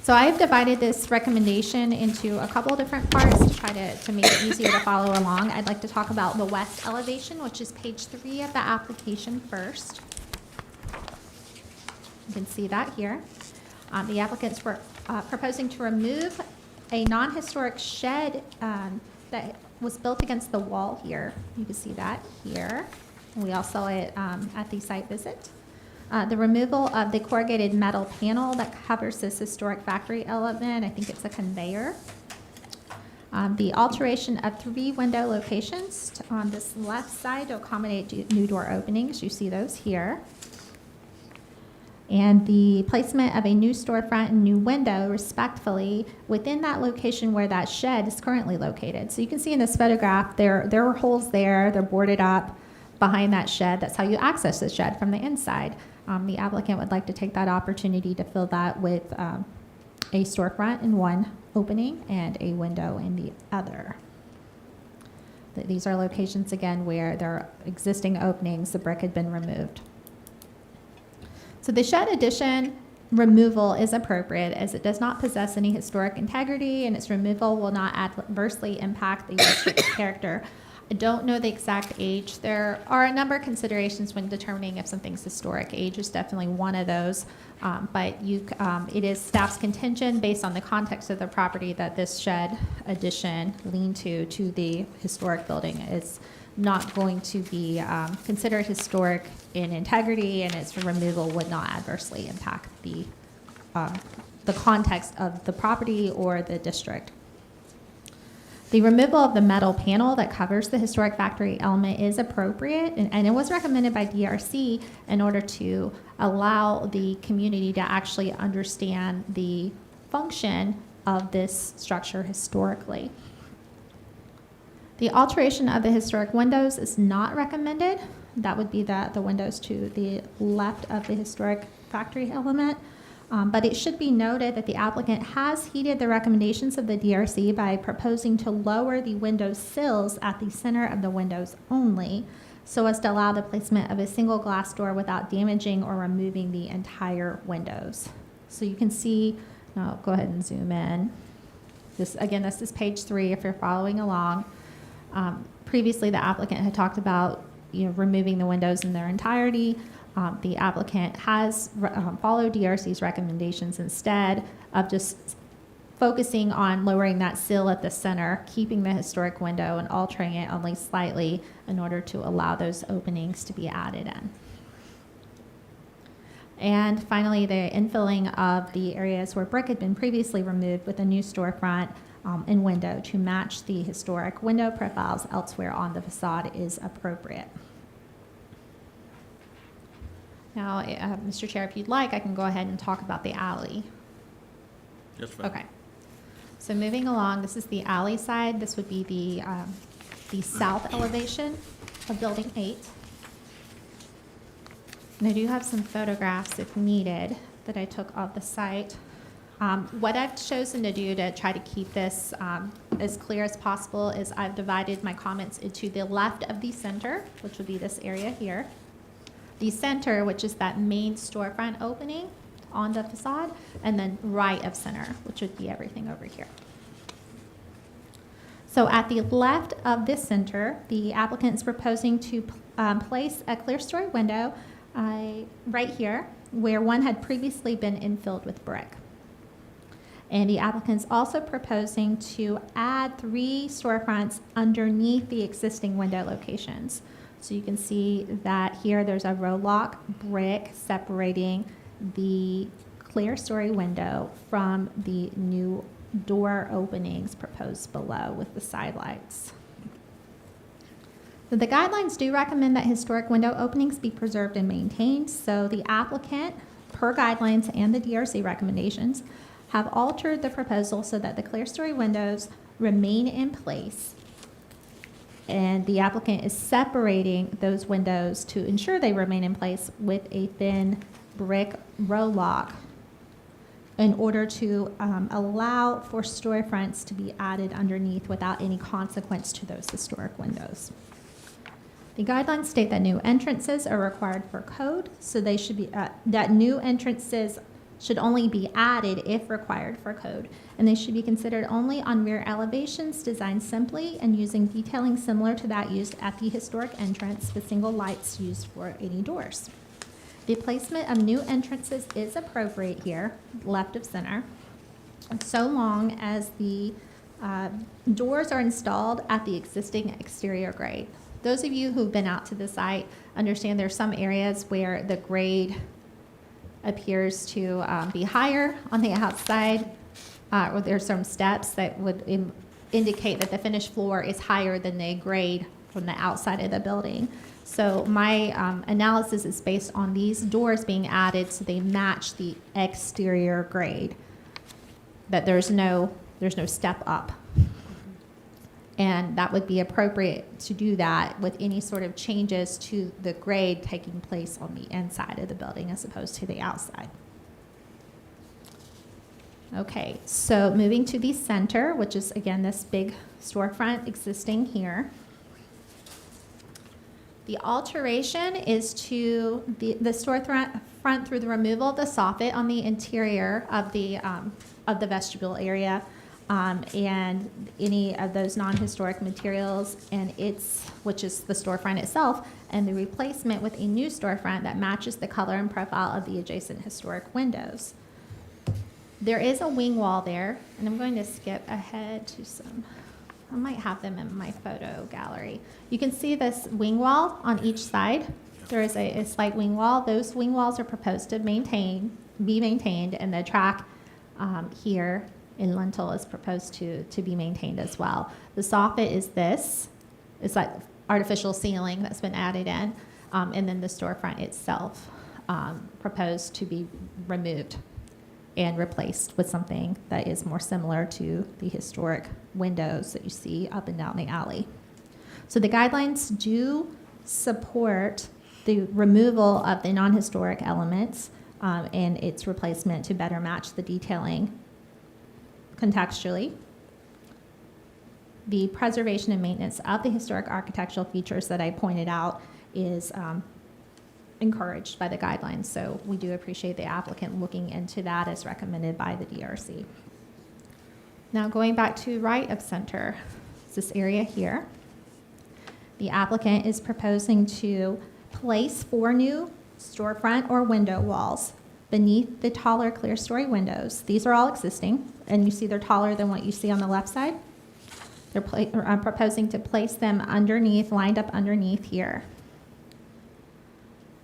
So I have divided this recommendation into a couple of different parts to try to make it easier to follow along. I'd like to talk about the west elevation, which is page 3 of the application first. You can see that here. The applicants were proposing to remove a non-historic shed that was built against the wall here. You can see that here. And we all saw it at the site visit. The removal of the corrugated metal panel that covers this historic factory element, I think it's a conveyor. The alteration of 3 window locations on this left side to accommodate new door openings. You see those here. and the placement of a new storefront and new window respectfully within that location where that shed is currently located. So you can see in this photograph, there are holes there, they're boarded up behind that shed. That's how you access the shed from the inside. The applicant would like to take that opportunity to fill that with a storefront in one opening and a window in the other. These are locations, again, where there are existing openings, the brick had been removed. So the shed addition removal is appropriate as it does not possess any historic integrity and its removal will not adversely impact the district's character. I don't know the exact age. There are a number of considerations when determining if something's historic. Age is definitely one of those, but it is staff's contention based on the context of the property that this shed addition lean-to to the historic building is not going to be considered historic in integrity, and its removal would not adversely impact the context of the property or the district. The removal of the metal panel that covers the historic factory element is appropriate, and it was recommended by DRC in order to allow the community to actually understand the function of this structure historically. The alteration of the historic windows is not recommended. That would be the windows to the left of the historic factory element. But it should be noted that the applicant has heeded the recommendations of the DRC by proposing to lower the window sills at the center of the windows only, so as to allow the placement of a single glass door without damaging or removing the entire windows. So you can see, now go ahead and zoom in. This is page 3 if you're following along. Previously, the applicant had talked about removing the windows in their entirety. The applicant has followed DRC's recommendations instead of just focusing on lowering that sill at the center, keeping the historic window and altering it only slightly in order to allow those openings to be added in. And finally, the infilling of the areas where brick had been previously removed with a new storefront and window to match the historic window profiles elsewhere on the facade is appropriate. Now, Mr. Chair, if you'd like, I can go ahead and talk about the alley. Yes, ma'am. Okay. So moving along, this is the alley side. This would be the south elevation of Building 8. And I do have some photographs, if needed, that I took of the site. What I've chosen to do to try to keep this as clear as possible is I've divided my comments into the left of the center, which would be this area here. The center, which is that main storefront opening on the facade, and then right of center, which would be everything over here. So at the left of this center, the applicant is proposing to place a clear story window right here, where one had previously been infilled with brick. And the applicant is also proposing to add 3 storefronts underneath the existing window locations. So you can see that here there's a row lock brick separating the clear story window from the new door openings proposed below with the side lights. So the guidelines do recommend that historic window openings be preserved and maintained. So the applicant, per guidelines and the DRC recommendations, have altered the proposal so that the clear story windows remain in place. And the applicant is separating those windows to ensure they remain in place with a thin brick row lock in order to allow for storefronts to be added underneath without any consequence to those historic windows. The guidelines state that new entrances are required for code, so they should be, that new entrances should only be added if required for code, and they should be considered only on rear elevations designed simply and using detailing similar to that used at the historic entrance with single lights used for any doors. The placement of new entrances is appropriate here, left of center, so long as the doors are installed at the existing exterior grade. Those of you who've been out to the site understand there's some areas where the grade appears to be higher on the outside, or there's some steps that would indicate that the finished floor is higher than the grade from the outside of the building. So my analysis is based on these doors being added so they match the exterior grade, that there's no step up. And that would be appropriate to do that with any sort of changes to the grade taking place on the inside of the building as opposed to the outside. Okay, so moving to the center, which is again this big storefront existing here. The alteration is to the storefront through the removal of the soffit on the interior of the vestibule area, and any of those non-historic materials, and which is the storefront itself, and the replacement with a new storefront that matches the color and profile of the adjacent historic windows. There is a wing wall there, and I'm going to skip ahead to I might have them in my photo gallery. You can see this wing wall on each side. There is a slight wing wall. Those wing walls are proposed to be maintained, and the track here in lintel is proposed to be maintained as well. The soffit is this. It's like artificial ceiling that's been added in, and then the storefront itself proposed to be removed and replaced with something that is more similar to the historic windows that you see up and down the alley. So the guidelines do support the removal of the non-historic elements and its replacement to better match the detailing contextually. The preservation and maintenance of the historic architectural features that I pointed out is encouraged by the guidelines, so we do appreciate the applicant looking into that as recommended by the DRC. Now going back to right of center, it's this area here. The applicant is proposing to place 4 new storefront or window walls beneath the taller clear story windows. These are all existing, and you see they're taller than what you see on the left side. They're proposing to place them underneath, lined up underneath here,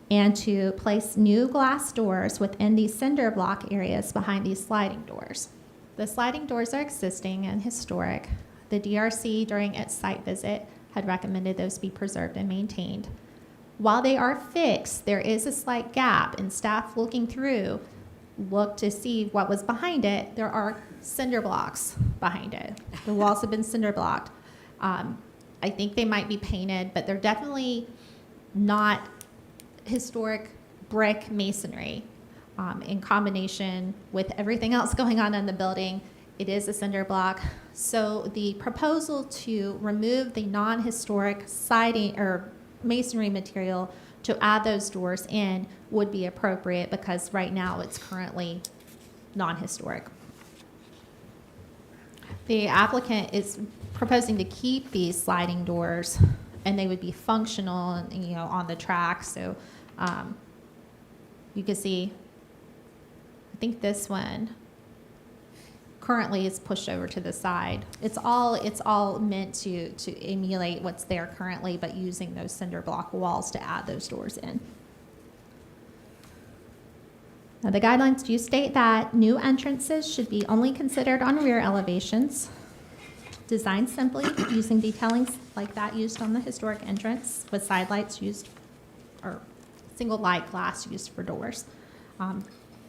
and to place new glass doors within these cinder block areas behind these sliding doors. The sliding doors are existing and historic. The DRC, during its site visit, had recommended those be preserved and maintained. While they are fixed, there is a slight gap, and staff looking through looked to see what was behind it. There are cinder blocks behind it. The walls have been cinder blocked. I think they might be painted, but they're definitely not historic brick masonry. In combination with everything else going on in the building, it is a cinder block. So the proposal to remove the non-historic siding or masonry material to add those doors in would be appropriate, because right now it's currently non-historic. The applicant is proposing to keep these sliding doors, and they would be functional, you know, on the track. So you can see, I think this one currently is pushed over to the side. It's all meant to emulate what's there currently, but using those cinder block walls to add those doors in. Now, the guidelines do state that new entrances should be only considered on rear elevations, designed simply using detailing like that used on the historic entrance, with side lights used, or single light glass used for doors.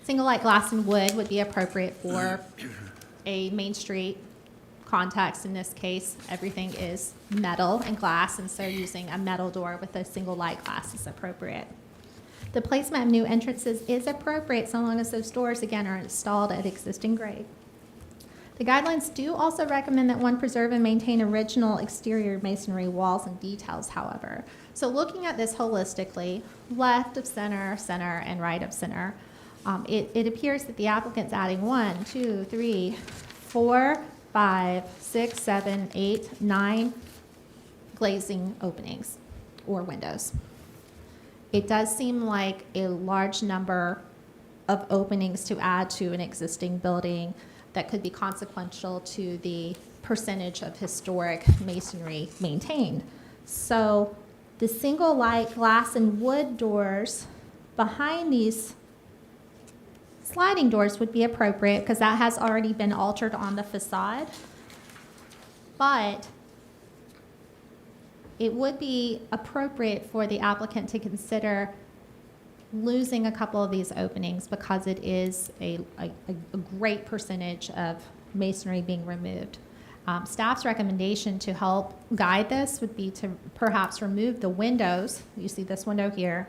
Single light glass and wood would be appropriate for a Main Street context. In this case, everything is metal and glass, and so using a metal door with a single light glass is appropriate. The placement of new entrances is appropriate so long as those doors, again, are installed at existing grade. The guidelines do also recommend that one preserve and maintain original exterior masonry walls and details, however. So looking at this holistically, left of center, center, and right of center, it appears that the applicant's adding 1, 2, 3, 4, 5, 6, 7, 8, 9 glazing openings or windows. It does seem like a large number of openings to add to an existing building that could be consequential to the percentage of historic masonry maintained. So the single light glass and wood doors behind these sliding doors would be appropriate, because that has already been altered on the facade. But it would be appropriate for the applicant to consider losing a couple of these openings because it is a great percentage of masonry being removed. Staff's recommendation to help guide this would be to perhaps remove the windows. You see this window here,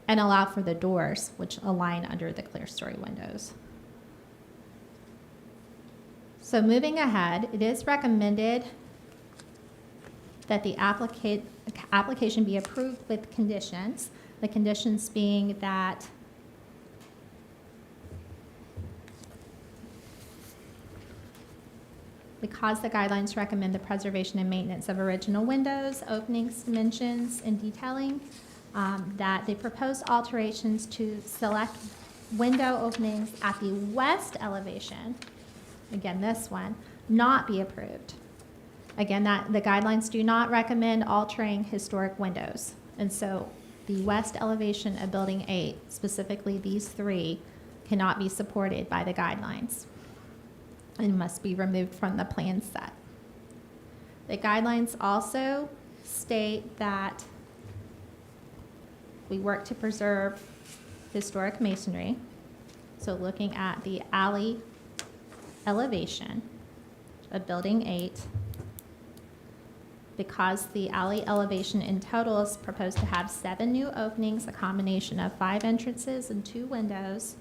and allow for the doors, which align under the clear story windows. So moving ahead, it is recommended that the application be approved with conditions. The conditions being that because the guidelines recommend the preservation and maintenance of original windows, openings, dimensions, and detailing, that the proposed alterations to select window openings at the west elevation, again, this one, not be approved. Again, that the guidelines do not recommend altering historic windows. And so the west elevation of Building 8, specifically these three, cannot be supported by the guidelines and must be removed from the plan set. The guidelines also state that we work to preserve historic masonry. So looking at the alley elevation of Building 8, because the alley elevation in total is proposed to have 7 new openings, a combination of 5 entrances and 2 windows,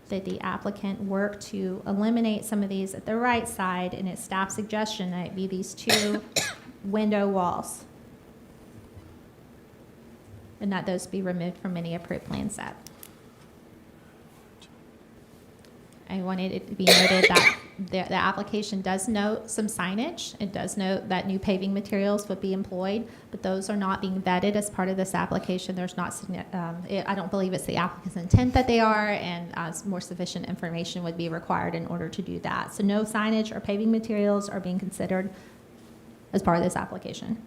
that the applicant work to eliminate some of these at the right side, and its staff suggestion that it be these 2 window walls, and that those be removed from any approved plan set. I wanted it to be noted that the application does note some signage. It does note that new paving materials would be employed, but those are not being vetted as part of this application. There's not, I don't believe it's the applicant's intent that they are, and more sufficient information would be required in order to do that. So no signage or paving materials are being considered as part of this application.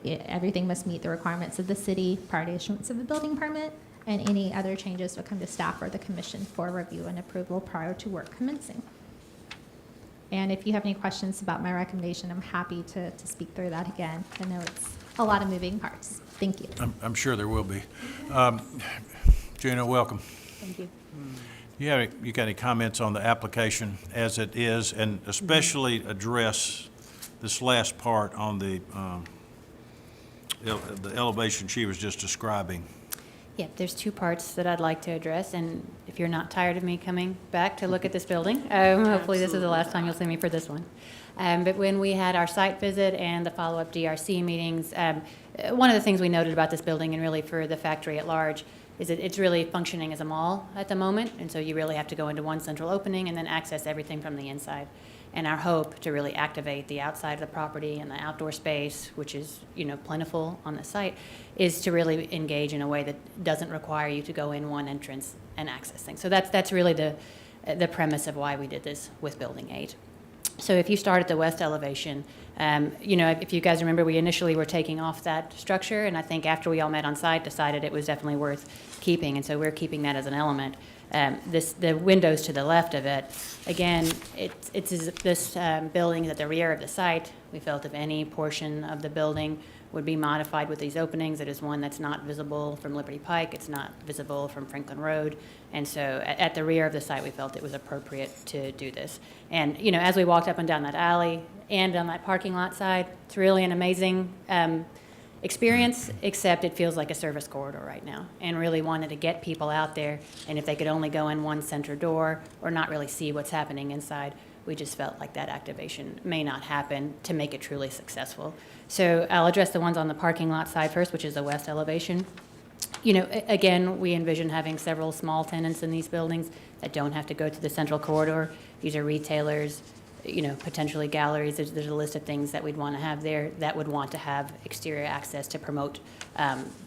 Everything must meet the requirements of the city prior to issuance of a building permit, and any other changes will come to staff or the commission for review and approval prior to work commencing. And if you have any questions about my recommendation, I'm happy to speak through that again. I know it's a lot of moving parts. Thank you. I'm sure there will be. Gina, welcome. Thank you. You got any comments on the application as it is, and especially address this last part on the elevation she was just describing? Yeah, there's 2 parts that I'd like to address, and if you're not tired of me coming back to look at this building, hopefully this is the last time you'll see me for this one. But when we had our site visit and the follow-up DRC meetings, one of the things we noted about this building, and really for the factory at large, is that it's really functioning as a mall at the moment, and so you really have to go into one central opening and then access everything from the inside. And our hope to really activate the outside of the property and the outdoor space, which is, plentiful on the site, is to really engage in a way that doesn't require you to go in one entrance and access things. So that's really the premise of why we did this with Building 8. So if you start at the west elevation, if you guys remember, we initially were taking off that structure, and I think after we all met on site, decided it was definitely worth keeping, and so we're keeping that as an element. The windows to the left of it, again, it's this building is at the rear of the site. We felt if any portion of the building would be modified with these openings, it is one that's not visible from Liberty Pike, it's not visible from Franklin Road, and so at the rear of the site, we felt it was appropriate to do this. And, as we walked up and down that alley and on that parking lot side, it's really an amazing experience, except it feels like a service corridor right now, and really wanted to get people out there, and if they could only go in one center door or not really see what's happening inside, we just felt like that activation may not happen to make it truly successful. So I'll address the ones on the parking lot side first, which is the west elevation. Again, we envision having several small tenants in these buildings that don't have to go to the central corridor. These are retailers, potentially galleries. There's a list of things that we'd want to have there that would want to have exterior access to promote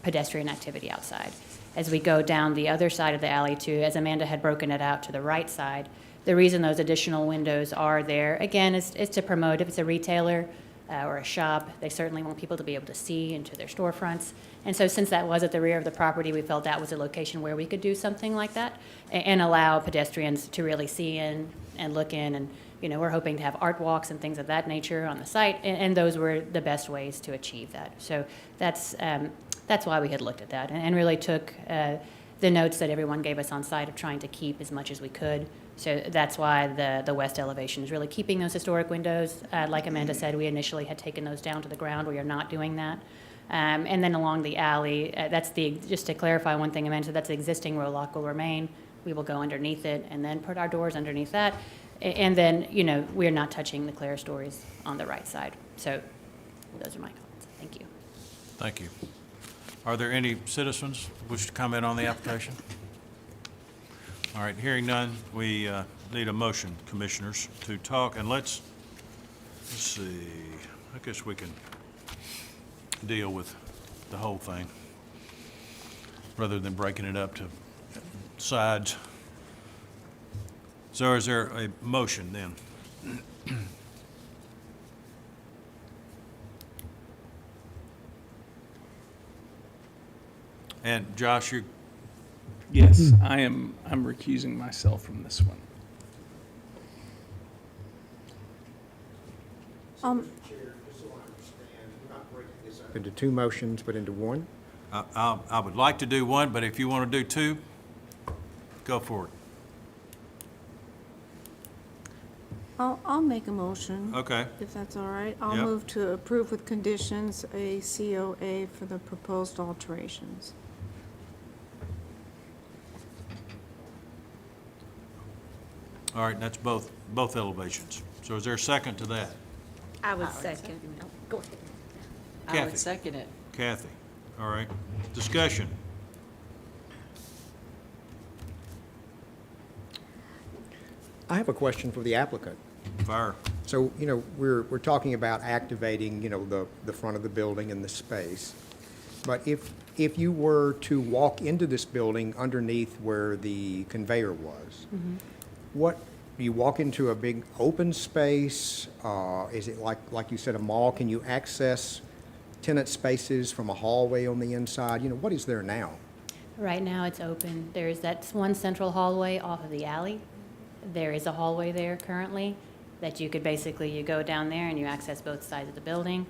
pedestrian activity outside. As we go down the other side of the alley too, as Amanda had broken it out to the right side, the reason those additional windows are there, again, is to promote. If it's a retailer or a shop, they certainly want people to be able to see into their storefronts. And so since that was at the rear of the property, we felt that was a location where we could do something like that and allow pedestrians to really see in and look in and we're hoping to have art walks and things of that nature on the site, and those were the best ways to achieve that. So that's why we had looked at that and really took the notes that everyone gave us on site of trying to keep as much as we could. So that's why the west elevation is really keeping those historic windows. Like Amanda said, we initially had taken those down to the ground. We are not doing that. And then along the alley, just to clarify one thing Amanda said, that's the existing row lock will remain. We will go underneath it and then put our doors underneath that. And then, we're not touching the clerestories on the right side. So those are my comments. Thank you. Thank you. Are there any citizens who wish to comment on the application? All right, hearing none, we need a motion, commissioners, to talk, and let's see, I guess we can deal with the whole thing rather than breaking it up to sides. So is there a motion then? And Josh, you, Yes, I'm recusing myself from this one. Into two motions, but into one? I would like to do one, but if you want to do two, go for it. I'll make a motion. Okay. If that's all right. I'll Yep. move to approve with conditions a COA for the proposed alterations. All right, that's both elevations. So is there a second to that? I would second. Go ahead. I Kathy. would second it. Kathy, all right. Discussion. I have a question for the applicant. Fire. So, we're talking about activating, the front of the building and the space. But if you were to walk into this building underneath where the conveyor was, do you walk into a big open space? Is it like you said, a mall? Can you access tenant spaces from a hallway on the inside? What is there now? Right now, it's open. There's that one central hallway off of the alley. There is a hallway there currently that you could you go down there and you access both sides of the building.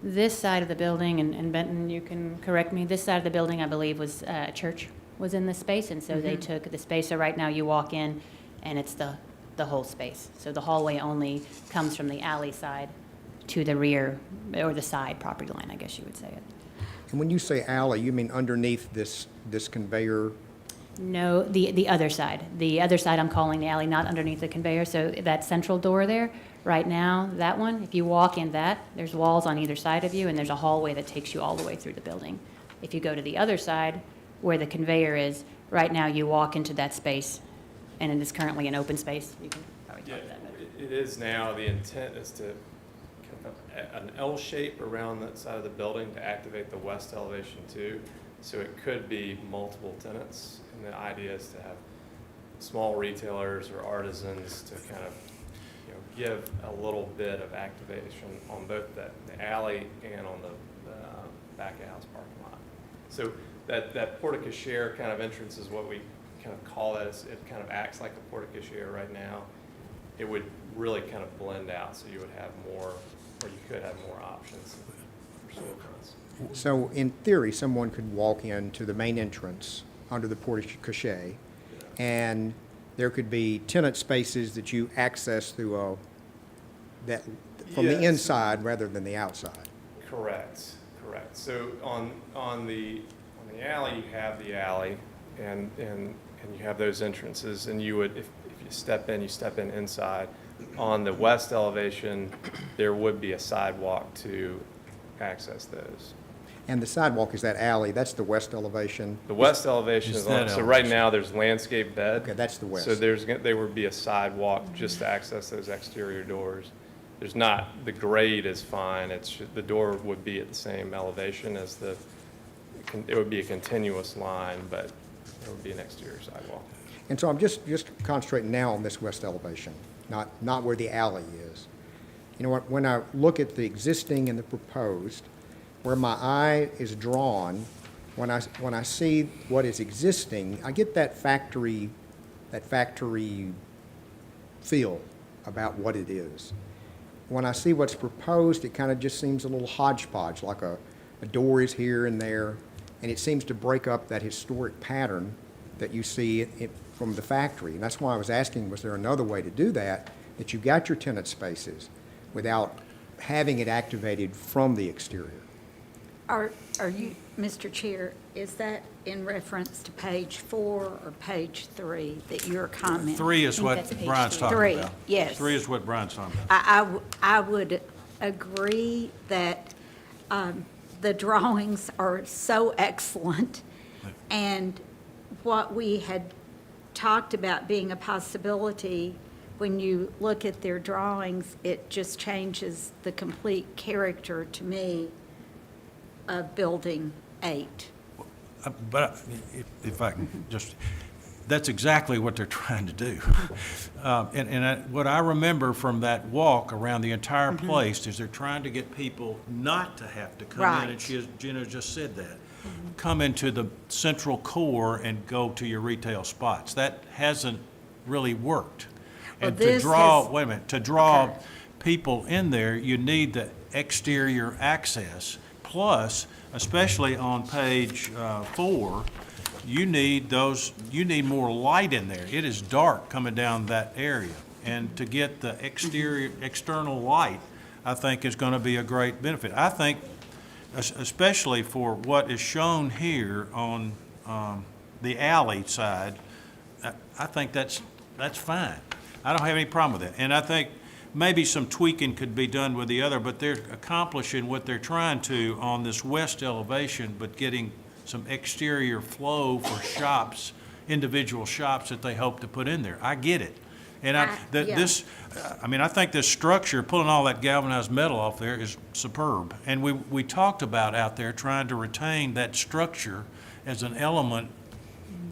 This side of the building, and Benton, you can correct me, this side of the building, I believe, was a church was in the space, and so they took the space. So right now, you walk in, and it's the whole space. So the hallway only comes from the alley side to the rear, or the side property line, I guess you would say it. And when you say alley, you mean underneath this conveyor? No, the other side. The other side I'm calling the alley, not underneath the conveyor. So that central door there, right now, that one, if you walk in that, there's walls on either side of you, and there's a hallway that takes you all the way through the building. If you go to the other side, where the conveyor is, right now you walk into that space, and it is currently an open space. You can probably talk to that better. It is now. The intent is to kind of an L shape around that side of the building to activate the west elevation too. So it could be multiple tenants, and the idea is to have small retailers or artisans to kind of, give a little bit of activation on both the alley and on the back of house parking lot. So that porte-cochere kind of entrance is what we kind of call it. It kind of acts like a porte-cochere right now. It would really kind of blend out, so you would have more, or you could have more options for storefronts. So in theory, someone could walk into the main entrance under the porte-cochere, and there could be tenant spaces that you access through from the Yes. inside rather than the outside. Correct. So on the alley, you have the alley, and you have those entrances, and you would, if you step in, you step in inside. On the west elevation, there would be a sidewalk to access those. And the sidewalk is that alley, that's the west elevation. The west elevation Is is that on, so right elevation? now, there's landscape bed. Okay, that's the west. So there would be a sidewalk just to access those exterior doors. There's not, the grade is fine, the door would be at the same elevation as it would be a continuous line, but there would be an exterior sidewalk. And so I'm just concentrating now on this west elevation, not where the alley is. When I look at the existing and the proposed, where my eye is drawn, when I see what is existing, I get that factory feel about what it is. When I see what's proposed, it kind of just seems a little hodgepodge, like a door is here and there, and it seems to break up that historic pattern that you see from the factory. And that's why I was asking, was there another way to do that, that you got your tenant spaces without having it activated from the exterior? Are you, Mr. Chair, is that in reference to page 4 or page 3 that you're commenting? 3 is what that's page Brian's three. talking 3, about. yes. 3 is what Brian's talking about. I would agree that the drawings are so excellent, and what we had talked about being a possibility, when you look at their drawings, it just changes the complete character to me of Building 8. But if I can just, that's exactly what they're trying to do. What I remember from that walk around the entire place is they're trying to get people not to have to come in, and Right. Gina just said that. Come into the central core and go to your retail spots. That hasn't really worked. Well, And to this draw, has- wait a minute, to draw Okay. people in there, you need the exterior access. Plus, especially on page 4, you need more light in there. It is dark coming down that area. And to get the external light, I think is going to be a great benefit. I think, especially for what is shown here on the alley side, I think that's fine. I don't have any problem with that. And I think maybe some tweaking could be done with the other, but they're accomplishing what they're trying to on this west elevation, but getting some exterior flow for shops, individual shops that they hope to put in there. I get it. And I think this structure, pulling all that galvanized metal off there is superb. And we talked about out there trying to retain that structure as an element,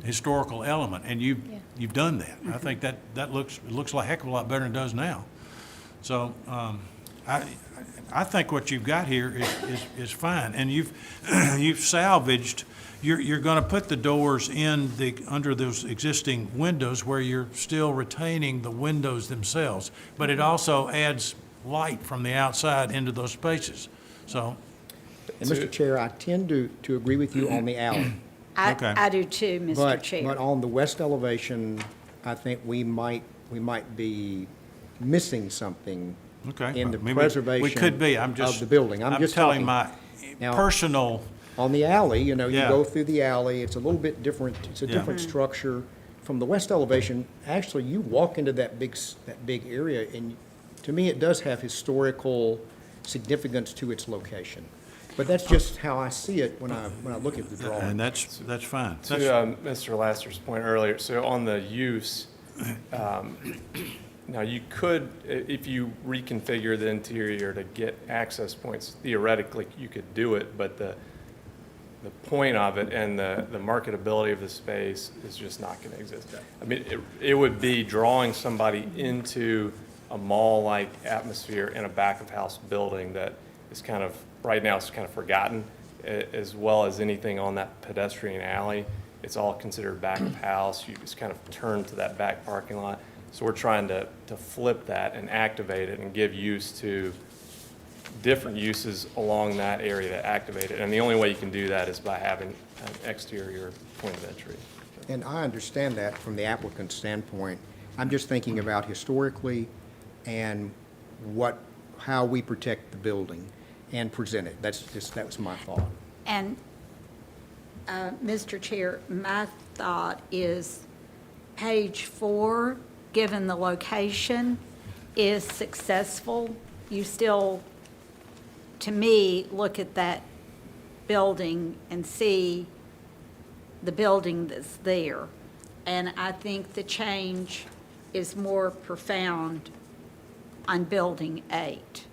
historical element, and you've done that. I think that looks like a heck of a lot better than it does now. So I think what you've got here is fine, and you've salvaged. You're going to put the doors under those existing windows where you're still retaining the windows themselves, but it also adds light from the outside into those spaces. So, And Mr. Chair, I tend to agree with you on the alley. Okay. I do too, Mr. Chair. But on the west elevation, I think we might be missing something okay. in the I mean, preservation we could be. I'm of just the building. I'm just telling talking. my Now, personal. On the alley, you Yeah. go through the alley, it's a little bit different, it's a Yeah. different structure. From the west elevation, actually, you walk into that big area, and to me, it does have historical significance to its location. But that's just how I see it when I look at the drawing. And that's fine. To Mr. Laster's point earlier, so on the use, now you could, if you reconfigure the interior to get access points, theoretically, you could do it, but the point of it and the marketability of the space is just not going to exist. I mean, it would be drawing somebody into a mall-like atmosphere in a back-of-house building that is kind of, right now, it's kind of forgotten, as well as anything on that pedestrian alley. It's all considered back-of-house. You just kind of turn to that back parking lot. So we're trying to flip that and activate it and give use to different uses along that area to activate it. And the only way you can do that is by having an exterior point of entry. And I understand that from the applicant's standpoint. I'm just thinking about historically and how we protect the building and present it. That was my thought. And, Mr. Chair, my thought is page 4, given the location, is successful. You still, to me, look at that building and see the building that's there. And I think the change is more profound on Building 8.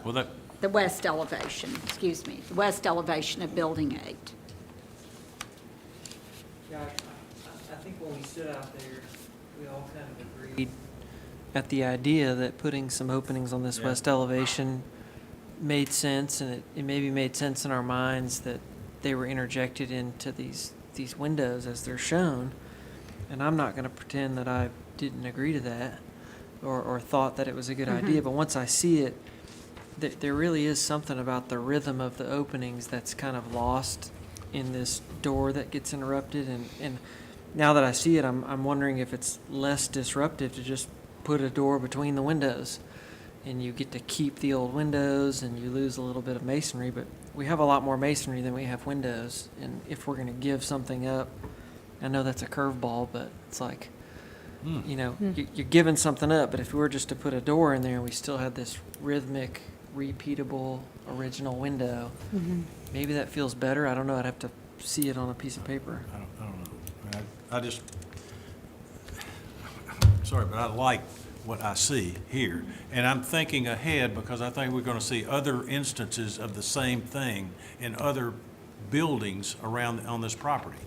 Well, The west elevation, excuse me, the west elevation of Building 8. Yeah, I think when we stood out there, we all kind of agreed at the idea that putting some openings on this west elevation made sense, and it maybe made sense in our minds that they were interjected into these windows as they're shown. And I'm not going to pretend that I didn't agree to that. or thought that it was a good idea, but once I see it, there really is something about the rhythm of the openings that's kind of lost in this door that gets interrupted. And now that I see it, I'm wondering if it's less disruptive to just put a door between the windows. And you get to keep the old windows and you lose a little bit of masonry, but we have a lot more masonry than we have windows. And if we're going to give something up, I know that's a curveball, but it's like, you know, you're giving something up. But if we were just to put a door in there and we still had this rhythmic, repeatable, original window, maybe that feels better. I don't know. I'd have to see it on a piece of paper. I don't know. I just, sorry, but I like what I see here. And I'm thinking ahead because I think we're going to see other instances of the same thing in other buildings around on this property.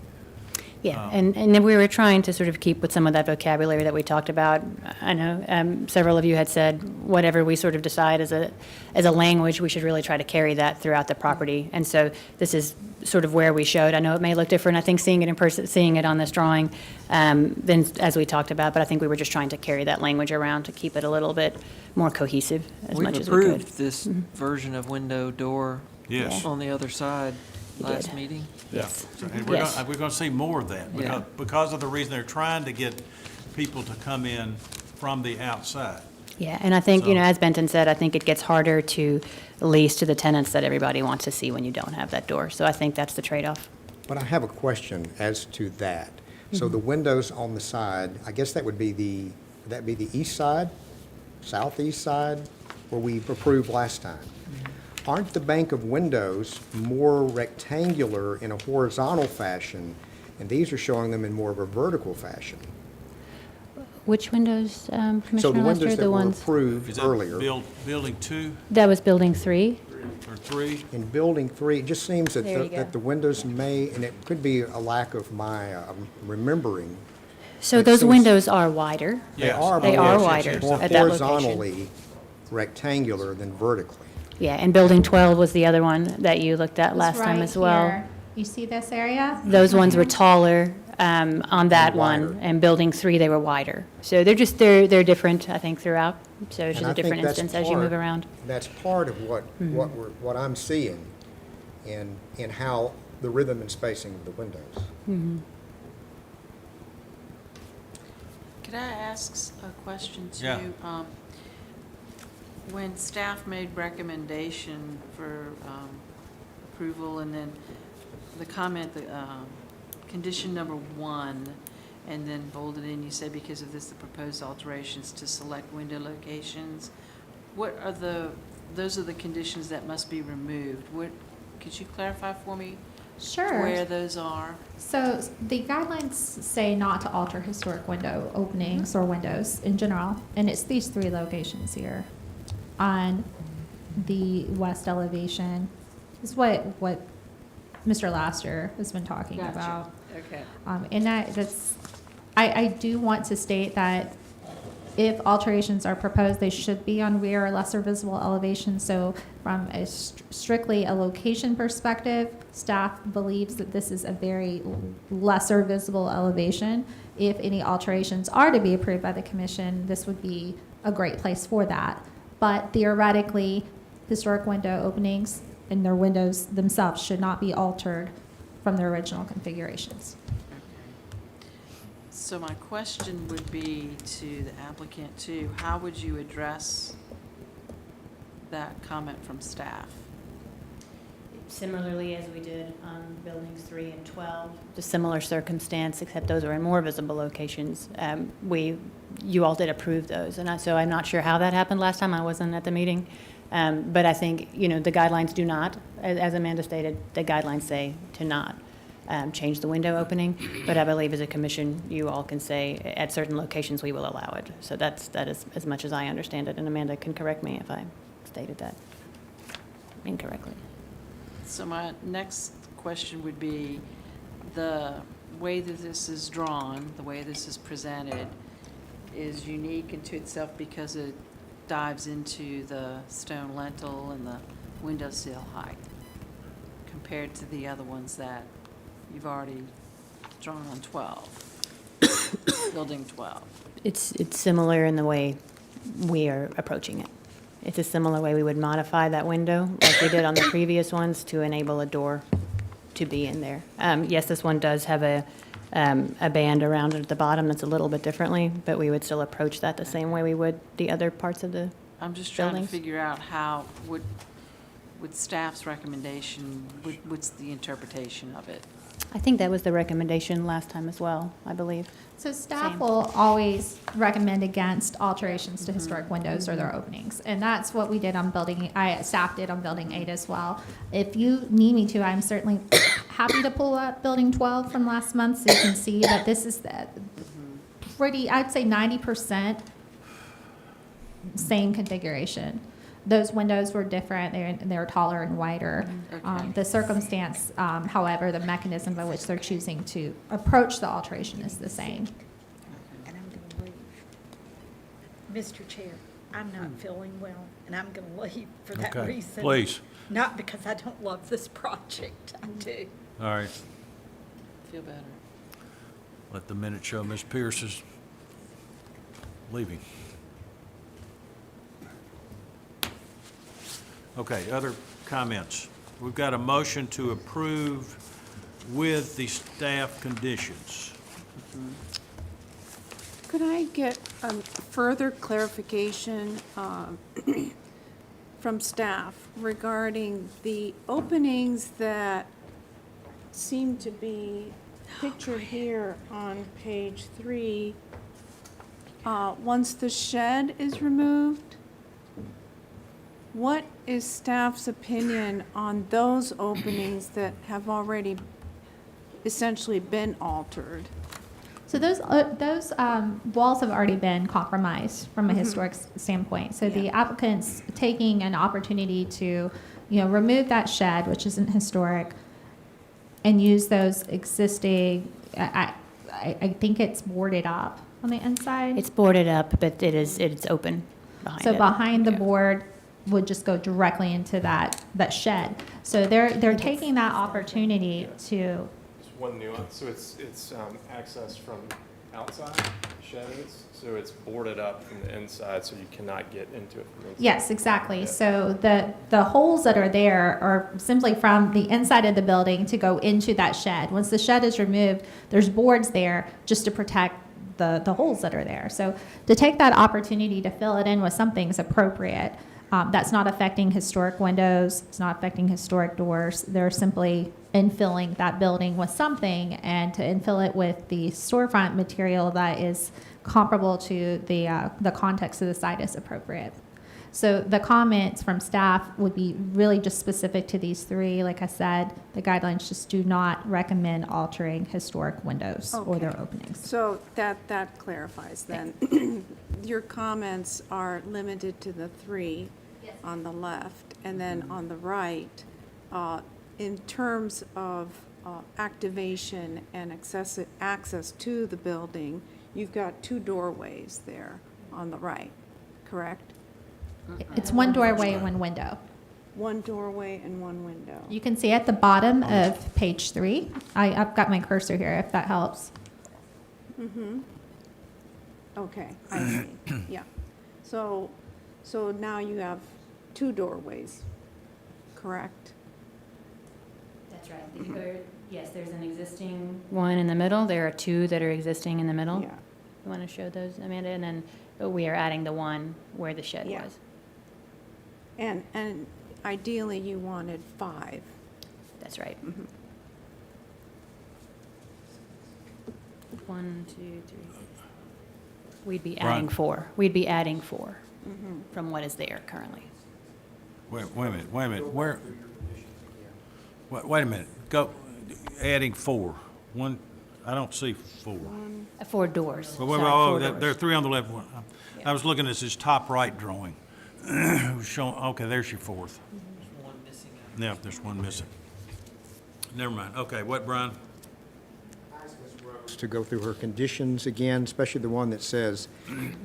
Yeah, and then we were trying to sort of keep with some of that vocabulary that we talked about. I know several of you had said whatever we sort of decide as a language, we should really try to carry that throughout the property. And so this is sort of where we showed. I know it may look different, I think, seeing it in person, seeing it on this drawing, than as we talked about, but I think we were just trying to carry that language around to keep it a little bit more cohesive as much as we could. We've approved this version of window door Yes. on the other side last did. meeting. Yes. And we're Yes. going to see more of that because of the reason they're trying to get people to come in from the outside. Yeah, and I think, you know, So- as Benton said, I think it gets harder to lease to the tenants that everybody wants to see when you don't have that door. So I think that's the trade-off. But I have a question as to that. So the windows on the side, I guess that would be would that be the east side, southeast side, where we approved last time? Aren't the bank of windows more rectangular in a horizontal fashion, and these are showing them in more of a vertical fashion? Which windows, So Commissioner the windows Lester? that The were ones, approved Is that earlier, building 2 that was building 3? or 3? in building 3, it just seems that There you go. that the windows may, and it could be a lack of my remembering, So It those seems- windows are wider. they are They more- are wider more at that location. horizontally rectangular than vertically. Yeah, and building 12 was the other one that you looked at It's last time right as well. here. You see this area? Those ones were taller on that wider. one, and building 3, they were wider. So they're different, I think, throughout. So it's And just I a think different that's instance as you move part- around. That's part of what I'm seeing in how the rhythm and spacing of the windows. Could I ask a question too? Yeah. When staff made recommendation for approval, and then the comment, condition number 1, and then bolded in, you said because of this, the proposed alterations to select window locations. What are those are the conditions that must be removed. Could you clarify for me Sure. where those are? So the guidelines say not to alter historic window openings or windows in general, and it's these 3 locations here. On the west elevation is what Mr. Laster has been talking Gotcha. about. Okay. And I do want to state that if alterations are proposed, they should be on rear or lesser visible elevation. So from a strictly a location perspective, staff believes that this is a very lesser visible elevation. If any alterations are to be approved by the commission, this would be a great place for that. But theoretically, historic window openings and their windows themselves should not be altered from their original configurations. So my question would be to the applicant too, how would you address that comment from staff? Similarly as we did on buildings 3 and 12. A similar circumstance, except those are in more visible locations. You all did approve those, and so I'm not sure how that happened last time. I wasn't at the meeting. But I think, you know, the guidelines do not, as Amanda stated, the guidelines say to not change the window opening. But I believe as a commission, you all can say at certain locations, we will allow it. So that is as much as I understand it, and Amanda can correct me if I stated that incorrectly. So my next question would be, the way that this is drawn, the way this is presented, is unique into itself because it dives into the stone lintel and the windowsill height compared to the other ones that you've already drawn on 12, building 12. It's similar in the way we are approaching it. It's a similar way we would modify that window, like we did on the previous ones, to enable a door to be in there. Yes, this one does have a band around it at the bottom that's a little bit differently, but we would still approach that the same way we would the other parts of the I'm just trying to buildings. figure out how, with staff's recommendation, what's the interpretation of it? I think that was the recommendation last time as well, I believe. So staff Same. will always recommend against alterations to historic windows or their openings. And that's what we did on staff did on building 8 as well. If you need me to, I'm certainly happy to pull up building 12 from last month so you can see that this is pretty, I'd say 90% same configuration. Those windows were different. They're taller and wider. Okay. The circumstance, however, the mechanism by which they're choosing to approach the alteration is the same. And I'm going to leave. Mr. Chair, I'm not feeling well, and I'm going to leave for that Okay, reason. please. Not because I don't love this project, I do. All right, Feel better. let the minute show Ms. Pierce is leaving. Okay, other comments? We've got a motion to approve with the staff conditions. Could I get further clarification from staff regarding the openings that seem to be pictured here on page 3? Once the shed is removed, what is staff's opinion on those openings that have already essentially been altered? So those walls have already been compromised from a historic standpoint. So the applicant's taking an opportunity to, remove that shed, which isn't historic, and use those existing, I think it's boarded up on the inside. It's boarded up, but it's open behind So it. behind the board would just go directly into that shed. So they're taking that opportunity to, Just one nuance, so it's access from outside, the shed is, so it's boarded up from the inside, so you cannot get into it from inside. yes, exactly. So the holes that are there are simply from the inside of the building to go into that shed. Once the shed is removed, there's boards there just to protect the holes that are there. So to take that opportunity to fill it in with something's appropriate. That's not affecting historic windows. It's not affecting historic doors. They're simply infilling that building with something, and to infill it with the storefront material that is comparable to the context of the site is appropriate. So the comments from staff would be really just specific to these 3. Like I said, the guidelines just do not recommend altering historic windows or their Okay. openings. So that clarifies then. Your comments are limited to the 3 on the left, and then on the right, in terms of activation and access to the building, you've got 2 doorways there on the right, correct? It's one doorway and one window. 1 doorway and 1 window. You can see at the bottom of page 3, I've got my cursor here, if that helps. Mm-hmm. Okay, I see, yeah. So now you have 2 doorways, correct? That's right. Yes, there's an existing one in the middle. There are 2 that are existing in the middle. Yeah. You want to show those, Amanda? And then we are adding the one where the shed Yeah. was. And ideally, you wanted 5. That's right. Mhm. 1, 2, 3. We'd be Brian. adding 4. We'd be adding 4 Mhm. from what is there currently. Wait a minute, where? Wait a minute, go, adding 4. One, I don't see 4. 4 doors. Well, wait, Sorry, oh, 4 there doors. there are 3 on the left one. I was looking at this top right drawing. It was showing, okay, there's your 4th. There's one missing. Yeah, there's one missing. Never mind. Okay, what, Brian? To go through her conditions again, especially the one that says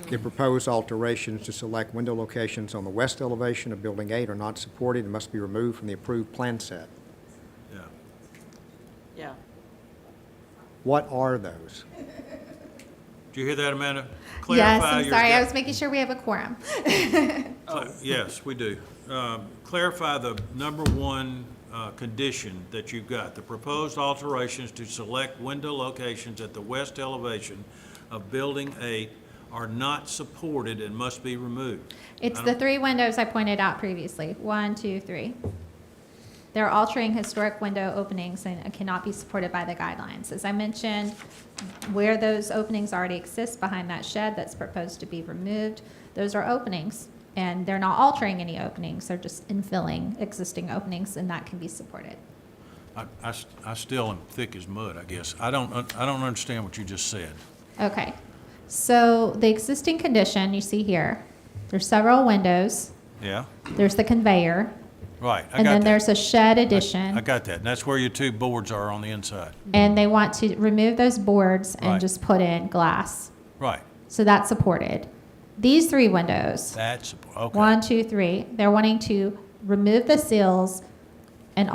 the proposed alterations to select window locations on the west elevation of Building 8 are not supported and must be removed from the approved plan set. Yeah. Yeah. What are those? Did you hear that, Amanda? Yes, Clarify I'm your sorry, de- I was making sure we have a quorum. Yes, we do. Clarify the number one condition that you've got. The proposed alterations to select window locations at the west elevation of Building 8 are not supported and must be removed. It's I the don't- 3 windows I pointed out previously, 1, 2, 3. They're altering historic window openings and cannot be supported by the guidelines. As I mentioned, where those openings already exist behind that shed that's proposed to be removed, those are openings. And they're not altering any openings, they're just infilling existing openings, and that can be supported. I still am thick as mud, I guess. I don't understand what you just said. Okay, so the existing condition you see here, there's several windows, Yeah? there's the conveyor, Right, I and got then that. there's a shed addition. I got that. And that's where your 2 boards are on the inside. And they want to remove those boards and Right. just put in glass. Right. So that's supported. These 3 windows, That's, okay. 1, 2, 3, they're wanting to remove the seals and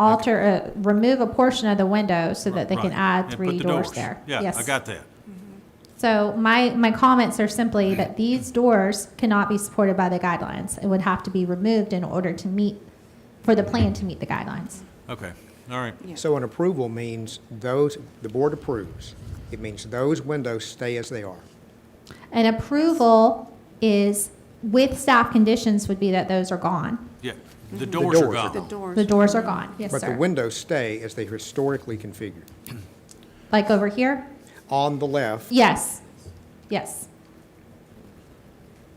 remove a portion of the window so that they can Right. add And 3 put the doors there. Yeah, Yes. I got that. So my comments are simply that these doors cannot be supported by the guidelines. It would have to be removed in order to meet, for the plan to meet the guidelines. Okay, all right. So an approval means those, the board approves. It means those windows stay as they are. An approval is, with staff conditions, would be that those are gone. Yeah, the doors are doors are gone. The doors are gone, yes, But the sir. windows stay as they're historically configured. Like over here? On the left, Yes, yes,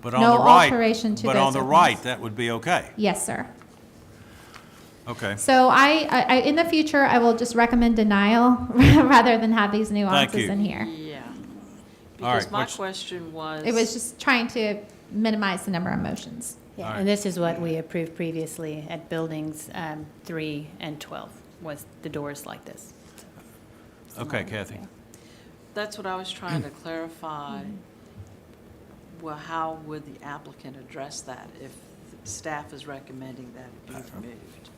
But on No the right, alteration to but those on the openings. right, that would be okay. yes, sir. Okay. So I, in the future, I will just recommend denial rather than have these nuances you. in here. Yeah. All right, Because my what's- question was. It was just trying to minimize the number of motions. Yeah, All right. and this is what we approved previously at buildings 3 and 12, was the doors like this. Okay, Kathy. That's what I was trying to clarify. Well, how would the applicant address that if staff is recommending that it be removed?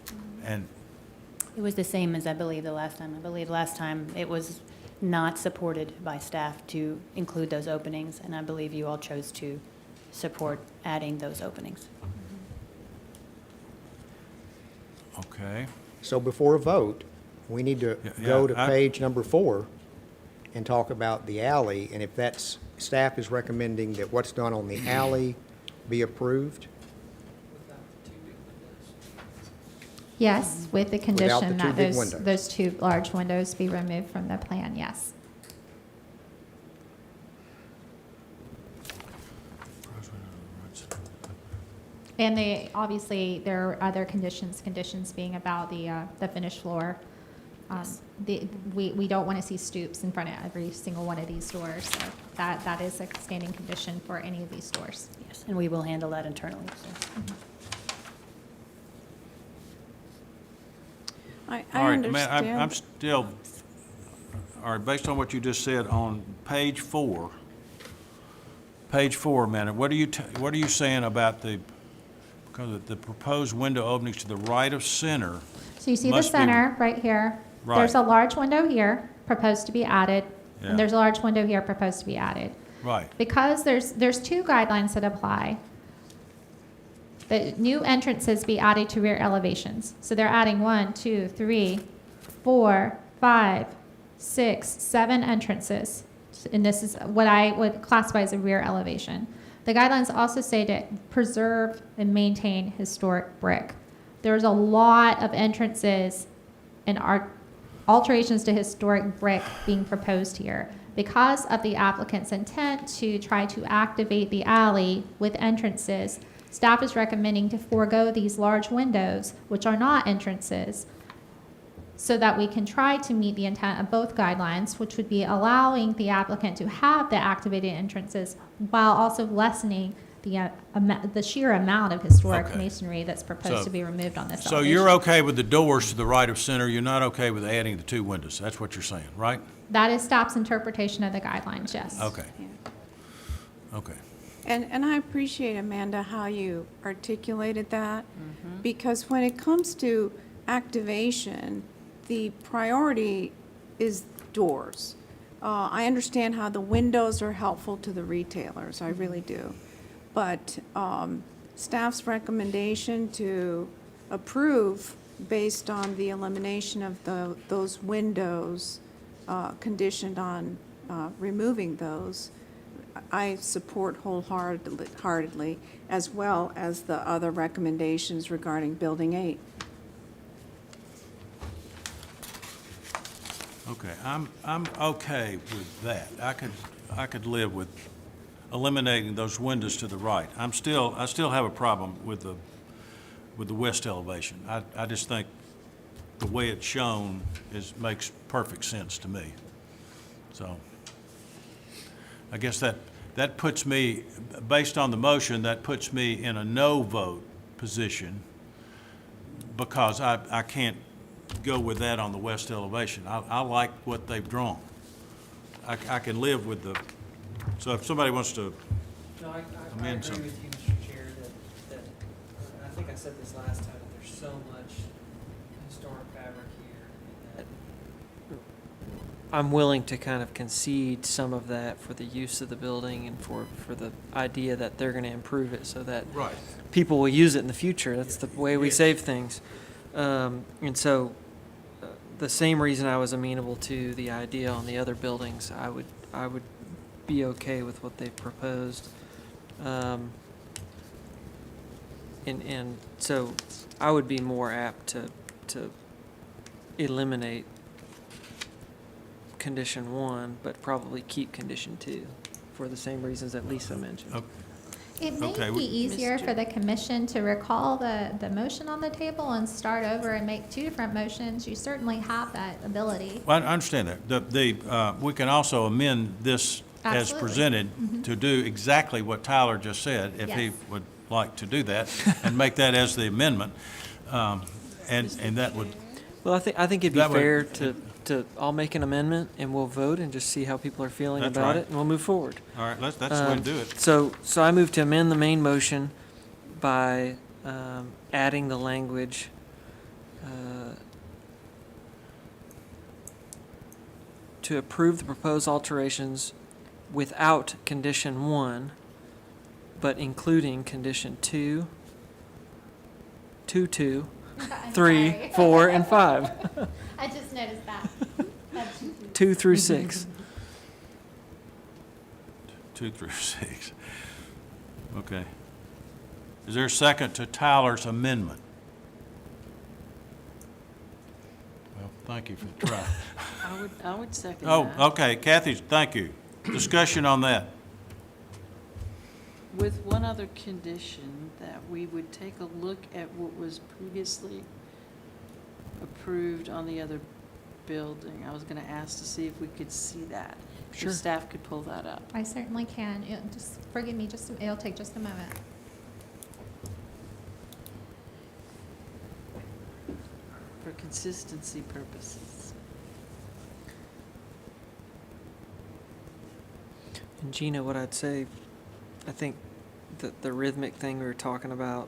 And, It was the same as I believe the last time. I believe last time it was not supported by staff to include those openings, and I believe you all chose to support adding those openings. okay, so before a vote, we need to Yeah, go to I- page number 4 and talk about the alley, and if that's, staff is recommending that what's done on the alley be approved? Yes, with the Without the condition two that big those, windows. those 2 large windows be removed from the plan, yes. And they, obviously, there are other conditions being about the finished floor. We don't want to see stoops in front of every single one of these doors, so that is a standing condition for any of these doors. Yes, and we will handle that internally, so. I all right, man, understand. I'm still, all right, based on what you just said on page 4, Amanda, what are you saying about because the proposed window openings to the right of center? So you see the must be- center right here. There's a Right. large window here proposed to be added, Yeah. and there's a large window here proposed to be added. Right, Because there's 2 guidelines that apply. The new entrances be added to rear elevations. So they're adding 1, 2, 3, 4, 5, 6, 7 entrances. And this is what I would classify as a rear elevation. The guidelines also say to preserve and maintain historic brick. There's a lot of entrances and alterations to historic brick being proposed here. Because of the applicant's intent to try to activate the alley with entrances, staff is recommending to forego these large windows, which are not entrances, so that we can try to meet the intent of both guidelines, which would be allowing the applicant to have the activated entrances while also lessening the sheer amount of historic Okay. masonry that's proposed So- to be removed on this so elevation. you're okay with the doors to the right of center, you're not okay with adding the 2 windows, that's what you're saying, right? That is staff's interpretation of the guidelines, yes. Okay. Okay. And I appreciate, Amanda, how you articulated that, because when it comes to activation, the priority is doors. I understand how the windows are helpful to the retailers, I really do. But staff's recommendation to approve based on the elimination of those windows, conditioned on removing those, I support wholeheartedly, as well as the other recommendations regarding Building 8. Okay, I'm okay with that. I could live with eliminating those windows to the right. I still have a problem with the west elevation. I just think the way it's shown makes perfect sense to me. So I guess that puts me, based on the motion, that puts me in a no vote position because I can't go with that on the west elevation. I like what they've drawn. I can live with the, so if somebody wants to No, I amend agree something. with you, Mr. Chair, that I think I said this last time, that there's so much historic fabric here that I'm willing to kind of concede some of that for the use of the building and for the idea that they're going to improve it so that Right. people will use it in the future. That's the way we save things. And so the same reason I was amenable to the idea on the other buildings, I would be okay with what they've proposed. And so I would be more apt to eliminate condition 1, but probably keep condition 2 for the same reasons that Lisa mentioned. Okay. It may Okay, be easier Mr. for the commission to recall the motion on the table and start over and make 2 different motions. You certainly have that ability. Well, I understand that. We can also amend this as Absolutely. presented to do exactly what Tyler just said, if he Yes. would like to do that, and make that as the amendment. And that would, Well, I think it'd be That would- fair I'll make an amendment and we'll vote and just see how people are feeling That's about right. it and we'll move forward. all right, that's the way to do it. So I move to amend the main motion by adding the language to approve the proposed alterations without condition 1, but including condition 2, 2, I'm 3, sorry. 4, and 5. I just noticed that. 2 through 6. 2 through 6. Okay. Is there a second to Tyler's amendment? Well, thank you for the try. I would second Oh, that. okay, Kathy, thank you. Discussion on that. With one other condition, that we would take a look at what was previously approved on the other building. I was going to ask to see if we could see that. Sure. If staff could pull that up. I certainly can. Just forgive me, it'll take just a moment. For consistency purposes. And Gina, what I'd say, I think the rhythmic thing we were talking about,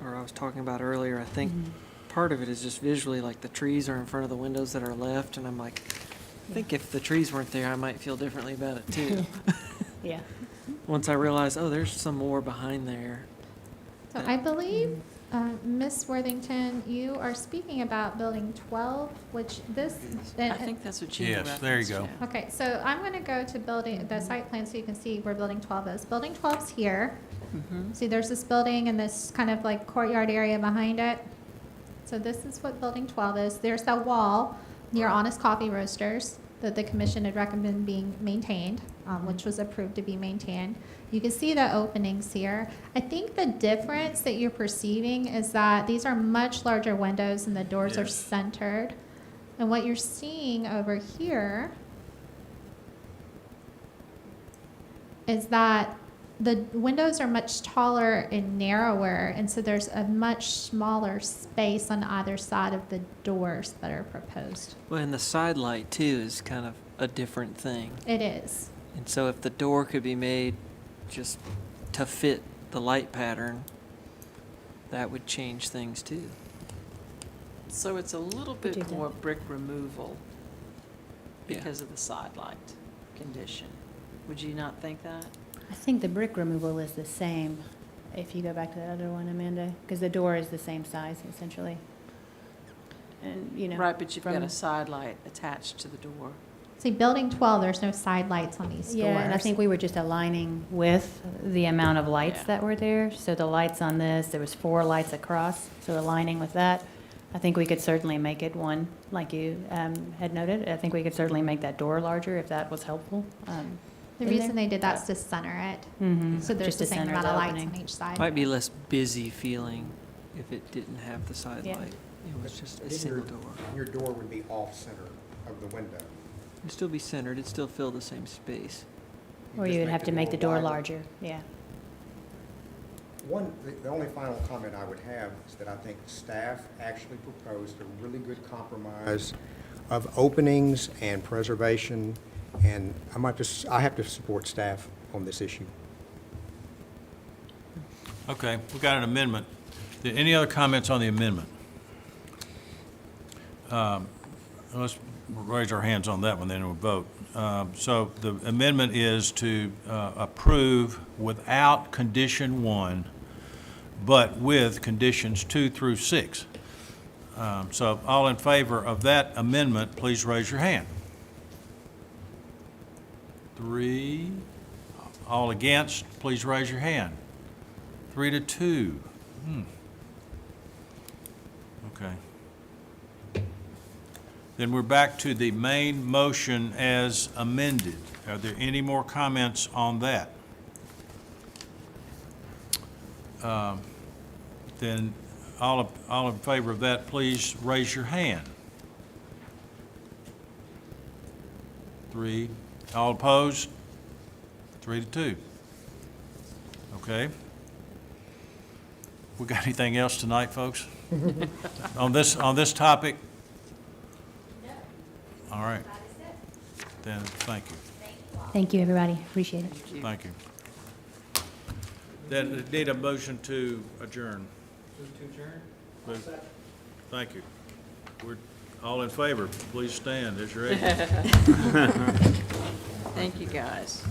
or I was talking about earlier, I think part of it is just visually, like the trees are in front of the windows that are left, and I'm like, I think if the trees weren't there, I might feel differently about it too. Yeah. Once I realize, oh, there's some more behind there. So I believe, Ms. Worthington, you are speaking about Building 12, which this. I think that's what Gina Yes, there you referenced, go. yeah. Okay, so I'm going to go to the site plan so you can see where Building 12 is. Building 12's here. See, there's this building and this kind of like courtyard area behind it. So this is what Building 12 is. There's that wall near Honest Coffee Roasters that the commission had recommended being maintained, which was approved to be maintained. You can see the openings here. I think the difference that you're perceiving is that these are much larger windows and the doors are Yes. centered. And what you're seeing over here is that the windows are much taller and narrower, and so there's a much smaller space on either side of the doors that are proposed. Well, and the side light too is kind of a different thing. It is. And so if the door could be made just to fit the light pattern, that would change things too. So it's a little do bit that. more brick removal Yeah. because of the side light condition. Would you not think that? I think the brick removal is the same, if you go back to that other one, Amanda, because the door is the same size essentially. And, you know. Right, but you've got from- a side light attached to the door. See, building 12, there's no side lights on these doors. Yeah, and I think we were just aligning with the amount of lights Yeah. that were there. So the lights on this, there was 4 lights across, so aligning with that. I think we could certainly make it one, like you had noted. I think we could certainly make that door larger if that was helpful. The reason they did that's to center it. Mhm. So there's Just the to same center amount the of lights opening. on each side. Might be less busy feeling if it didn't have the side Yeah. light. It was just a Then single your- door. Your door would be off-center of the window. It'd still be centered, it'd still fill the same space. Or just you would make have the to make the door wider. larger, yeah. The only final comment I would have is that I think staff actually proposed a really good compromise of openings and preservation, and I have to support staff on this issue. Okay, we got an amendment. Any other comments on the amendment? Let's raise our hands on that one, then we'll vote. So the amendment is to approve without condition 1, but with conditions 2 through 6. So all in favor of that amendment, please raise your hand. 3. All against, please raise your hand. 3 to 2. Okay. Then we're back to the main motion as amended. Are there any more comments on that? Then all in favor of that, please raise your hand. 3. All opposed? 3 to 2. Okay. We got anything else tonight, folks? On this topic? All right. Then, thank you. Thank you, everybody, appreciate it. Thank you. Then need a motion to adjourn. Move. Thank you. We're all in favor. Please stand as you're able. Thank you, guys.